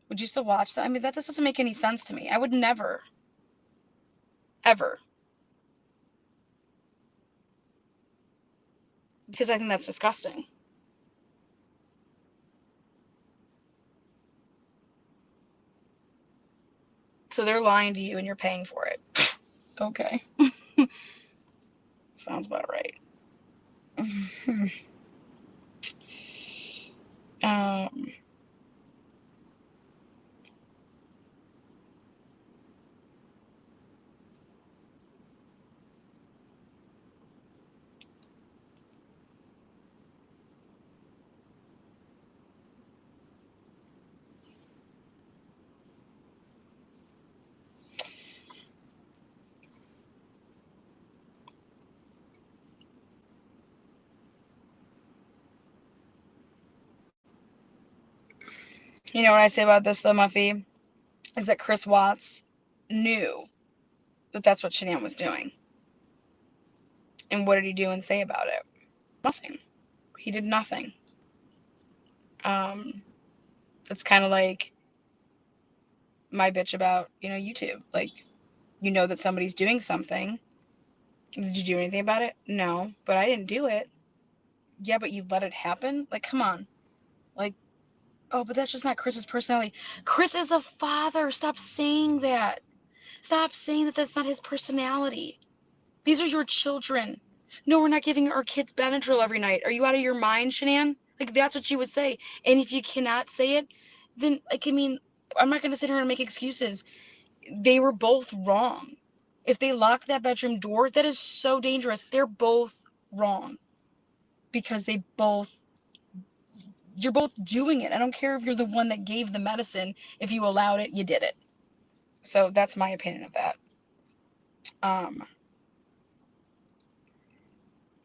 would you still watch that? I mean, that this doesn't make any sense to me. I would never, ever, because I think that's disgusting. So they're lying to you and you're paying for it. Okay. Sounds about right. um, you know what I say about this though, Muffy, is that Chris Watts knew that that's what Shanann was doing. And what did he do and say about it? Nothing. He did nothing. Um, it's kind of like my bitch about, YouTube. Like, you know that somebody's doing something. Did you do anything about it? No, but I didn't do it. Yeah, but you let it happen? Like, come on. Like, oh, but that's just not Chris's personality. Chris is a father. Stop saying that. Stop saying that that's not his personality. These are your children. No, we're not giving our kids Benadryl every night. Are you out of your mind, Shanann? Like, that's what you would say. And if you cannot say it, then, like, I mean, I'm not going to sit here and make excuses. They were both wrong. If they locked that bedroom door, that is so dangerous. They're both wrong because you're both doing it. I don't care if you're the one that gave the medicine. If you allowed it, you did it. So that's my opinion of that. Um,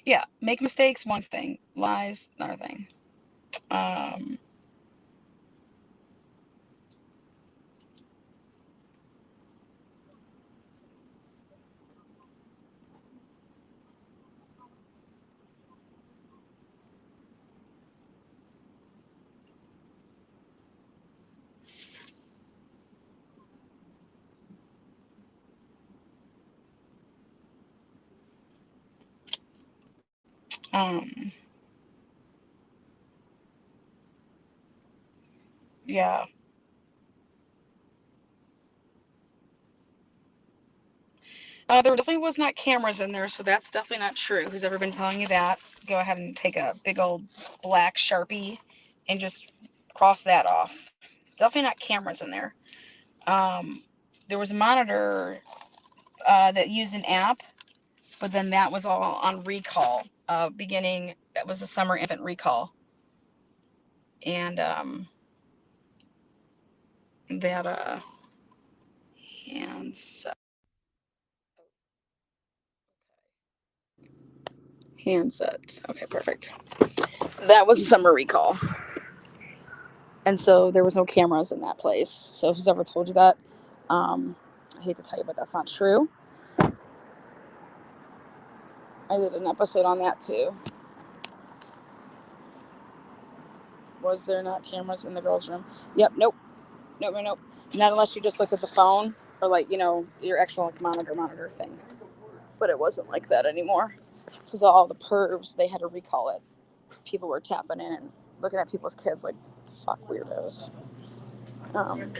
yeah, make mistakes, one thing. Lies, another thing. Um, Um, yeah. There definitely was not cameras in there, so that's definitely not true. Who's ever been telling you that? Go ahead and take a big old black Sharpie and just cross that off. Definitely not cameras in there. Um, there was a monitor that used an app, but then that was all on recall. Beginning, that was the summer infant recall, and that handset. Handset. Okay, perfect. That was a summer recall. And so there was no cameras in that place. So who's ever told you that? I hate to tell you, but that's not true. I did an episode on that too. Was there not cameras in the girls' room? Yep. Nope. Nope. Nope. Not unless you just looked at the phone or like your actual like monitor thing. But it wasn't like that anymore. This is all the pervs. They had to recall it. People were tapping in and looking at people's kids like fuck weirdos. Um,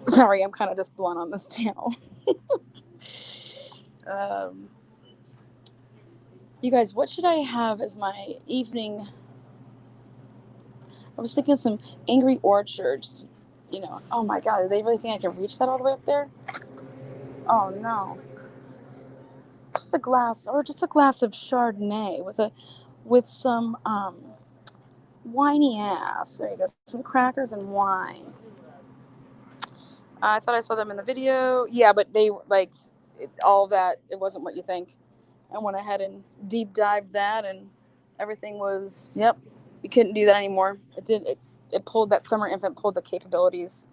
Sorry, I'm kind of just blunt on this channel. um, you guys, what should I have as my evening? I was thinking some Angry Orchards. Oh my god, do they really think I can reach that all the way up there? Oh no. Just a glass of Chardonnay with some whiny ass. There you go. Some crackers and wine. I thought I saw them in the video. Yeah, but they all that. It wasn't what you think. I went ahead and deep dived that, and everything was yep. You couldn't do that anymore. It pulled that summer infant pulled the capabilities,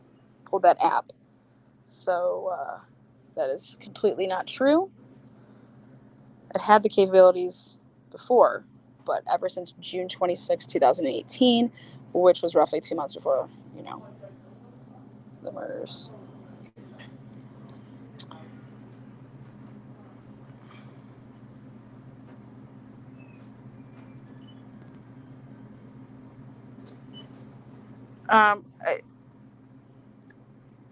pulled that app. So that is completely not true. It had the capabilities before, but ever since June 26, 2018, which was roughly 2 months before, the murders. Um,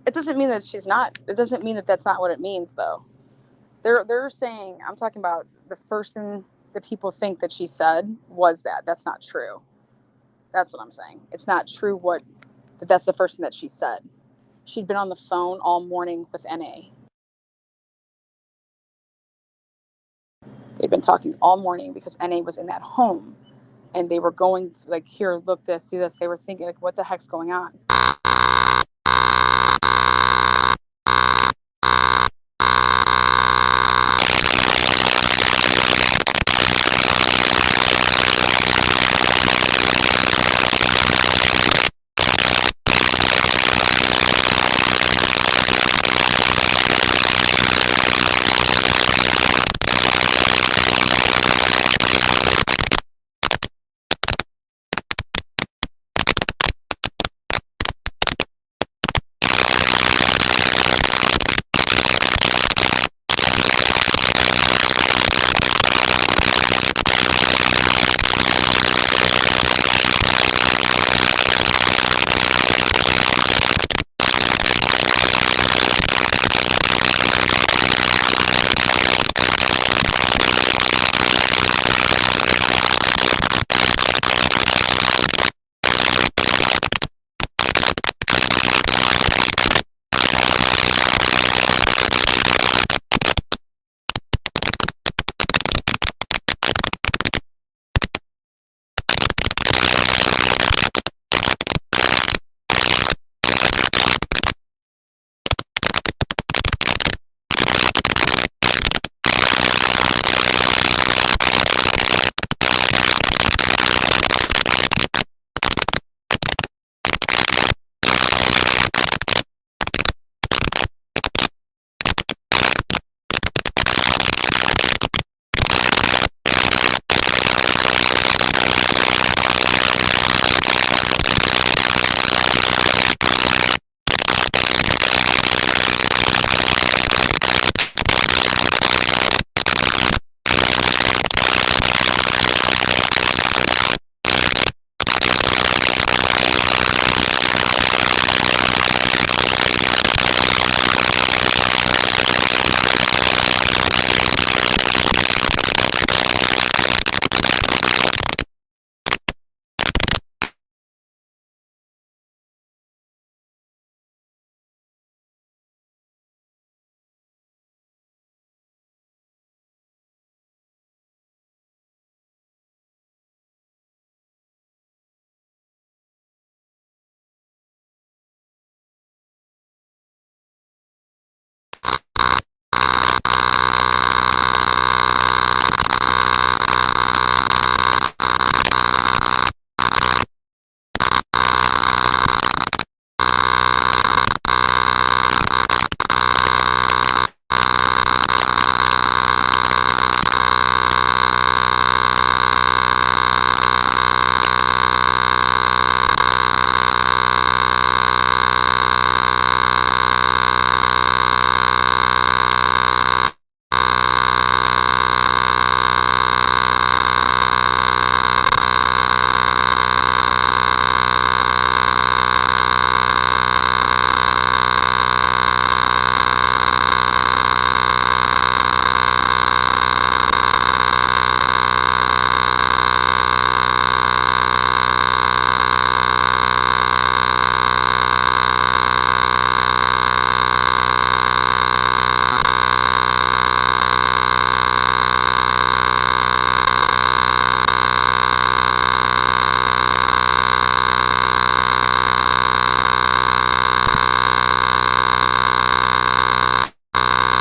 it doesn't mean that she's not. It doesn't mean that that's not what it means, though. They're saying I'm talking about the first thing that people think that she said was that. That's not true. That's what I'm saying. It's not true that's the first thing that she said. She'd been on the phone all morning with NA. They'd been talking all morning because NA was in that home, and they were going like, here, look this, do this. They were thinking like, what the heck's going on?